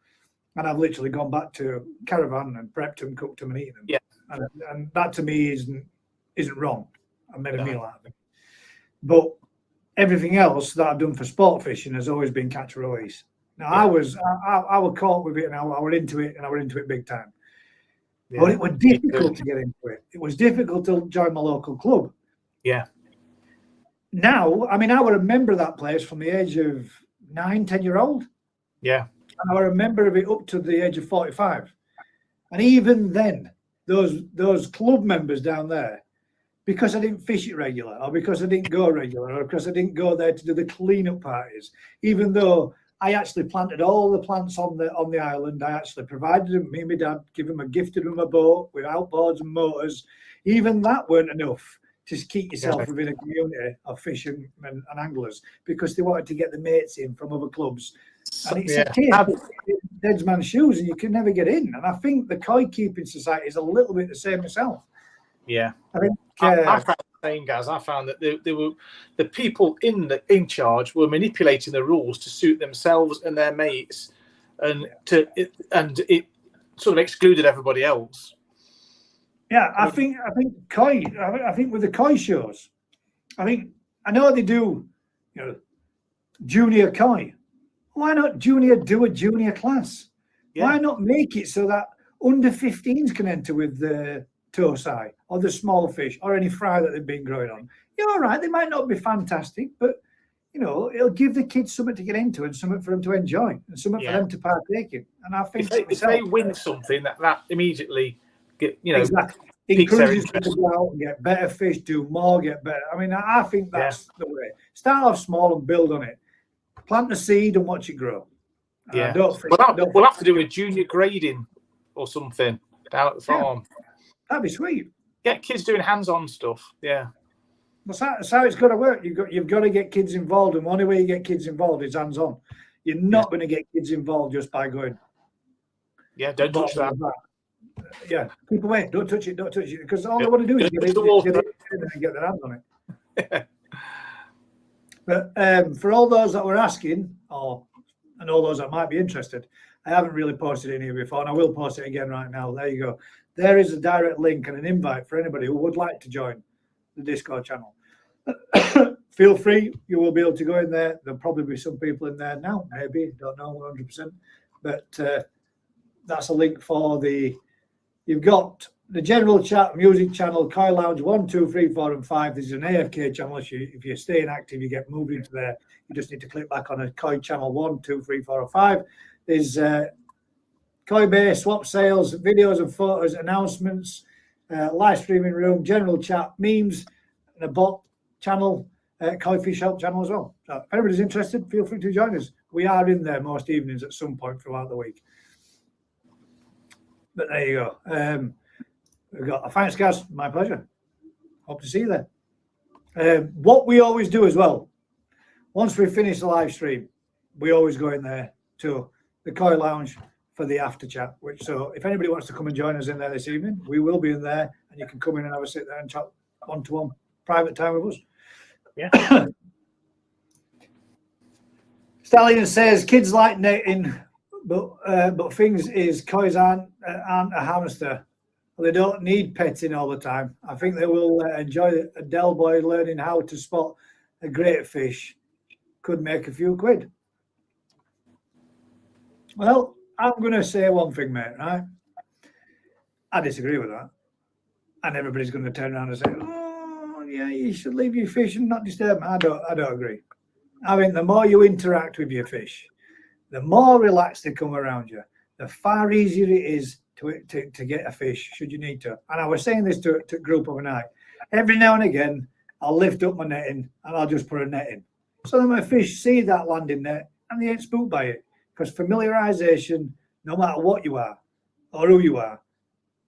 And I've literally gone back to caravan and prepped them, cooked them, and eaten them. Yeah, and that to me isn't wrong. I made a meal out of it. But everything else that I've done for sport fishing has always been catch and release. Now I was caught with it, and I was into it, and I was into it big time. Yeah. But it was difficult to get into it. It was difficult to join my local club. Yeah. Now, I mean, I was a member of that place from the age of 9, 10-year-old. Yeah. And I was a member of it up to the age of 45. And even then, those club members down there, because I didn't fish it regular, or because I didn't go regular, or because I didn't go there to do the cleanup parties, even though I actually planted all the plants on the island, I actually provided them, me and my dad, gifted them a boat with outboards and motors. Even that weren't enough to keep yourself within a community of fishermen and anglers, because they wanted to get the mates in from other clubs. And it's a case of dead man's shoes, and you can never get in. And I think the koi keeping society is a little bit the same myself. Yeah. I think I found the same, guys. I found that they were the people in charge were manipulating the rules to suit themselves and their mates, and it sort of excluded everybody else. Yeah, I think koi. I think with the koi shows, I know they do, junior koi. Why not do a junior class? Yeah. Why not make it so that under 15s can enter with the tosai or the small fish or any fry that they've been growing on? Yeah, all right, they might not be fantastic, but it'll give the kids something to get into and something for them to enjoy and something for them to partake in. And I think if they win something, that immediately exactly encourages them to go out and get better fish, do more, get better. I mean, I think that's the way. Start off small and build on it. Plant the seed and watch it grow. Yeah, we'll have to do a junior grading or something down at the farm. That'd be sweet. Get kids doing hands-on stuff. Yeah, that's how it's got to work. You've got to get kids involved, and the only way you get kids involved is hands-on. You're not going to get kids involved just by going. Yeah, don't touch that. Yeah, keep away. Don't touch it. Don't touch it, because all they want to do is get it and get their hands on it. But for all those that were asking, and all those that might be interested, I haven't really posted any here before, and I will post it again right now. There you go. There is a direct link and an invite for anybody who would like to join the Discord channel. Feel free. You will be able to go in there. There'll probably be some people in there now, maybe. Don't know 100%. But that's a link for you've got the general chat, music channel, Koi Lounge 1, 2, 3, 4, and 5. There's an AFK channel. If you're staying active, you get moved into there. You just need to click back on a Koi channel 1, 2, 3, 4, or 5. There's Koi Bay, swap sales, videos and photos, announcements, live streaming room, general chat, memes, and a bot channel, Koi Fish Help channel as well. So if anybody's interested, feel free to join us. We are in there most evenings at some point throughout the week. But there you go. We've got thanks, guys. My pleasure. Hope to see you there. What we always do as well, once we finish the live stream, we always go in there to the Koi Lounge for the after chat. So if anybody wants to come and join us in there this evening, we will be in there, and you can come in and have a sit there and chat one-to-one private time with us. Yeah. Stallion says kids like netting, but things is kois aren't a hamster. They don't need petting all the time. I think they will enjoy a Del boy learning how to spot a great fish. Could make a few quid. Well, I'm going to say one thing, mate, right? I disagree with that. And everybody's going to turn around and say, oh, yeah, you should leave your fish and not disturb them. I don't agree. I think the more you interact with your fish, the more relaxed they come around you, the far easier it is to get a fish, should you need to. And I was saying this to a group overnight. Every now and again, I'll lift up my netting and I'll just put a net in. So that my fish see that landing net and they ain't spooked by it. Because familiarization, no matter what you are or who you are,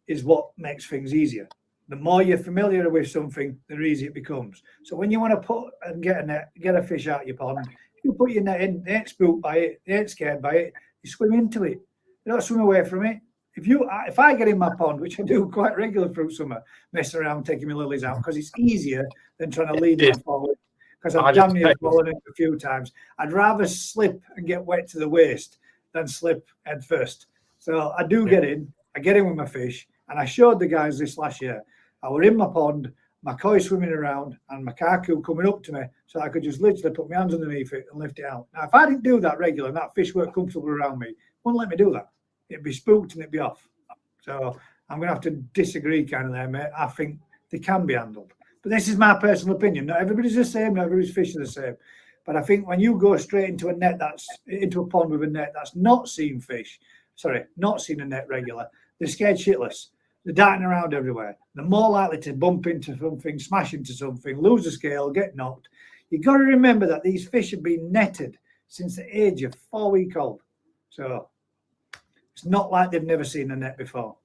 is what makes things easier. The more you're familiar with something, the easier it becomes. So when you want to put and get a net, get a fish out of your pond, you put your net in, they ain't spooked by it, they ain't scared by it, you swim into it. You don't swim away from it. If I get in my pond, which I do quite regular through summer, mess around taking my lilies out, because it's easier than trying to lead them forward. Because I've damn near fallen in a few times. I'd rather slip and get wet to the waist than slip head first. So I do get in. I get in with my fish, and I showed the guys this last year. I were in my pond. my koi swimming around, and my kaku coming up to me, so I could just literally put my hands underneath it and lift it out. Now, if I didn't do that regular and that fish weren't comfortable around me, wouldn't let me do that. It'd be spooked and it'd be off. So I'm going to have to disagree kind of there, mate. I think they can be handled. But this is my personal opinion. Not everybody's the same, not everybody's fish are the same. But I think when you go straight into a net into a pond with a net that's not seen fish, not seen a net regular, they're scared shitless. They're darting around everywhere. They're more likely to bump into something, smash into something, lose the scale, get knocked. You've got to remember that these fish have been netted since the age of 4 weeks old. So it's not like they've never seen a net before.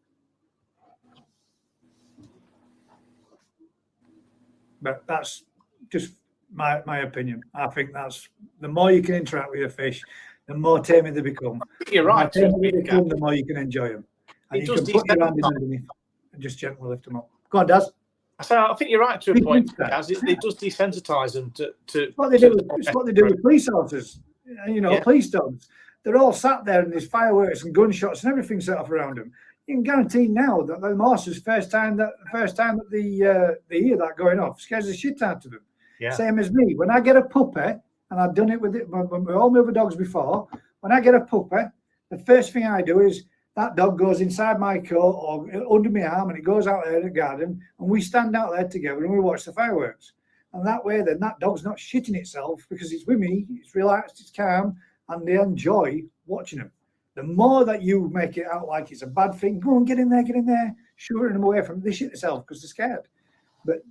But that's just my opinion. I think that's the more you can interact with your fish, the more taming they become. You're right. The more taming they become, the more you can enjoy them. And you can put your hand in underneath and just gently lift them up. Go on, Daz. I think you're right to a point, Gaz. It does desensitise them to it's what they do. It's what they do with police officers. Police dogs. They're all sat there and there's fireworks and gunshots and everything set off around them. You can guarantee now that the horses, first time that they hear that going off, scares the shit out of them. Yeah. Same as me. When I get a puppy, and I've done it with all my other dogs before, when I get a puppy, the first thing I do is that dog goes inside my coat or under my arm and it goes out there in the garden and we stand out there together and we watch the fireworks. And that way, then that dog's not shitting itself because it's with me, it's relaxed, it's calm, and they enjoy watching them. The more that you make it out like it's a bad thing, go on, get in there, shooting them away from them, they shit themselves because they're scared. But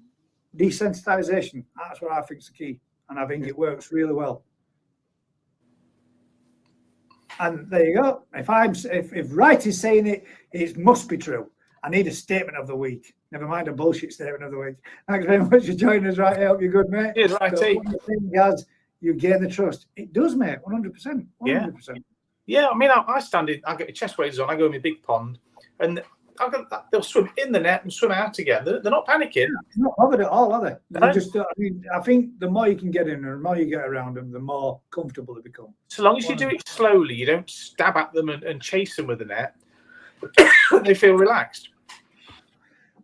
desensitization, that's what I think is the key. And I think it works really well. And there you go. If Wright is saying it, it must be true. I need a statement of the week. Never mind a bullshit statement of the week. Thanks very much for joining us, right? I hope you're good, mate. Cheers, Righty. Guys, you gain the trust. It does, mate. 100%. 100%. Yeah. I mean, I stand in. I get my chest waders on. I go in my big pond, and they'll swim in the net and swim out again. They're not panicking. They're not bothered at all, are they? They're just. I think the more you can get in, and the more you get around them, the more comfortable they become. So long as you do it slowly, you don't stab at them and chase them with the net. They feel relaxed.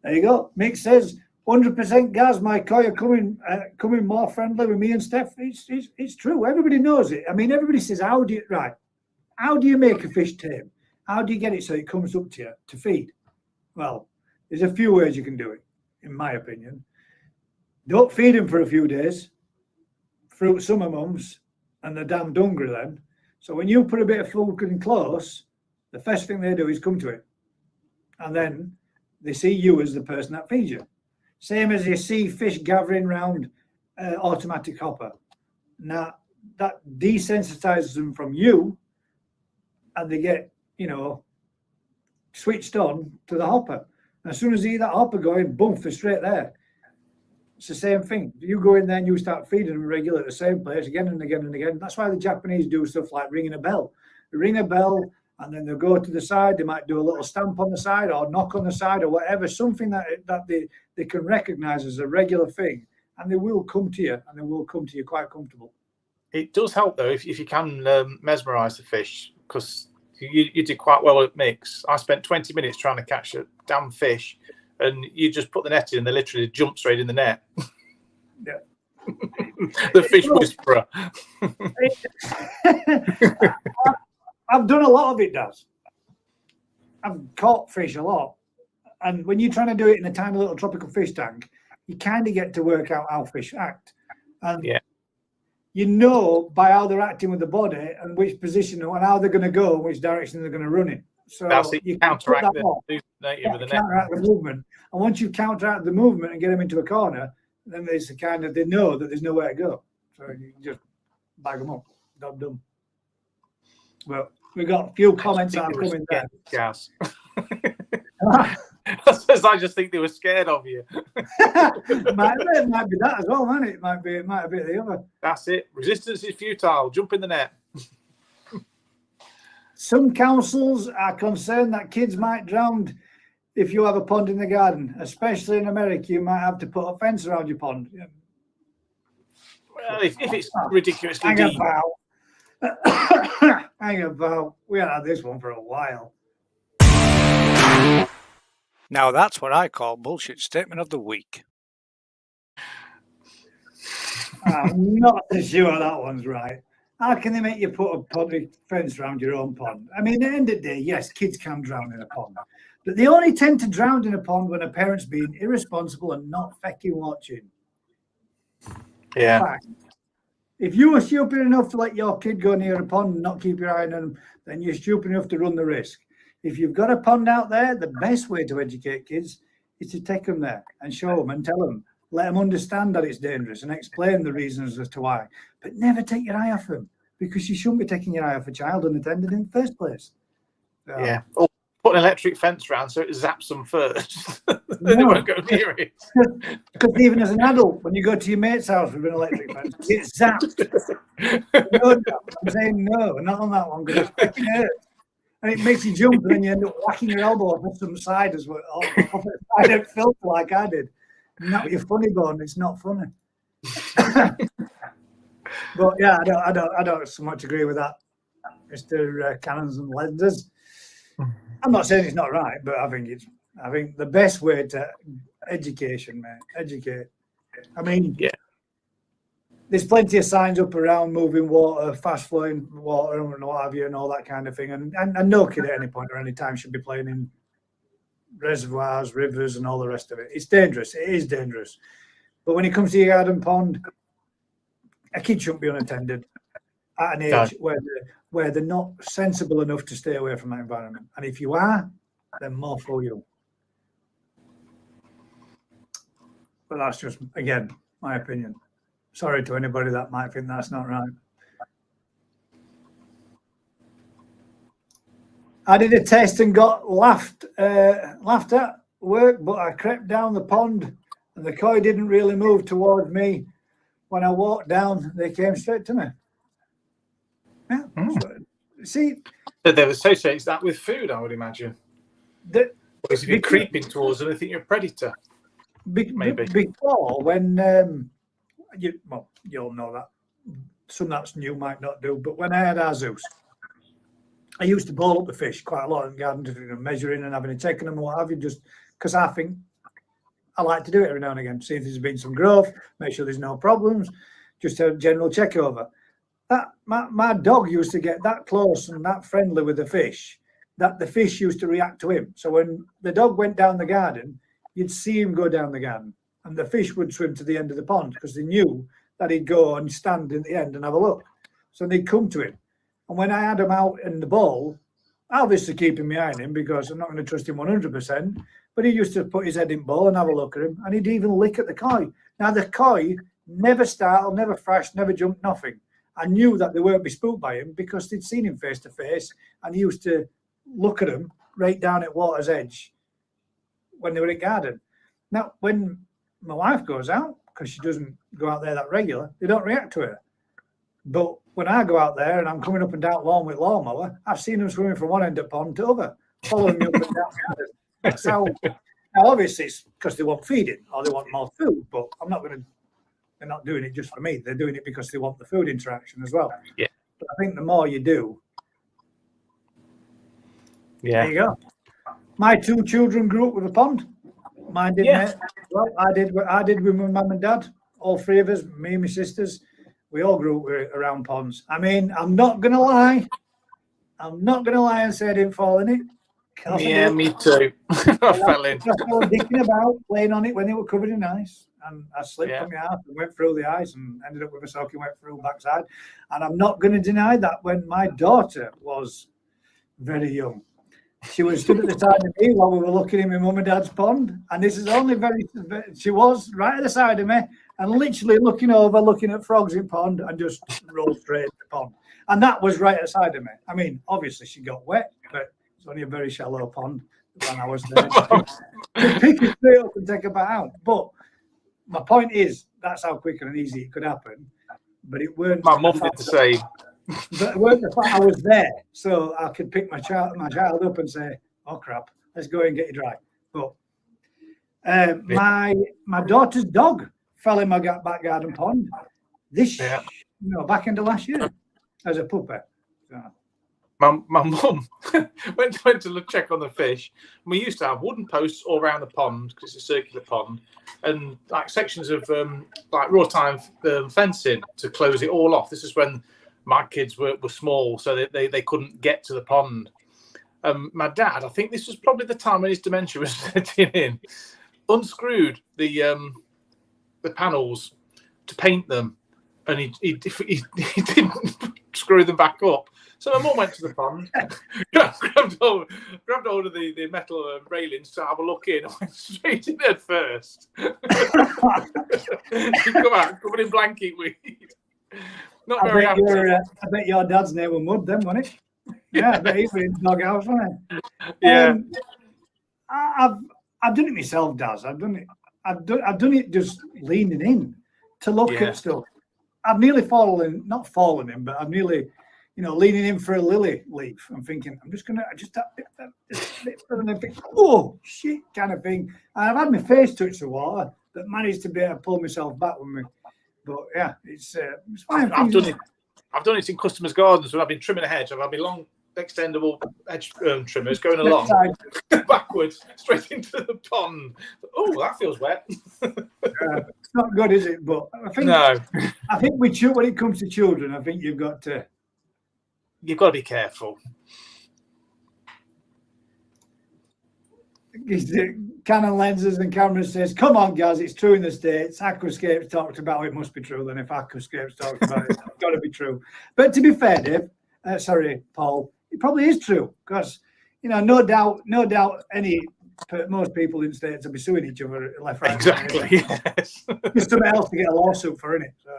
There you go. Mick says 100% Gaz. My koi are coming more friendly with me and Steph. It's true. Everybody knows it. I mean, everybody says, how do you make a fish tame? How do you get it so it comes up to you to feed? Well, there's a few ways you can do it, in my opinion. Don't feed them for a few days. Fruit summer mums, and they're damn hungry then. So when you put a bit of food in close, the first thing they do is come to it. And then they see you as the person that feeds you. Same as you see fish gathering around automatic hopper. Now, that desensitizes them from you, and they get, switched on to the hopper. And as soon as they hear that hopper going, boom, they're straight there. It's the same thing. You go in there and you start feeding them regularly at the same place again and again and again. That's why the Japanese do stuff like ringing a bell. They ring a bell and then they'll go to the side. They might do a little stamp on the side or knock on the side or whatever, something that they can recognize as a regular thing. And they will come to you, and they will come to you quite comfortable. It does help, though, if you can mesmerize the fish, because you did quite well at Mix. I spent 20 minutes trying to catch a damn fish, and you just put the net in and they literally jump straight in the net. Yeah. The fish whisperer. I've done a lot of it, Daz. I've caught fish a lot. And when you're trying to do it in a tiny little tropical fish tank, you kind of get to work out how fish act. And you know by how they're acting with the body and which position and how they're going to go and which direction they're going to run in. So that's it. You counteract the movement. And once you counteract the movement and get them into a corner, then there's they know that there's nowhere to go. So you just bag them up. Job done. Well, we got a few comments that have come in there. Gas. I just think they were scared of you. It might be that as well, man. It might be the other. That's it. Resistance is futile. Jump in the net. Some councils are concerned that kids might drown if you have a pond in the garden, especially in America. You might have to put a fence around your pond. Well, if it's ridiculously deep. Hang about. We haven't had this one for a while. Now that's what I call bullshit statement of the week. I'm not sure that one's right. How can they make you put a public fence around your own pond? I mean, at the end of the day, yes, kids can drown in a pond. But they only tend to drown in a pond when a parent's being irresponsible and not fecking watching. Yeah. Fact. If you were stupid enough to let your kid go near a pond and not keep your eye on them, then you're stupid enough to run the risk. If you've got a pond out there, the best way to educate kids is to take them there and show them and tell them. Let them understand that it's dangerous and explain the reasons as to why. But never take your eye off them, because you shouldn't be taking your eye off a child unattended in the first place. Yeah. Or put an electric fence around so it zaps them first. They won't go near it. Because even as an adult, when you go to your mate's house with an electric fence, you get zapped. No, I'm saying no, not on that one, because it's fucking hurts. And it makes you jump, and then you end up whacking your elbow off some side as well, off the side of filth like I did. Not your funny bone, it's not funny. But yeah, I don't so much agree with that, Mr. Cannons and Lenders. I'm not saying it's not right, but I think the best way to educate. I mean, yeah, there's plenty of signs up around moving water, fast flowing water, and what have you, and all that kind of thing. And no kid at any point or any time should be playing in reservoirs, rivers, and all the rest of it. It's dangerous. It is dangerous. But when it comes to your garden pond, a kid shouldn't be unattended at an age where they're not sensible enough to stay away from that environment. And if you are, then more for you. But that's just, again, my opinion. Sorry to anybody that might think that's not right. I did a test and got laughed at work, but I crept down the pond and the koi didn't really move towards me. When I walked down, they came straight to me. Yeah. So, see, but they associate that with food, I would imagine. Because if you're creeping towards them, they think you're a predator. Maybe before, when you'll know that some that's new might not do, but when I had our Zeus, I used to boil up the fish quite a lot in the garden, just measuring and having a check on them and what have you, just because I think I like to do it every now and again, see if there's been some growth, make sure there's no problems, just a general check over. That my dog used to get that close and that friendly with the fish that the fish used to react to him. So when the dog went down the garden, you'd see him go down the garden, and the fish would swim to the end of the pond because they knew that he'd go and stand in the end and have a look. So they'd come to him. And when I had him out in the bowl, obviously keeping my eye on him because I'm not going to trust him 100%, but he used to put his head in the bowl and have a look at him, and he'd even lick at the koi. Now, the koi never startled, never thrashed, never jumped, nothing. I knew that they weren't be spooked by him because they'd seen him face to face, and he used to look at him right down at water's edge when they were at garden. Now, when my wife goes out, because she doesn't go out there that regular, they don't react to her. But when I go out there and I'm coming up and down lawn with lawnmower, I've seen them swimming from one end of the pond to the other, following me up and down the garden. That's how. Now, obviously, it's because they want feeding or they want more food, but I'm not going to. They're not doing it just for me. They're doing it because they want the food interaction as well. Yeah. But I think the more you do, yeah. There you go. My two children grew up with a pond. Mine did. Yeah. Well, I did with my mum and dad. All three of us, me and my sisters, we all grew up around ponds. I mean, I'm not going to lie. And say I didn't fall in it. Yeah, me too. I fell in. I was dicking about, playing on it when they were covered in ice. And I slipped on my ass and went through the ice and ended up with a soaking wet through backside. And I'm not going to deny that when my daughter was very young, she was stood at the side of me while we were looking in my mum and dad's pond. And this is only she was right at the side of me and literally looking over, looking at frogs in pond and just rolled straight into the pond. And that was right at the side of me. I mean, obviously she got wet, but it's only a very shallow pond when I was there. To pick it straight up and take a bat out. But my point is, that's how quick and easy it could happen. But it weren't. My mum did the same. But it weren't the fact I was there, so I could pick my child up and say, "Oh crap, let's go and get you dry." But my daughter's dog fell in my back garden pond back into last year as a puppy. So, my mum went to check on the fish. We used to have wooden posts all around the pond because it's a circular pond, and like sections of like raw time fencing to close it all off. This is when my kids were small, so they couldn't get to the pond. My dad, I think this was probably the time when his dementia was setting in, unscrewed the panels to paint them, and he didn't screw them back up. So my mum went to the pond, grabbed hold of the metal railings to have a look in, and went straight in head first. She'd come out covered in blanket weed. Not very happy. I bet your dad's name was Mud then, wasn't it? Yeah, I bet he was in the doghouse, wasn't he? Yeah. I've done it myself, Daz. I've done it just leaning in to look at stuff. I've nearly not fallen in, but I've nearly, leaning in for a lily leaf. I'm thinking, I'm just gonna think, oh shit, kind of thing. And I've had my face touch the water, but managed to be able to pull myself back with me. But yeah, it's fine. I've done it. I've done it in customers' gardens when I've been trimming a hedge. I've had my long extendable hedge trimmers going along backwards straight into the pond. Oh, that feels wet. It's not good, is it? But I think when it comes to children, I think you've got to be careful. Canon lenses and cameras says, "Come on, guys, it's true in the States. Aquascapes talked about it, must be true. Then if Aquascapes talked about it, it's got to be true." But to be fair, Dave, Paul, it probably is true because no doubt, most people in the States will be suing each other left, right, exactly. Yes. There's something else to get a lawsuit for, innit? So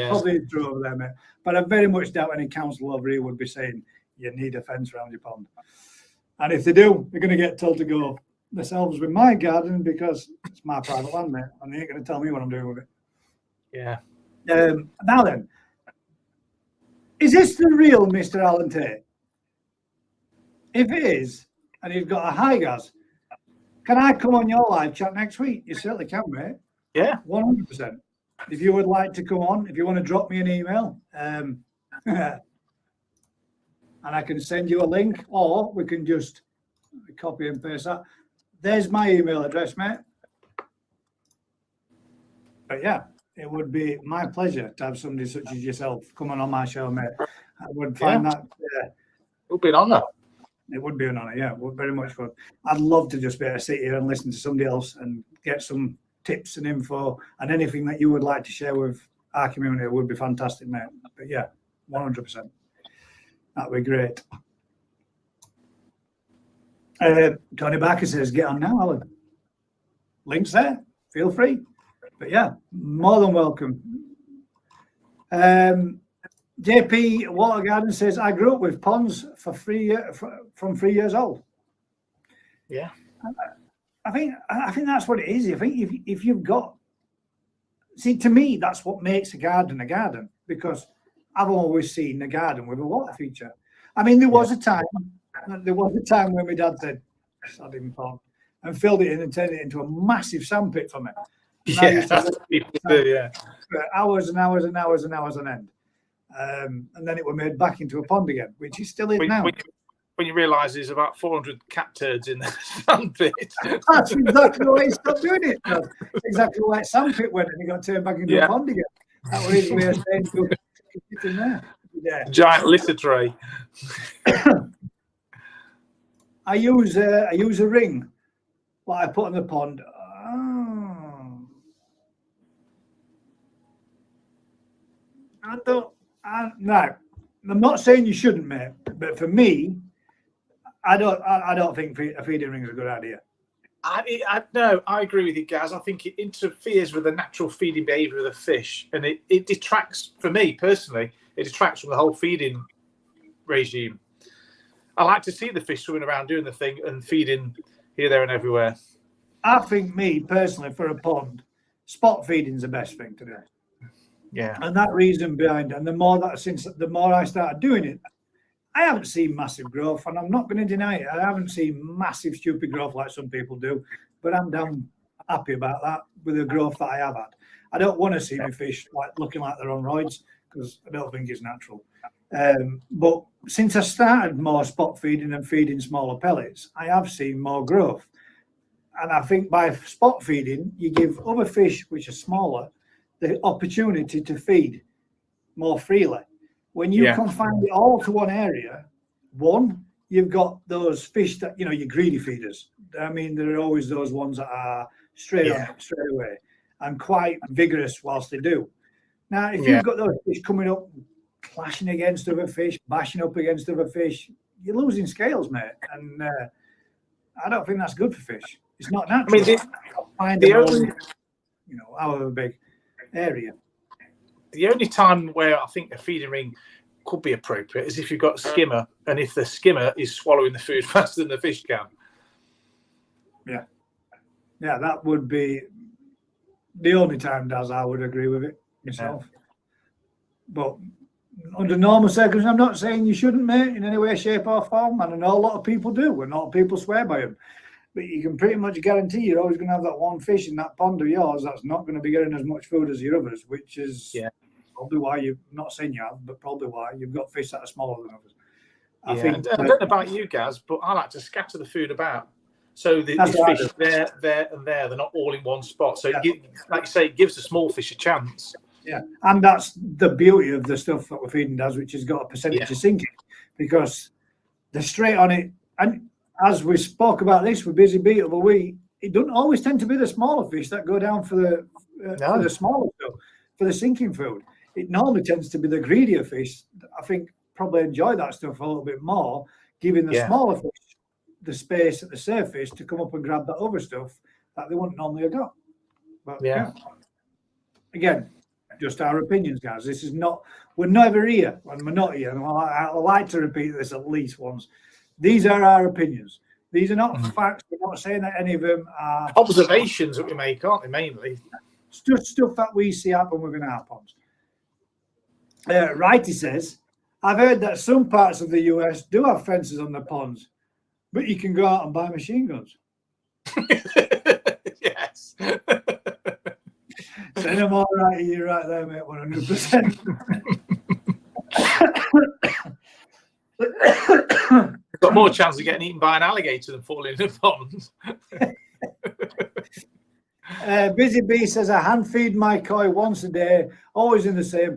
probably is true over there, mate. But I very much doubt any council over here would be saying you need a fence around your pond. And if they do, they're going to get told to go themselves with my garden because it's my private land, mate, and they ain't going to tell me what I'm doing with it. Yeah. Now then, is this the real Mr. Alan Tate? If it is, and you've got a high gas, can I come on your live chat next week? You certainly can, mate. Yeah. 100%. If you would like to come on, if you want to drop me an email, and I can send you a link, or we can just copy and paste that. There's my email address, mate. But yeah, it would be my pleasure to have somebody such as yourself come on my show, mate. I would find that it would be an honour. It would be an honour, yeah. Very much fun. I'd love to just be able to sit here and listen to somebody else and get some tips and info and anything that you would like to share with our community would be fantastic, mate. But yeah, 100%. That'd be great. Tony Barker says, get on now, Alan. Links there. Feel free. But yeah, more than welcome. JP Watergarden says, I grew up with ponds from 3 years old. Yeah. I think that's what it is. I think if you've got, see, to me, that's what makes a garden, because I've always seen a garden with a water feature. I mean, there was a time when my dad said, sod in pond, and filled it in and turned it into a massive sandpit for me. Yeah, that's what people do, yeah. For hours and hours and hours and hours on end. And then it was made back into a pond again, which is still in now. When you realise there's about 400 cat turds in the sandpit. That's exactly why he stopped doing it. That's exactly why sandpit went and he got turned back into a pond again. That was his way of saying it's in there. Yeah. Giant litter tray. I use a ring, what I put in the pond. No, I'm not saying you shouldn't, mate. But for me, I don't think a feeding ring is a good idea. No, I agree with you, Gaz. I think it interferes with the natural feeding behaviour of the fish, and it detracts, for me personally, it detracts from the whole feeding regime. I like to see the fish swimming around doing the thing and feeding here, there, and everywhere. I think, me personally, for a pond, spot feeding is the best thing to do. Yeah, and that reason behind it, and the more I started doing it, I haven't seen massive growth, and I'm not going to deny it. I haven't seen massive stupid growth like some people do, but I'm damn happy about that with the growth that I have had. I don't want to see my fish looking like they're on roids because I don't think it's natural. But since I started more spot feeding and feeding smaller pellets, I have seen more growth. And I think by spot feeding, you give other fish, which are smaller, the opportunity to feed more freely. When you confine it all to one area, you've got those fish that, you know, your greedy feeders. I mean, there are always those ones that are straight away and quite vigorous whilst they do. Now, if you've got those fish coming up, clashing against other fish, bashing up against other fish, you're losing scales, mate. And I don't think that's good for fish. It's not natural. I mean, you know, however big area. The only time where I think a feeding ring could be appropriate is if you've got a skimmer, and if the skimmer is swallowing the food faster than the fish can. Yeah, that would be the only time, Daz, I would agree with it myself. But under normal circumstances, I'm not saying you shouldn't, mate, in any way, shape or form. And I know a lot of people do, and a lot of people swear by them. But you can pretty much guarantee you're always going to have that one fish in that pond of yours that's not going to be getting as much food as your others, which is probably why you've not saying you have, but probably why you've got fish that are smaller than others. I think, I don't know about you guys, but I like to scatter the food about. So the fish there, and there, they're not all in one spot. So, like you say, it gives the small fish a chance. Yeah, and that's the beauty of the stuff that we're feeding does, which has got a percentage of sinking, because they're straight on it. And as we spoke about this with Busy Bee of a week, it doesn't always tend to be the smaller fish that go down for the smaller stuff, for the sinking food. It normally tends to be the greedier fish. I think probably enjoy that stuff a little bit more, giving the smaller fish the space at the surface to come up and grab that other stuff that they wouldn't normally have got. But again, just our opinions, guys. This is not, we're never here, and we're not here. And I like to repeat this at least once. These are our opinions. These are not facts. We're not saying that any of them are observations that we make, aren't they, mainly? It's just stuff that we see happen within our ponds. Righty says, I've heard that some parts of the US do have fences on the ponds, but you can go out and buy machine guns. Yes. Say no more, Righty. You're right there, mate. 100%. Got more chance of getting eaten by an alligator than falling in a pond. Busy Bee says, I hand feed my koi once a day, always in the same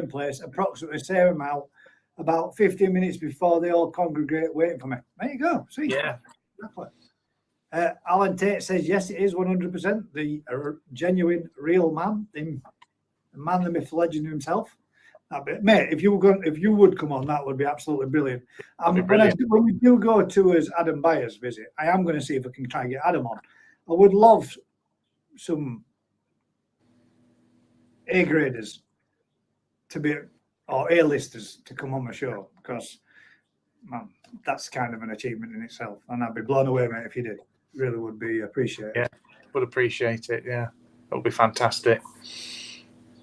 place, approximately the same amount, about 15 minutes before they all congregate waiting for me. There you go. See? Yeah. Exactly. Alan Tate says, yes, it is 100%. The genuine, real man, the man, the myth, legend himself. Mate, if you would come on, that would be absolutely brilliant. When we do go to his Adam Byers visit, I am going to see if I can try and get Adam on. I would love some A-graders to be, or A-listers to come on my show, because, man, that's kind of an achievement in itself. And I'd be blown away, mate, if you did. Really would be appreciated. Yeah, would appreciate it. Yeah, that would be fantastic.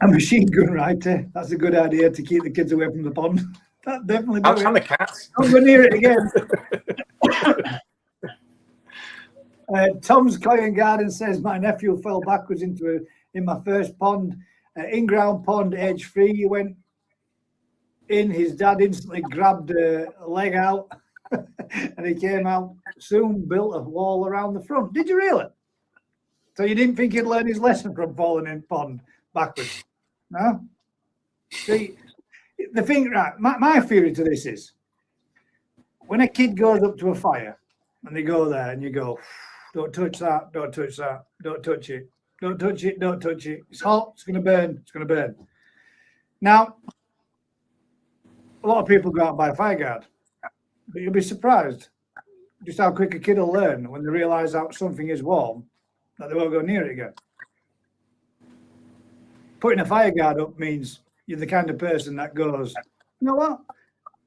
A machine gun, right? That's a good idea to keep the kids away from the pond. That definitely. And the cats. Don't go near it again. Tom's Koi and Garden says my nephew fell backwards in my first pond, in-ground pond, age 3. He went in. His dad instantly grabbed a leg out, and he came out. Soon built a wall around the front. Did you really? So you didn't think he'd learn his lesson from falling in pond backwards? No. See, the thing, right? My theory to this is, when a kid goes up to a fire and they go there and you go, don't touch that, don't touch that, don't touch it, don't touch it, don't touch it. It's hot, it's going to burn, it's going to burn. Now, a lot of people go out and buy a fire guard, but you'll be surprised just how quick a kid will learn when they realise that something is warm, that they won't go near it again. Putting a fire guard up means you're the kind of person that goes, you know what?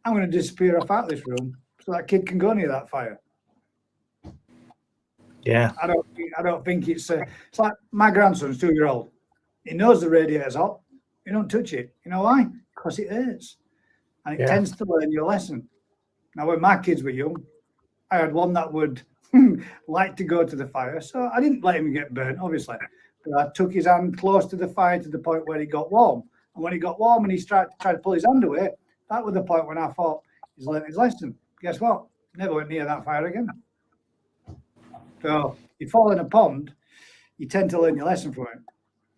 I'm going to disappear off out of this room so that kid can go near that fire. Yeah. I don't think it's like my grandson's 2-year-old. He knows the radiator's hot. You don't touch it. You know why? Because it hurts. And it tends to learn your lesson. Now, when my kids were young, I had one that would like to go to the fire. So I didn't let him get burnt, obviously. But I took his hand close to the fire to the point where it got warm. And when it got warm and he tried to pull his hand away, That was the point when I thought he's learned his lesson. Guess what? Never went near that fire again. So you fall in a pond, you tend to learn your lesson from it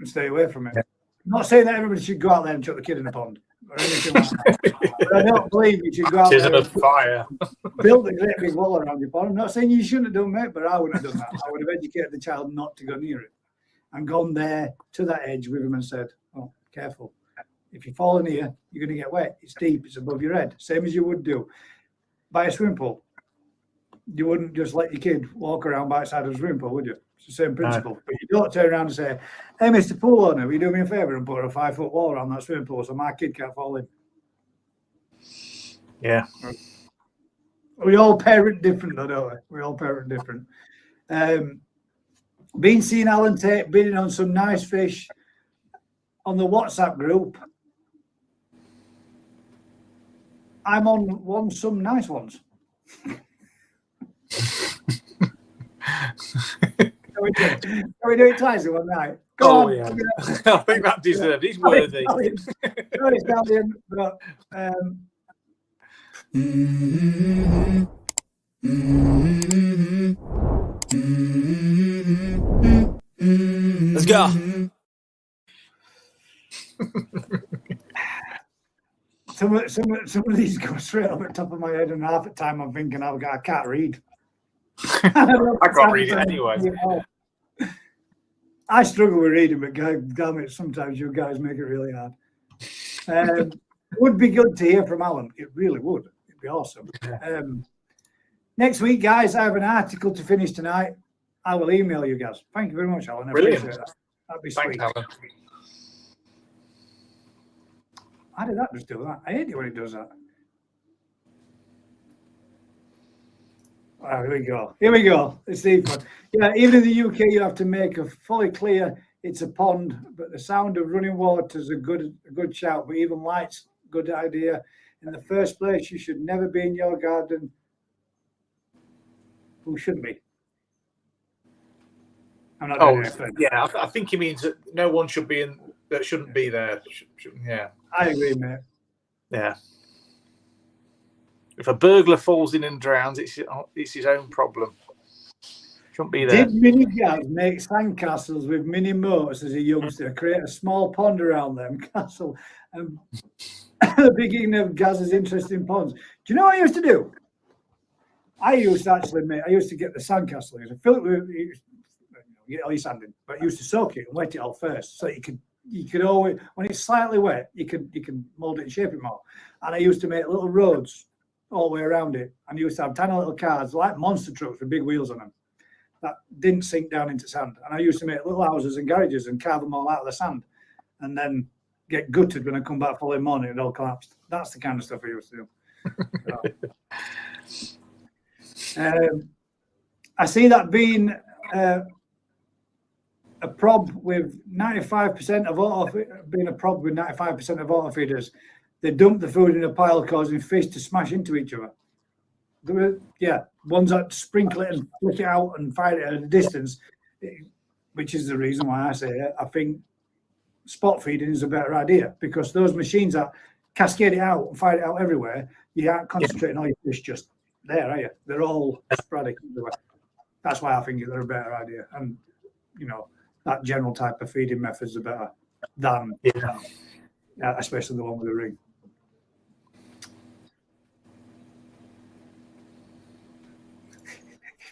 and stay away from it. Yeah. I'm not saying that everybody should go out there and chuck the kid in the pond or anything like that. But I don't believe you should go out Baptism there of fire. and build a great big wall around your pond. I'm not saying you shouldn't have done, mate, but I wouldn't have done that. I would have educated the child not to go near it and gone there to that edge with him and said, oh, careful. If you fall in here, you're going to get wet. It's deep. It's above your head. Same as you would do by a swimming pool. You wouldn't just let your kid walk around by the side of a swimming pool, would you? It's the same principle. But you don't turn around and say, hey, Mr. Pool owner, will you do me a favour and put a 5-foot wall around that swimming pool so my kid can't fall in? Yeah. We all parent different, though, don't we? We all parent different. Been seeing Alan Tate bidding on some nice fish on the WhatsApp group. I'm on some nice ones. Can we do it twice in one night? Go on. Yeah. I think that deserved. He's worthy. Sorry, Stallion, but let's go. Some of these go straight up at the top of my head, and half the time I'm thinking I can't read. I can't read it anyway. I struggle with reading, but damn it, sometimes you guys make it really hard. It would be good to hear from Alan. It really would. It'd be awesome. Next week, guys, I have an article to finish tonight. I will email you guys. Thank you very much, Alan. I appreciate that. That'd be sweet. Thanks, Alan. How did that just do that? I hate it when it does that. Oh, here we go. Here we go. It's the fun. Yeah, even in the UK, you have to make a fully clear it's a pond, but the sound of running water is a good shout. But even lights, good idea. In the first place, you should never be in your garden. Who shouldn't be? I'm not doing it. Yeah, I think he means that no one should be in that shouldn't be there. Yeah, I agree, mate. yeah. If a burglar falls in and drowns, it's his own problem. Shouldn't be there. Did Mini Gaz make sandcastles with mini moats as a youngster? Create a small pond around them, castle, and the beginning of Gaz's interest in ponds. Do you know what I used to do? I used to get the sandcastle. You fill it with, get all your sand in, but I used to soak it and wet it all first, so you could always, when it's slightly wet, you can mold it and shape it more. And I used to make little roads all the way around it, and you used to have tiny little cars like monster trucks with big wheels on them that didn't sink down into sand. And I used to make little houses and garages and carve them all out of the sand, and then get gutted when I come back following morning and it all collapsed. That's the kind of stuff I used to do. I see that being a prob with 95% of auto feeders. They dump the food in a pile, causing fish to smash into each other. Ones that sprinkle it and flick it out and fire it at a distance, which is the reason why I say it. I think spot feeding is a better idea, because those machines that cascade it out and fire it out everywhere, you aren't concentrating all your fish just there, are you? They're all sporadic everywhere. That's why I think they're a better idea. And, that general type of feeding methods are better than, especially the one with the ring.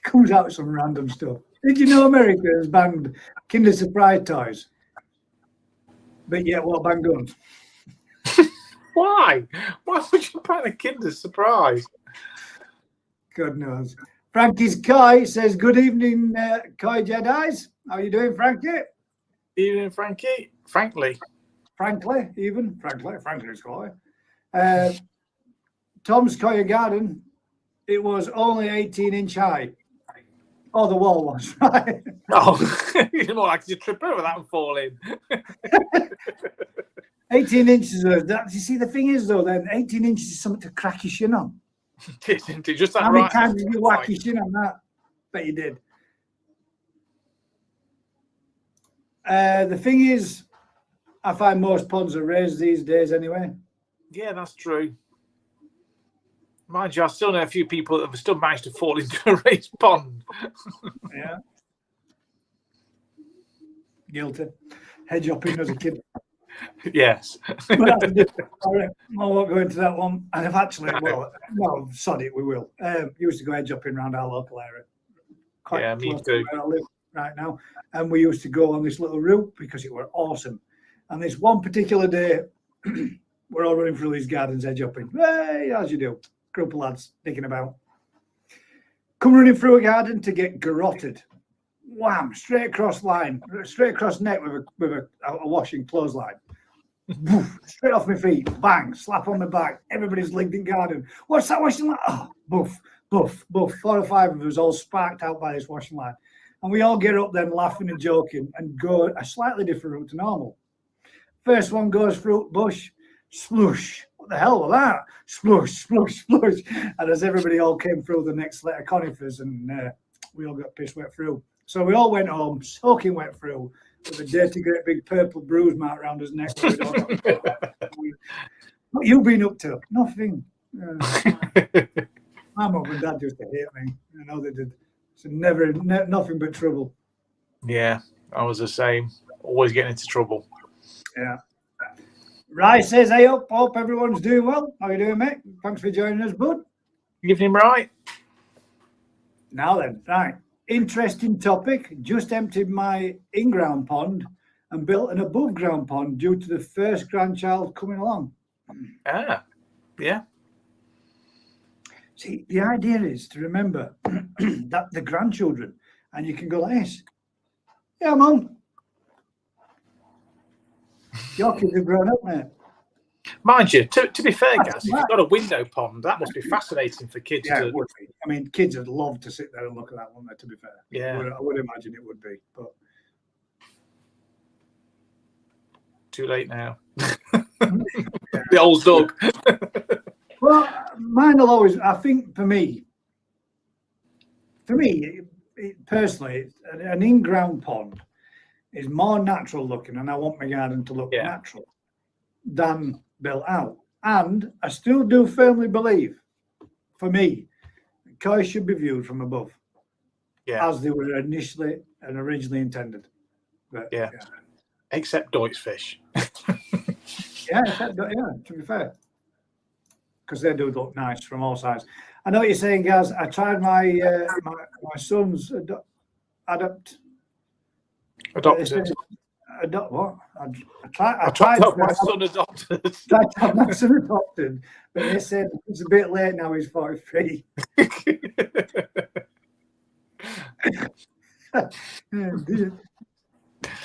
Comes out with some random stuff. Did you know America has banned Kinder Surprise toys? But yet, what ban guns? Why? Why would you ban a Kinder Surprise? God knows. Frankie's Koi says, good evening, Koi Jedis. How are you doing, Frankie? Evening, Frankie. Frankly's Koi. Tom's Koi Garden, it was only 18-inch high. Oh, the wall was, right? Oh, it's more like you trip over that and fall in. 18 inches of that. You see, the thing is, though, then 18 inches is something to crack your shin on. Isn't it? Just that. How many times did you whack your shin on that? Bet you did. The thing is, I find most ponds are raised these days anyway. Yeah, that's true. Mind you, I still know a few people that have still managed to fall into a raised pond. Yeah. Guilty. Hedge hopping as a kid. Yes. But that's a different story. I won't go into that one. And I've actually, well, sod it, we will. Used to go hedge hopping around our local area. Quite Me close too. to where I live right now. And we used to go on this little route because it were awesome. And this one particular day, we're all running through these gardens hedge hopping. Hey, as you do. Group of lads digging about. Come running through a garden to get garroted. Wham! Straight across line, straight across neck with a washing clothesline. Straight off my feet, bang! Slap on my back. Everybody's legged in garden. What's that washing line? Oh, buff, buff, buff. 4 or 5 of us all sparked out by this washing line, and we all get up then laughing and joking and go a slightly different route to normal. First one goes through bush, splush. What the hell was that? Splush, splush, splush. And as everybody all came through the next set of conifers, and we all got piss wet through. So we all went home, soaking wet through, with a dirty, great big purple bruise mark around his neck. What you been up to? Nothing. My mum and dad used to hate me. I know they did. So nothing but trouble. Yeah, I was the same. Always getting into trouble. Yeah. Rai says, hey up, hope everyone's doing well. How you doing, mate? Thanks for joining us, bud. Evening, right? Now then, right. Interesting topic. Just emptied my in-ground pond and built an above-ground pond due to the first grandchild coming along. Ah, yeah. See, the idea is to remember that the grandchildren, and you can go like this. Yeah, Mum. Your kids have grown up, mate. Mind you, to be fair, Gaz, if you've got a window pond, that must be fascinating for kids Yeah, to. it would be. I mean, kids would love to sit there and look at that, wouldn't they, to be fair? Yeah. I would imagine it would be. But Too late now. The old dog. well, mine will always, I think for me personally, an in-ground pond is more natural looking, and I want my garden to look natural than built out. And I still do firmly believe, for me, koi should be viewed from above, as they were initially and originally intended. But, yeah. Except Deutsch fish. To be fair, because they do look nice from all sides. I know what you're saying, guys. I tried my son's adopted. What? I tried to have my son adopted. Tried to have my son adopted, but they said it's a bit late now. He's 43.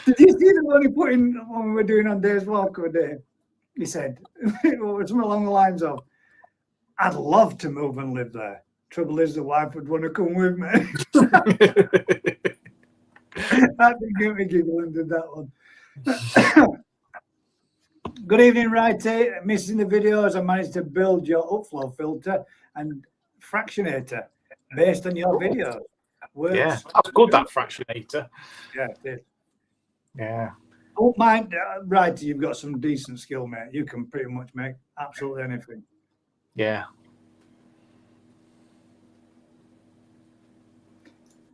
Did you see the one he put in when we were doing on Days Walk or Day? He said something along the lines of, "I'd love to move and live there. Trouble is, the wife would want to come with me." That did get me giggling, did that one. Good evening, Righty. Missing the videos, I managed to build your upflow filter and fractionator based on your videos. Works. Yeah, that's good, that fractionator. Yeah, it did. Yeah. Don't mind, Righty, you've got some decent skill, mate. You can pretty much make absolutely anything. Yeah.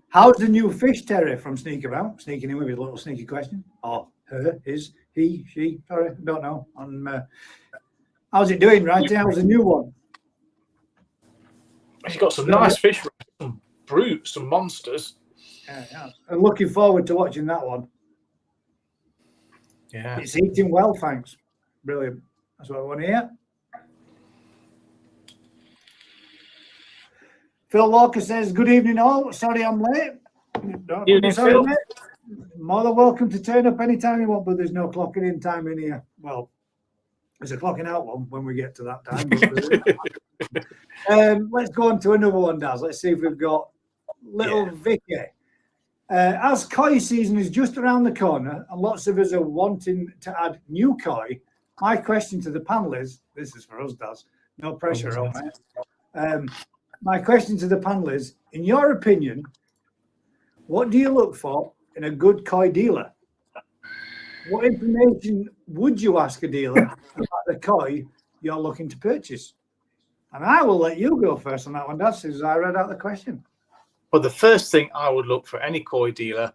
How's the new fish, Terry, from Sneak About? Sneaking in with his little sneaky question. Or her, his, he, she, sorry, I don't know. How's it doing, Righty? How's the new one? He's got some nice fish, some brutes, some monsters. Yeah. I'm looking forward to watching that one. Yeah. It's eating well, thanks. Brilliant. That's what I want to hear. Phil Walker says, good evening all. Sorry I'm late. Sorry, mate. More than welcome to turn up anytime you want, but there's no clocking in time in here. Well, there's a clocking out one when we get to that time. Let's go on to another one, Daz. Let's see if we've got little Vicky. As koi season is just around the corner and lots of us are wanting to add new koi, my question to the panel is, this is for us, Daz, no pressure on mate. My question to the panel is, in your opinion, what do you look for in a good koi dealer? What information would you ask a dealer about the koi you're looking to purchase? And I will let you go first on that one, Dad, since I read out the question. Well, the first thing I would look for any koi dealer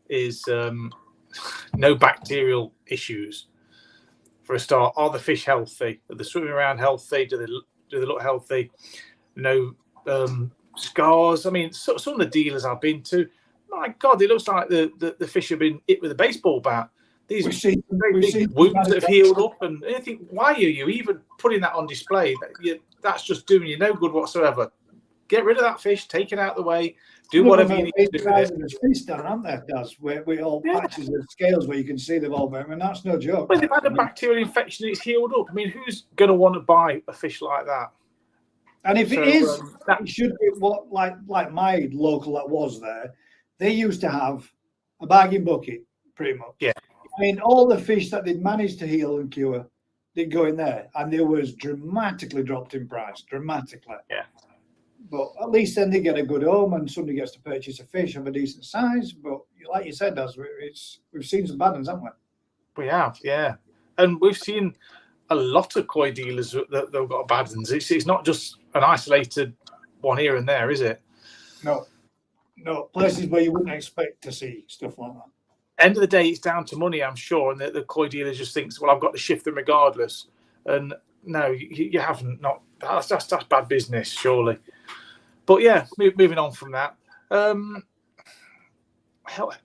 is no bacterial issues. For a start, are the fish healthy? Are they swimming around healthy? Do they look healthy? No scars. I mean, some of the dealers I've been to, my God, it looks like the fish have been hit with a baseball bat. These very big wounds that have healed up, and I think, why are you even putting that on display? That's just doing you no good whatsoever. Get rid of that fish, take it out of the way, do whatever you need to do with it. Fish down, aren't there, Daz? With all patches of scales where you can see they've all been. I mean, that's no joke. Well, they've had a bacterial infection and it's healed up. I mean, who's going to want to buy a fish like that? And if it is, it should be what like my local that was there. They used to have a bagging bucket, pretty much. Yeah. I mean, all the fish that they'd managed to heal and cure, they'd go in there, and they was dramatically dropped in price, dramatically. Yeah. But at least then they get a good home, and somebody gets to purchase a fish of a decent size. But like you said, we've seen some bad ones, haven't we? We have, yeah, and we've seen a lot of koi dealers that they've got bad ones. It's not just an isolated one here and there, is it? No, places where you wouldn't expect to see stuff like that. End of the day, it's down to money, I'm sure, and the koi dealer just thinks, well, I've got to shift them regardless. And no, you haven't. Not that's bad business, surely. But yeah, moving on from that,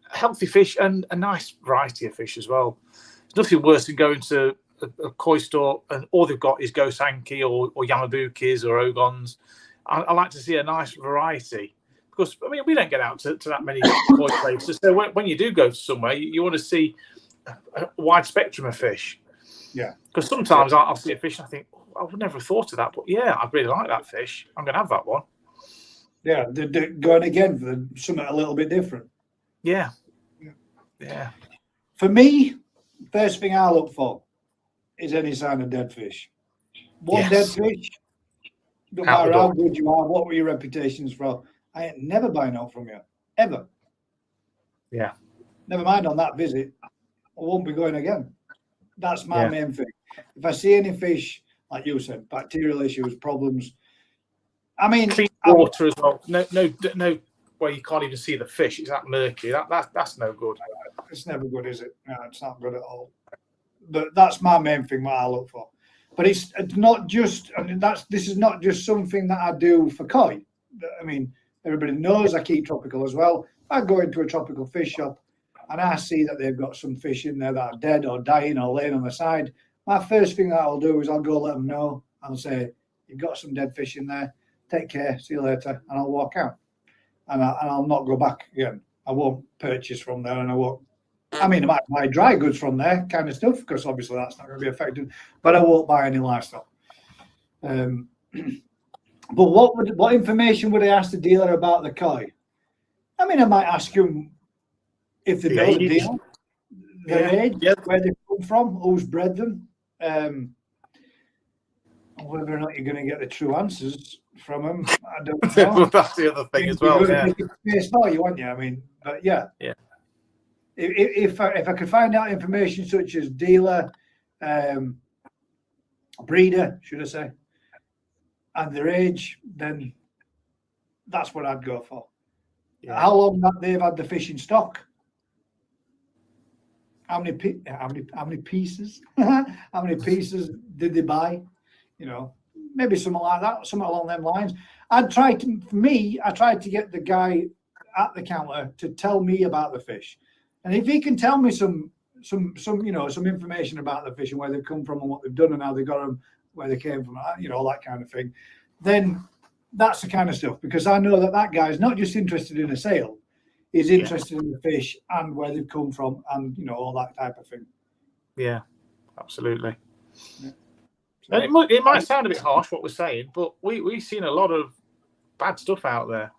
healthy fish and a nice variety of fish as well. There's nothing worse than going to a koi store and all they've got is Gosanki or Yamabukis or Ogons. I like to see a nice variety. Because, I mean, we don't get out to that many koi places. So when you do go somewhere, you want to see a wide spectrum of fish. Yeah. Because sometimes I'll see a fish and I think, I would never have thought of that. But yeah, I really like that fish. I'm going to have that one. Yeah, they're going again for something a little bit different. Yeah. For me, first thing I look for is any sign of dead fish. One dead fish, no matter how good you are, what were your reputations for? I ain't never buying out from you, ever. Yeah. Never mind on that visit, I won't be going again. That's my main thing. If I see any fish, like you said, bacterial issues, problems, I mean, clean water as well. No where you can't even see the fish. It's that murky. That's no good. It's never good, is it? No, it's not good at all. But that's my main thing, what I look for. But it's not just. I mean, this is not just something that I do for koi. I mean, everybody knows I keep tropical as well. I go into a tropical fish shop and I see that they've got some fish in there that are dead or dying or laying on the side. My first thing that I'll do is I'll go let them know. I'll say, you've got some dead fish in there. Take care. See you later. And I'll walk out. And I'll not go back again. I won't purchase from there, and I won't. I mean, I might buy dry goods from there, kind of stuff, because obviously that's not going to be affected. But I won't buy any livestock. But what information would I ask the dealer about the koi? I mean, I might ask him if they know the deal, their age, where they come from, who's bred them, whether or not you're going to get the true answers from them. I don't know. That's the other thing as well. Yeah. It's for you, aren't you? I mean, but yeah. If I could find out information such as dealer, breeder, should I say, and their age, then that's what I'd go for. Yeah. How long that they've had the fish in stock? How many pieces? How many pieces did they buy? You know, maybe something like that, something along them lines. I tried to get the guy at the counter to tell me about the fish, and if he can tell me some information about the fish and where they've come from and what they've done and how they got them, where they came from, that kind of thing, then that's the kind of stuff, because I know that guy is not just interested in a sale, he's interested in the fish and where they've come from and all that type of thing. Yeah, absolutely. Yeah. And it might sound a bit harsh what we're saying, but we've seen a lot of bad stuff out there.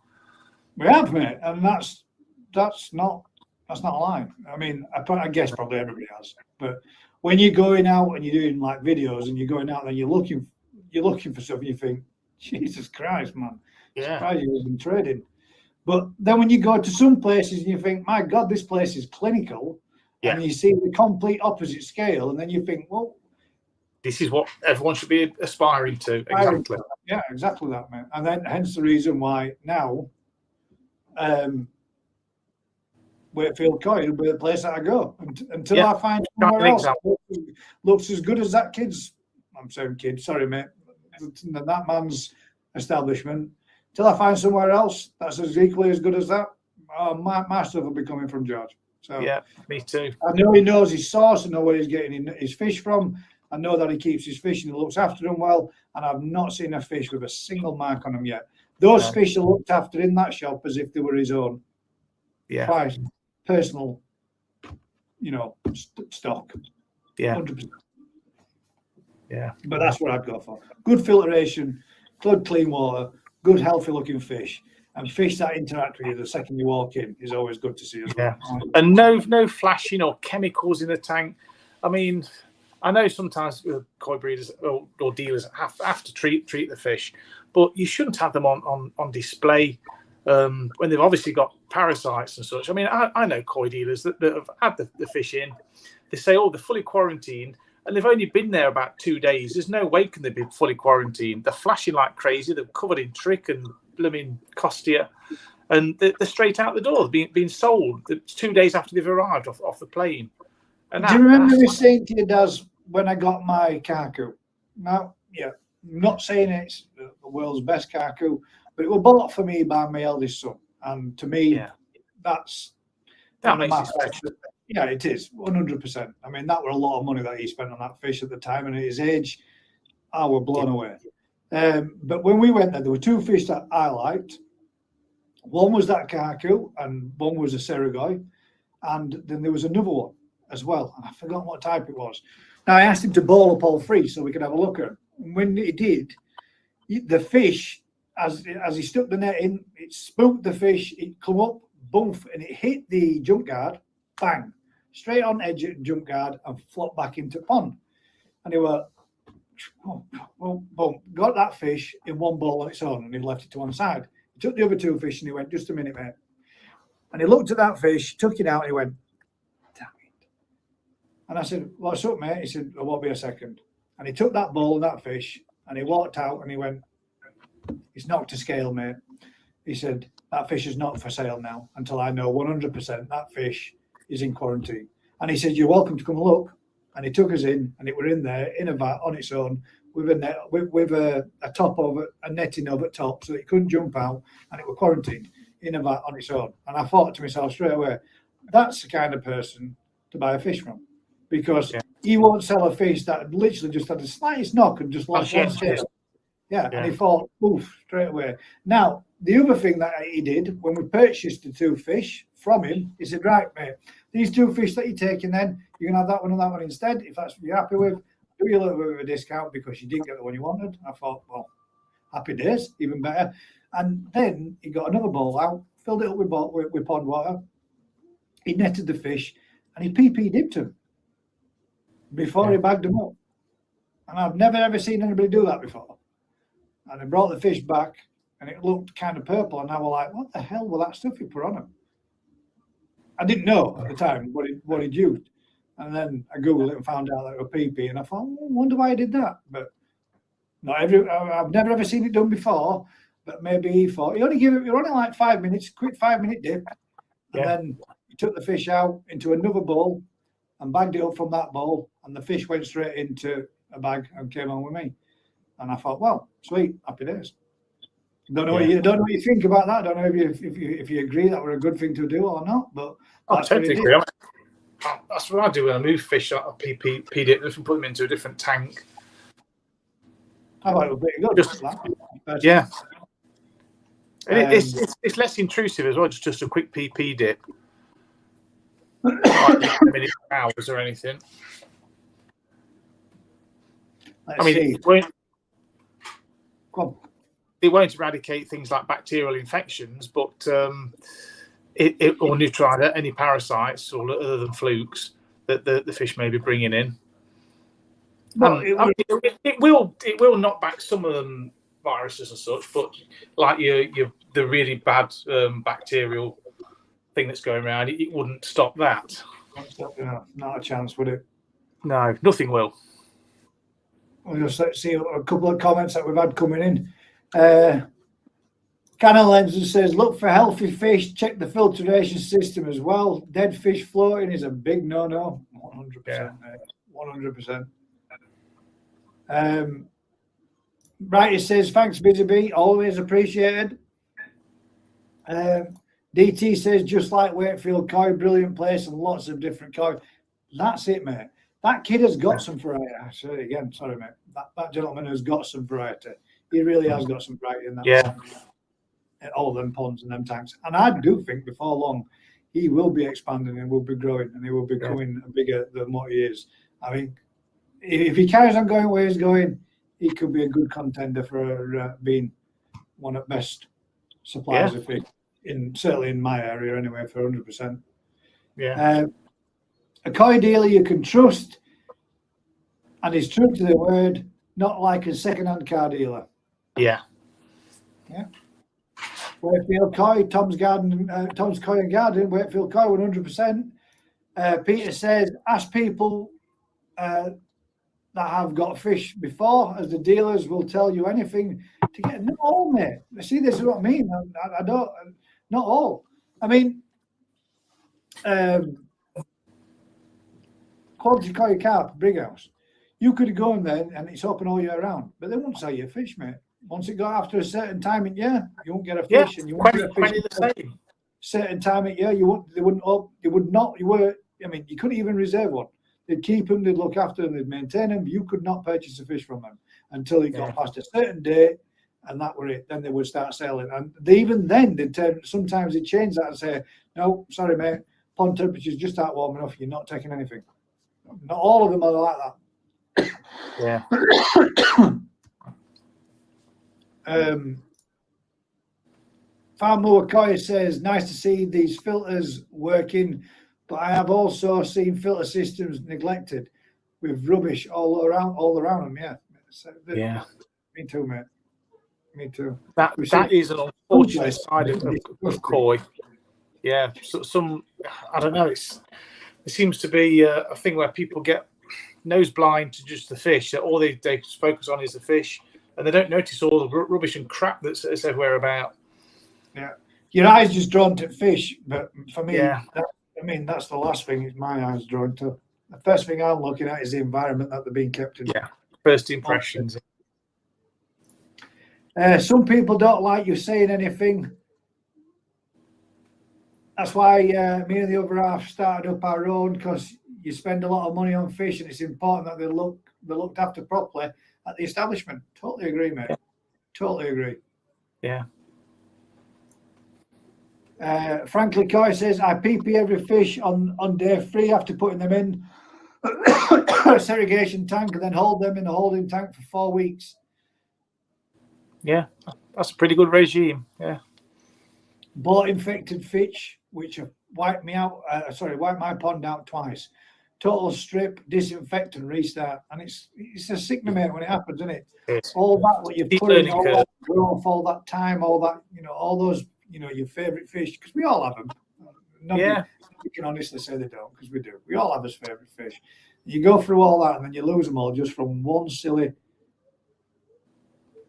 We have, mate, and that's not a lie. I mean, I guess probably everybody has. But when you're going out and you're doing like videos and you're going out and you're looking for stuff, and you think, Jesus Christ, man, surprised you've been trading. But then when you go to some places and you think, my God, this place is clinical, and you see the complete opposite scale, and then you think, well, this is what everyone should be aspiring to. Exactly. Yeah, exactly that, mate. And then hence the reason why now Wakefield Coy will be the place that I go until I find somewhere else looks as good as that kid's. I'm saying kid, sorry, mate. That man's establishment. Till I find somewhere else that's as equally as good as that, my stuff will be coming from George. So yeah, me too. I know he knows his source. I know where he's getting his fish from. I know that he keeps his fish and he looks after them well. And I've not seen a fish with a single mark on them yet. Those fish are looked after in that shop as if they were his own. Yeah. Price, personal, stock. Yeah. 100%. Yeah. But that's what I'd go for. Good filtration, good clean water, good healthy looking fish. And fish that interact with you the second you walk in is always good to see as well. Yeah. And no flashing or chemicals in the tank. I mean, I know sometimes koi breeders or dealers have to treat the fish, but you shouldn't have them on display when they've obviously got parasites and such. I mean, I know koi dealers that have had the fish in. They say, oh, they're fully quarantined, and they've only been there about 2 days. There's no way can they be fully quarantined. They're flashing like crazy. They're covered in trick and blooming costia, and they're straight out the door, being sold 2 days after they've arrived off the plane. And do you remember me saying to you, Daz, when I got my Kaku? Now, yeah, I'm not saying it's the world's best Kaku, but it was bought for me by my eldest son, and to me, that makes it special. Yeah, it is 100%. I mean, that were a lot of money that he spent on that fish at the time, and at his age, I were blown away. But when we went there were two fish that I liked. One was that Kaku, and one was a Serigoi, and then there was another one as well, and I forgot what type it was. Now I asked him to ball up all three so we could have a look at them. And when he did, the fish, as he stuck the net in, it spooked the fish. It come up, bump, and it hit the jump guard, bang, straight on edge of the jump guard and flopped back into the pond. And he went, boom, got that fish in one ball on its own, and he left it to one side. He took the other two fish and he went, just a minute, mate. And he looked at that fish, took it out, and he went, damn it. And I said, what's up, mate? He said, I won't be a second. And he took that ball and that fish, and he walked out, and he went, it's knocked to scale, mate. He said, that fish is not for sale now until I know 100% that fish is in quarantine. And he said, you're welcome to come and look. And he took us in, and it were in there in a vat on its own with a net, with a top over, a netting over top, so it couldn't jump out, and it was quarantined in a vat on its own. And I thought to myself straight away, that's the kind of person to buy a fish from, because he won't sell a fish that literally just had the slightest knock and just lost one scale. Yeah, and he thought, oof, straight away. Now, the other thing that he did when we purchased the two fish from him, he said, right, mate, these two fish that you're taking then, you can have that one and that one instead. If that's what you're happy with, do you a little bit of a discount because you didn't get the one you wanted. I thought, well, happy days, even better. And then he got another bowl out, filled it up with pond water. He netted the fish, and he PP dipped them before he bagged them up. And I've never, ever seen anybody do that before. And he brought the fish back, and it looked kind of purple. And I was like, what the hell was that stuff you put on him? I didn't know at the time what he'd used. And then I Googled it and found out that it was PP. And I thought, I wonder why he did that. But I've never ever seen it done before. But maybe he thought, you're only like 5 minutes, quick 5-minute dip. And then he took the fish out into another bowl and bagged it up from that bowl. And the fish went straight into a bag and came on with me. And I thought, well, sweet, happy days. Don't know what you think about that. I don't know if you agree that were a good thing to do or not. But I totally agree. That's what I do when I move fish. I PP it and put them into a different tank. I thought it was pretty good. Yeah. It's less intrusive as well. Just a quick PP dip. Not like a minute, hours or anything. It won't eradicate things like bacterial infections, but it will neutralise any parasites or other than flukes that the fish may be bringing in. It will knock back some of them viruses and such, but like the really bad bacterial thing that's going around, it wouldn't stop that. Not a chance, would it? No, nothing will. We'll just see a couple of comments that we've had coming in. Cannon Lenses says, look for healthy fish, check the filtration system as well. Dead fish floating is a big no-no. 100%. 100%. Brighty says, thanks, Busy Bee, always appreciated. DT says, just like Wakefield Koi, brilliant place and lots of different koi. That's it, mate. That kid has got some variety. I say it again, sorry, mate. That gentleman has got some variety. He really has got some variety in that. Yeah. All of them ponds and them tanks. And I do think before long, he will be expanding and will be growing and he will be becoming bigger than what he is. I mean, if he carries on going where he's going, he could be a good contender for being one of the best suppliers of fish, certainly in my area anyway, for 100%. Yeah. A koi dealer you can trust and is true to their word, not like a second-hand car dealer. Yeah. Yeah. Wakefield Koi, Tom's Koi and Garden, Wakefield Koi, 100%. Peter says, ask people that have got fish before, as the dealers will tell you anything to get. Not all, mate. See, this is what I mean. I don't, not all. I mean, Quality Koi Carp, Brig House. You could go in there and it's open all year round, but they won't sell you fish, mate. Once it got after a certain time in year, you won't get a fish, and you won't get a fish. The same. Certain time in year, you couldn't even reserve one. They'd keep them, they'd look after them, they'd maintain them. You could not purchase a fish from them until it got past a certain date, and that were it. Then they would start selling, and even then sometimes they'd change that and say, "No, sorry, mate, pond temperature's just that warm enough. You're not taking anything." Not all of them are like that. Yeah. Farmer Koi says, nice to see these filters working, but I have also seen filter systems neglected with rubbish all around them. Yeah. So, yeah. Me too, mate. Me too. That is an unfortunate side of koi. Yeah. So I don't know. It seems to be a thing where people get nose blind to just the fish. That all they focus on is the fish, and they don't notice all the rubbish and crap that's everywhere about. Yeah, your eyes just drawn to fish, but for me, that's the last thing my eyes drawn to. The first thing I'm looking at is the environment that they're being kept in. Yeah, first impressions. Some people don't like you saying anything. That's why me and the other half started up our own, because you spend a lot of money on fish, and it's important that they're looked after properly at the establishment. Totally agree, mate. Yeah. Totally agree. Yeah. Frankly Koi says, I PP every fish on day 3 after putting them in a segregation tank and then hold them in the holding tank for 4 weeks. Yeah, that's a pretty good regime. Yeah. Bought infected fish, which have wiped my pond out twice. Total strip, disinfect and restart. And it's a sickening, mate, when it happens, isn't it? Yes. All that, what you've put in, all that growth, all that time, all that, all those, your favourite fish, because we all have them. We can honestly say they don't, because we do. We all have his favourite fish. You go through all that and then you lose them all just from one silly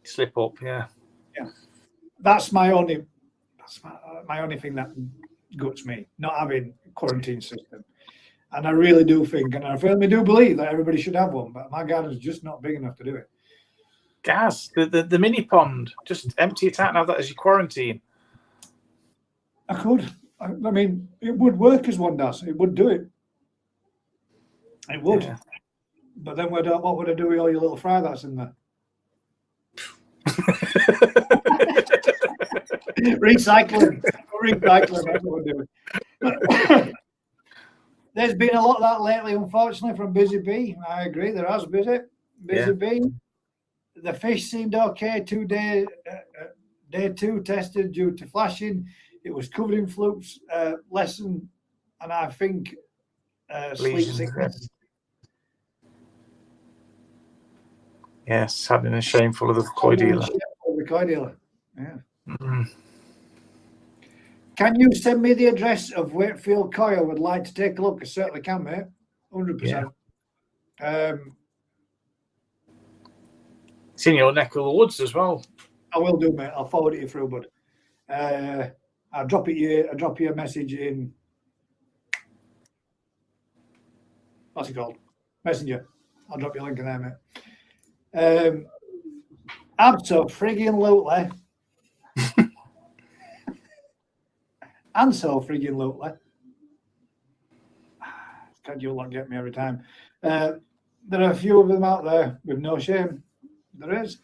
slip up. Yeah. That's my only thing that guts me, not having a quarantine system. And I really do think, and I firmly do believe that everybody should have one, but my garden's just not big enough to do it. Gaz, the mini pond, just empty it out and have that as your quarantine. I could. I mean, it would work as one does. It would do it. It would. Yeah. But then what would I do with all your little fry that's in there? Recycling. That's what we're doing. There's been a lot of that lately, unfortunately, from Busy Bee. I agree, there has Busy Bee. The fish seemed okay. Day 2 tested due to flashing. It was covered in flukes, lesson, and I think sleep sickness. Yes, having a shameful of the koi dealer. Yeah. Mm-hmm. Can you send me the address of Wakefield Koi? I would like to take a look. I certainly can, mate. 100%. It's in your neck of the woods as well. I will do, mate. I'll forward it you through, bud. I'll drop you a message in. What's it called? Messenger. I'll drop you a link in there, mate. Abso-friggin-lutely. And so friggin-lutely. God, you'll not get me every time. There are a few of them out there with no shame. There is.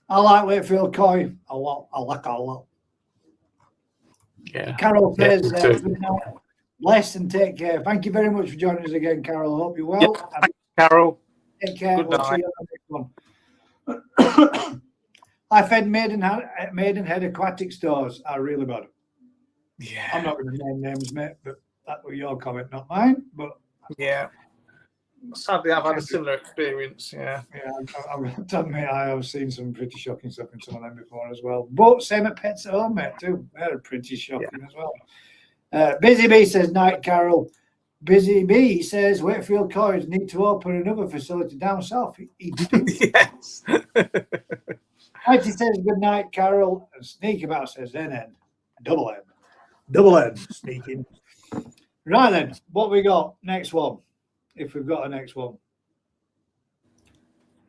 I like Wakefield Koi a lot. I like it a lot. Yeah. Carol Yeah, says, me too. good night. Bless and take care. Thank you very much for joining us again, Carol. I hope you're well. Yeah, thanks, Carol. Take care. Good We'll night. see you on the next one. I fed Maidenhead aquatic stores are really bad. Yeah. I'm not going to name names, mate, but that was your comment, not mine. But Yeah. Sadly, I've had a similar experience. Yeah. yeah, I'm going to admit I have seen some pretty shocking stuff in some of them before as well. But same at Pets at Home, mate, too. They're pretty shocking as well. Busy Bee says, night, Carol. Busy Bee says, Wakefield Coins need to open another facility down south. He do. Yes. Mighty says, good night, Carol. And Sneak About says, N. Double N. Double N. Sneaking. Right then, what we got? Next one. If we've got a next one.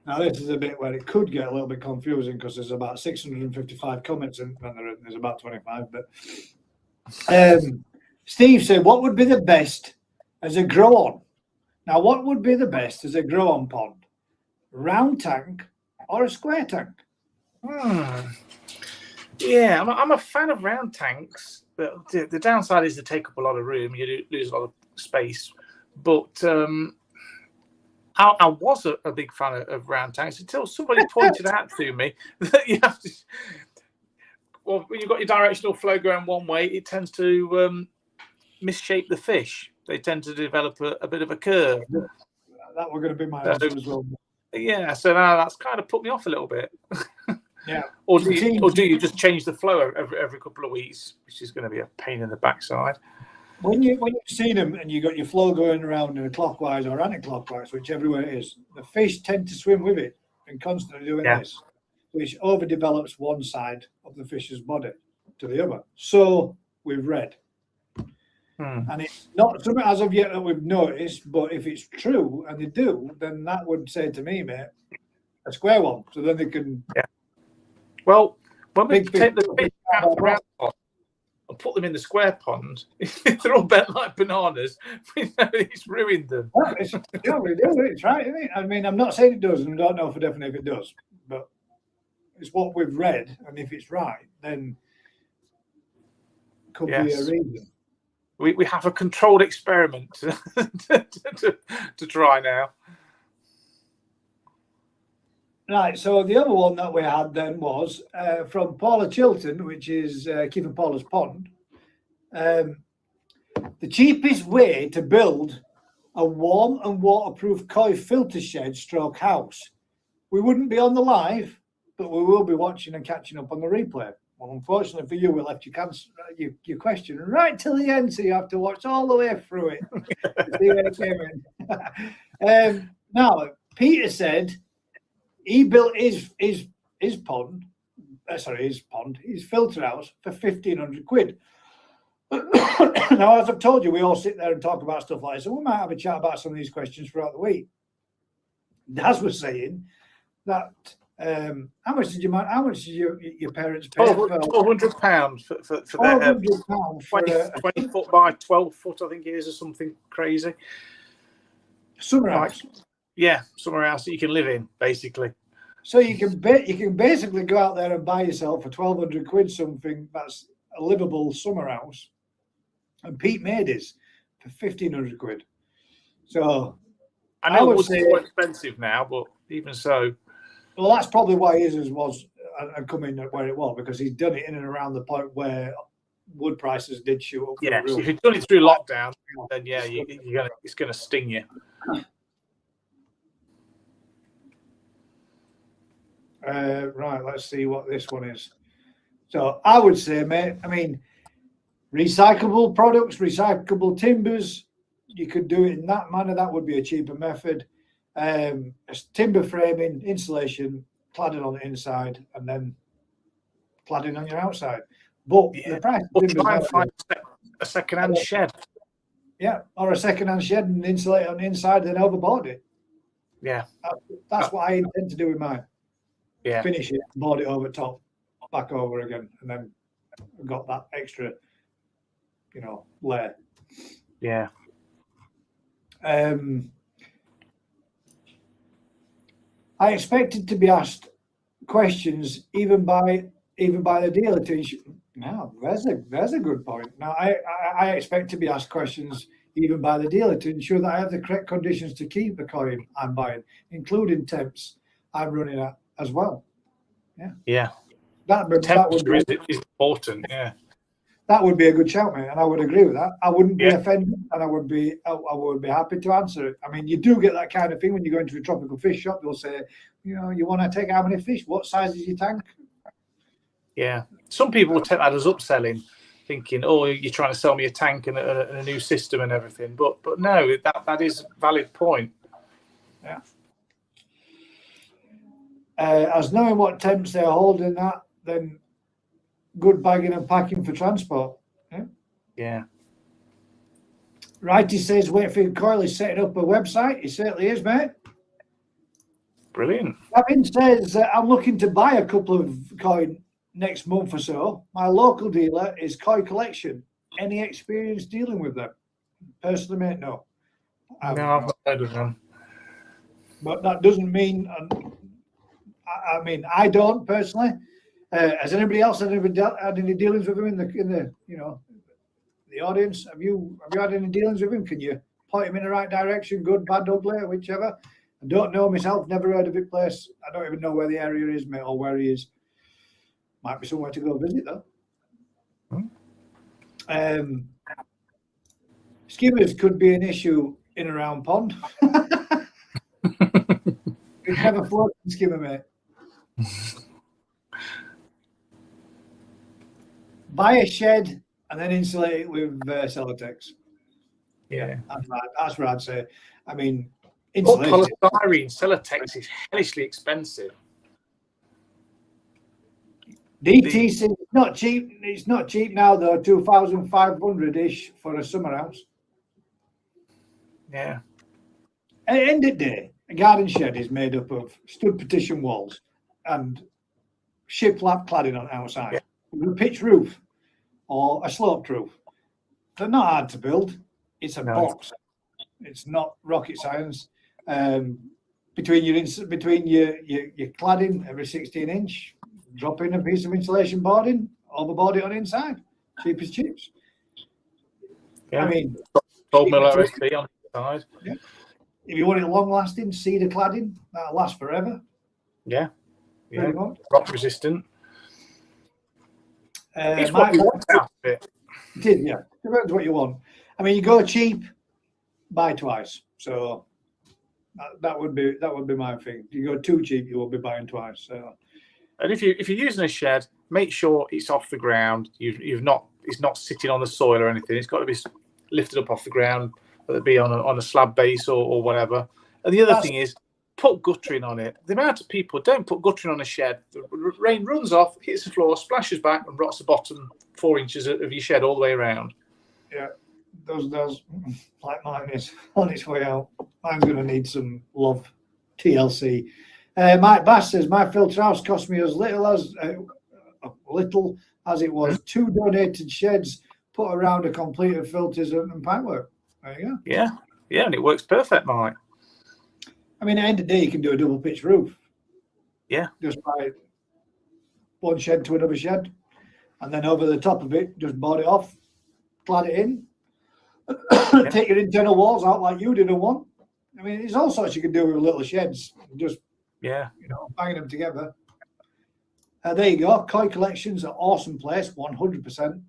Now, this is a bit where it could get a little bit confusing because there's about 655 comments and there's about 25. But Steve said, what would be the best as a grow on? Now, what would be the best as a grow on pond? Round tank or a square tank? Yeah, I'm a fan of round tanks. But the downside is they take up a lot of room. You lose a lot of space. But I was a big fan of round tanks until somebody pointed out to me that you have to. Well, when you've got your directional flow going one way, it tends to misshape the fish. They tend to develop a bit of a curve. That were going to be my answer as well. Yeah, so now that's kind of put me off a little bit. Yeah. Or do you just change the flow every couple of weeks, which is going to be a pain in the backside. When you've seen them and you got your flow going around in a clockwise or anti-clockwise, whichever way it is, the fish tend to swim with it and constantly doing this, which overdevelops one side of the fish's body to the other. So we've read. And it's not something as of yet that we've noticed, but if it's true and they do, then that would say to me, mate, a square one. So then they can. Yeah. Well, when we Big take fish. the fish out of the round pond and put them in the square pond, if they're all bent like bananas, we know it's ruined them. Yeah, we do. It's right, isn't it? I mean, I'm not saying it does, and I don't know for definite if it does, but it's what we've read, and if it's right, then could be a reason. We have a controlled experiment to try now. Right, so the other one that we had then was from Paula Chilton, which is Keith Paula's Pond. The cheapest way to build a warm and waterproof koi filter shed stroke house. We wouldn't be on the live, but we will be watching and catching up on the replay. Well, unfortunately for you, we left your question right till the end, so you have to watch all the way through it to see where it came in. Now, Peter said he built his pond, his filter house for 1,500 quid. Now, as I've told you, we all sit there and talk about stuff like this, so we might have a chat about some of these questions throughout the week. Daz was saying that how much did your parents pay? £1,200 for their £1,200 for 20 foot by 12 foot, I think it is, or something crazy. Summer house. Yeah, summer house that you can live in, basically. So you can basically go out there and buy yourself for 1,200 quid something that's a livable summer house. And Pete made his for 1,500 quid. So I know would say it's more expensive now, but even so. Well, that's probably why his was coming where it was, because he's done it in and around the point where wood prices did shoot up. Yeah, if you've done it through lockdown, then yeah, it's going to sting you. Right, let's see what this one is. So I would say, mate, I mean, recyclable products, recyclable timbers, you could do it in that manner. That would be a cheaper method. Timber framing, insulation, cladding on the inside and then cladding on your outside. But the price Or of timber's try and now- find a second-hand shed. yeah, or a second-hand shed and insulate on the inside, then overboard it. Yeah, That's what I intend to do with mine. yeah, Finish it, board it over top, back over again, and then I've got that extra, layer. yeah. I expected to be asked questions even by the dealer to ensure. Now, there's a good point. Now, I expect to be asked questions even by the dealer to ensure that I have the correct conditions to keep the coin I'm buying, including temps I'm running at as well. Yeah. That would Temperature be, is important. Yeah, that would be a good shout, mate, and I would agree with that. I wouldn't be Yeah. offended, and I would be happy to answer it. I mean, you do get that kind of thing when you go into a tropical fish shop. They'll say, you want to take how many fish? What size is your tank? yeah. Some people will take that as upselling, thinking, "Oh, you're trying to sell me a tank and a new system and everything." But no, that is a valid point. Yeah. As knowing what temps they're holding at, then good bagging and packing for transport. Yeah, Righty says Wakefield Coil is setting up a website. He certainly is, mate. brilliant. Gavin says I'm looking to buy a couple of coin next month or so. My local dealer is Koi Collection. Any experience dealing with them? Personally, mate, no. I've not heard of them. But that doesn't mean. I mean, I don't personally. Has anybody else had any dealings with him in the audience? Have you had any dealings with him? Can you point him in the right direction? Good, bad, ugly, or whichever. I don't know myself. Never heard of it. Place. I don't even know where the area is, mate, or where he is. Might be somewhere to go visit though. Skimmers could be an issue in and around pond. It's never floating skimmer, mate. Buy a shed and then insulate it with Celotex. Yeah. That's what I'd say. I mean, Or insulation. polystyrene, Celotex is hellishly expensive. DT says it's not cheap. It's not cheap now though. 2,500-ish for a summer house. Yeah, At the end of the day, a garden shed is made up of stud partition walls and shiplap cladding on the outside with a pitch roof or a sloped roof. They're not hard to build. It's a box. It's not rocket science. Between your cladding every 16-inch, drop in a piece of insulation boarding, overboard it on the inside. Cheap as chips. yeah. I mean, 12 mil OSB on the side. yeah. If you want it long lasting, cedar cladding, that'll last forever. Yeah, Pretty much. rock resistant. It's Mike, what you want out of it. it is, yeah. Depends what you want. I mean, you go cheap, buy twice. So that would be my thing. If you go too cheap, you will be buying twice. So. And if you're using a shed, make sure it's off the ground. It's not sitting on the soil or anything. It's got to be lifted up off the ground, whether it be on a slab base or whatever. And the other thing is, put guttering on it. The amount of people don't put guttering on a shed. The rain runs off, hits the floor, splashes back, and rots the bottom 4 inches of your shed all the way around. Yeah, those like mine is on its way out. I'm going to need some love. TLC. Mike Bass says my filter house cost me as little as it was 2 donated sheds put around a completed filters and pipework. There you go. Yeah, and it works perfect, Mike. I mean, at the end of the day, you can do a double pitch roof. Yeah. Just by one shed to another shed, and then over the top of it, just board it off, clad it in, take your internal walls out like you did on one. I mean, there's all sorts you can do with little sheds. Just banging them together. There you go. Koi Collection's an awesome place, 100%.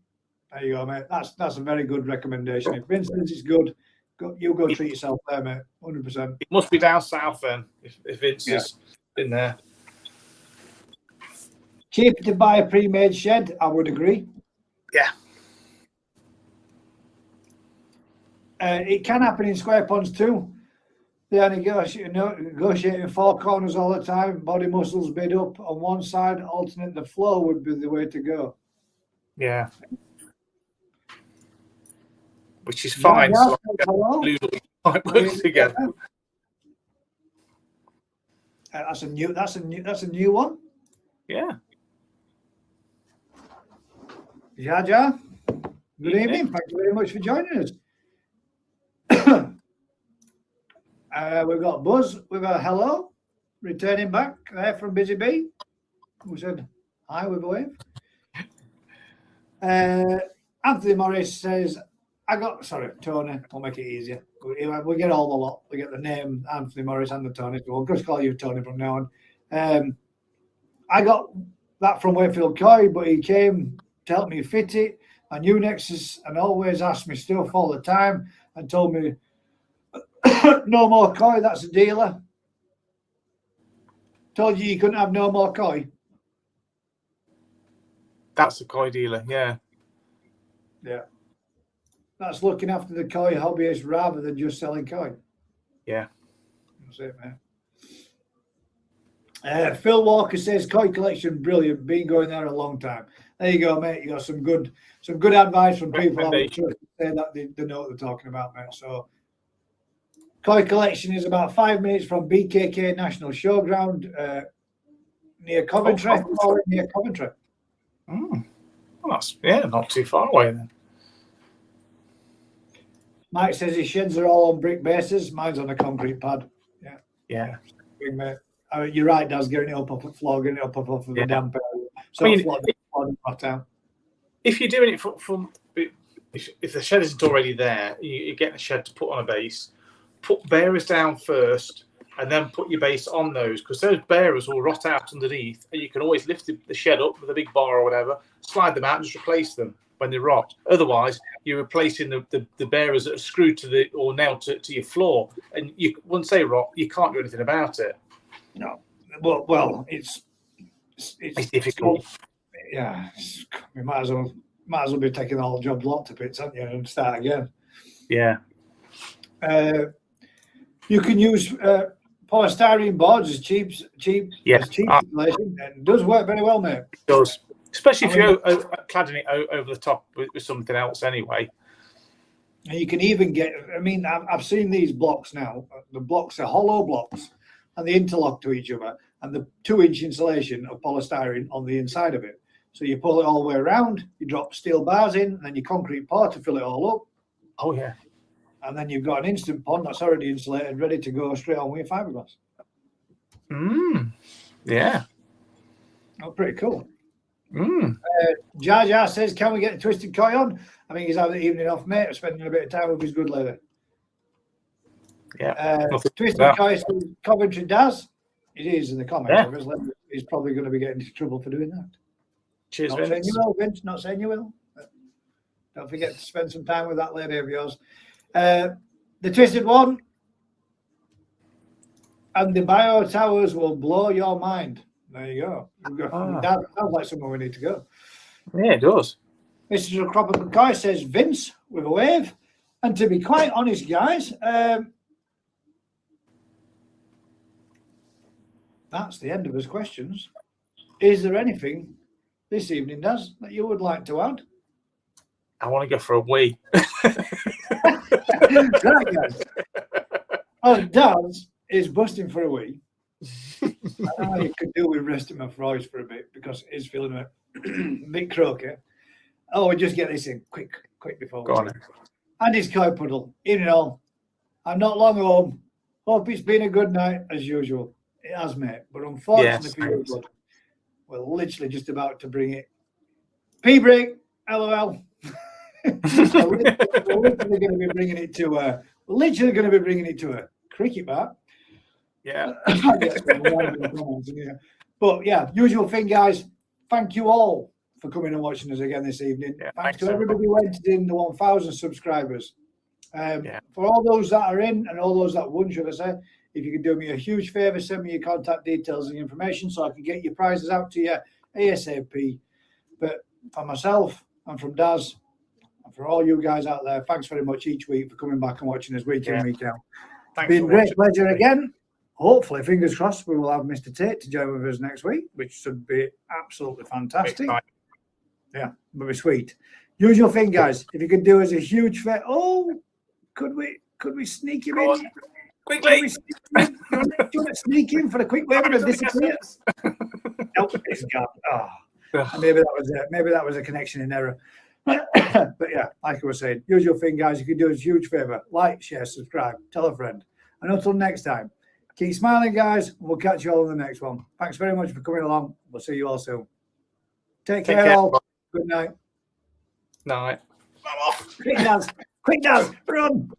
There you go, mate. That's a very good recommendation. If Vincent's is good, go treat yourself there, mate. 100%. It must be down south then, if Vince is in there. Cheaper to buy a pre-made shed, I would agree. Yeah. It can happen in square ponds too. Yeah, negotiating four corners all the time, body muscles bid up on one side, alternate the flow would be the way to go. Yeah. Which is fine. Yeah, So hello. it works together. That's a new one. Yeah. Jaja. Good Evening. evening. Thank you very much for joining us. We've got Buzz. We've got hello, returning back there from Busy Bee, who said hi with a wave. Anthony Morris says, Tony, we'll make it easier. We get all the lot. We get the name Anthony Morris and the Tony. So we'll just call you Tony from now on. I got that from Wakefield Coy, but he came to help me fit it. I knew Nexus and always asked me stuff all the time and told me, no more Coy, that's a dealer. Told you couldn't have no more Coy. That's a koi dealer, yeah. Yeah. That's looking after the koi hobbyist rather than just selling koi. Yeah. That's it, man. Phil Walker says koi collection brilliant. Been going there a long time. There you go, mate. You got some good advice from people. I would trust to say that they know what they're talking about, mate. So koi collection is about 5 minutes from BKK National Showground near Coventry. Near Coventry. Mm. Well, that's not too far away then. Mike says his sheds are all on brick bases. Mine's on a concrete pad. Yeah. Yeah. Mate. You're right, Daz, getting it up off the floor, getting it up off of the damp area. So if you're doing it from if the shed isn't already there, you're getting a shed to put on a base, put bearers down first and then put your base on those, because those bearers will rot out underneath and you can always lift the shed up with a big bar or whatever, slide them out and just replace them when they rot. Otherwise, you're replacing the bearers that are screwed to or nailed to your floor, and once they rot, you can't do anything about it. No. Well, it's difficult. Yeah, we might as well be taking the whole job lot to bits, haven't you, and start again. Yeah. You can use polystyrene boards as cheap installation, and it does work very well, mate. It does, especially if you're cladding it over the top with something else anyway. And you can even get, I've seen these blocks now. The blocks are hollow blocks and they interlock to each other, and the 2-inch insulation of polystyrene on the inside of it. So you pull it all the way around, you drop steel bars in, and then your concrete pour to fill it all up. Oh, yeah. And then you've got an instant pond that's already insulated, ready to go straight on with fiberglass. Yeah. Oh, pretty cool. Jar Jar says, can we get a Twisted Koi on? I think he's having the evening off, mate, spending a bit of time with his good lady. Yeah. Twisted Koi says, Coventry Daz. It is in the comments, obviously. He's probably going to be getting into trouble for doing that. Cheers, not Vince. Saying you will, Vince. Not saying you will. But don't forget to spend some time with that lady of yours. The Twisted One and the Bio Towers will blow your mind. There you go. That sounds like somewhere we need to go. Yeah, it does. Mr. Tropical Koi says, Vince, with a wave. And to be quite honest, guys, that's the end of his questions. Is there anything this evening, Daz, that you would like to add? I want to go for a wee. Right, guys. Daz is busting for a wee. I know you could do with resting my fries for a bit because it's feeling a bit croaky. Oh, we just get this in quick before we go on. And it's Koi Puddle. In all, I'm not long home. Hope it's been a good night as usual. It has, mate. But unfortunately for you, bud, we're literally just about to bring it. Pee break, LOL. We're literally going to be bringing it to a cricket bat. Yeah. But yeah, usual thing, guys. Thank you all for coming and watching us again this evening. Yeah, thanks to everybody who entered in the 1,000 subscribers. For all those that are in and all those that won, should I say, if you could do me a huge favour, send me your contact details and information so I can get your prizes out to you ASAP. But for myself and from Daz and for all you guys out there, thanks very much each week for coming back and watching us week in, week out. Thanks Been for a great watching. pleasure again. Hopefully, fingers crossed, we will have Mr. Tate to join with us next week, which should be absolutely fantastic. Yeah, it'll be sweet. Usual thing, guys. If you could do us a huge favor. Oh, could we sneak him in? Quickly. Do you want to sneak in for a quick wave and disappear? Nope, it's gone. Oh, maybe that was it. Maybe that was a connection in error. But yeah, like I was saying, usual thing, guys. You could do us a huge favor: like, share, subscribe, tell a friend. And until next time, keep smiling, guys. We'll catch you all in the next one. Thanks very much for coming along. We'll see you all soon. Take care, all. Good night. Night. Quick, Daz. Quick, Daz. Run.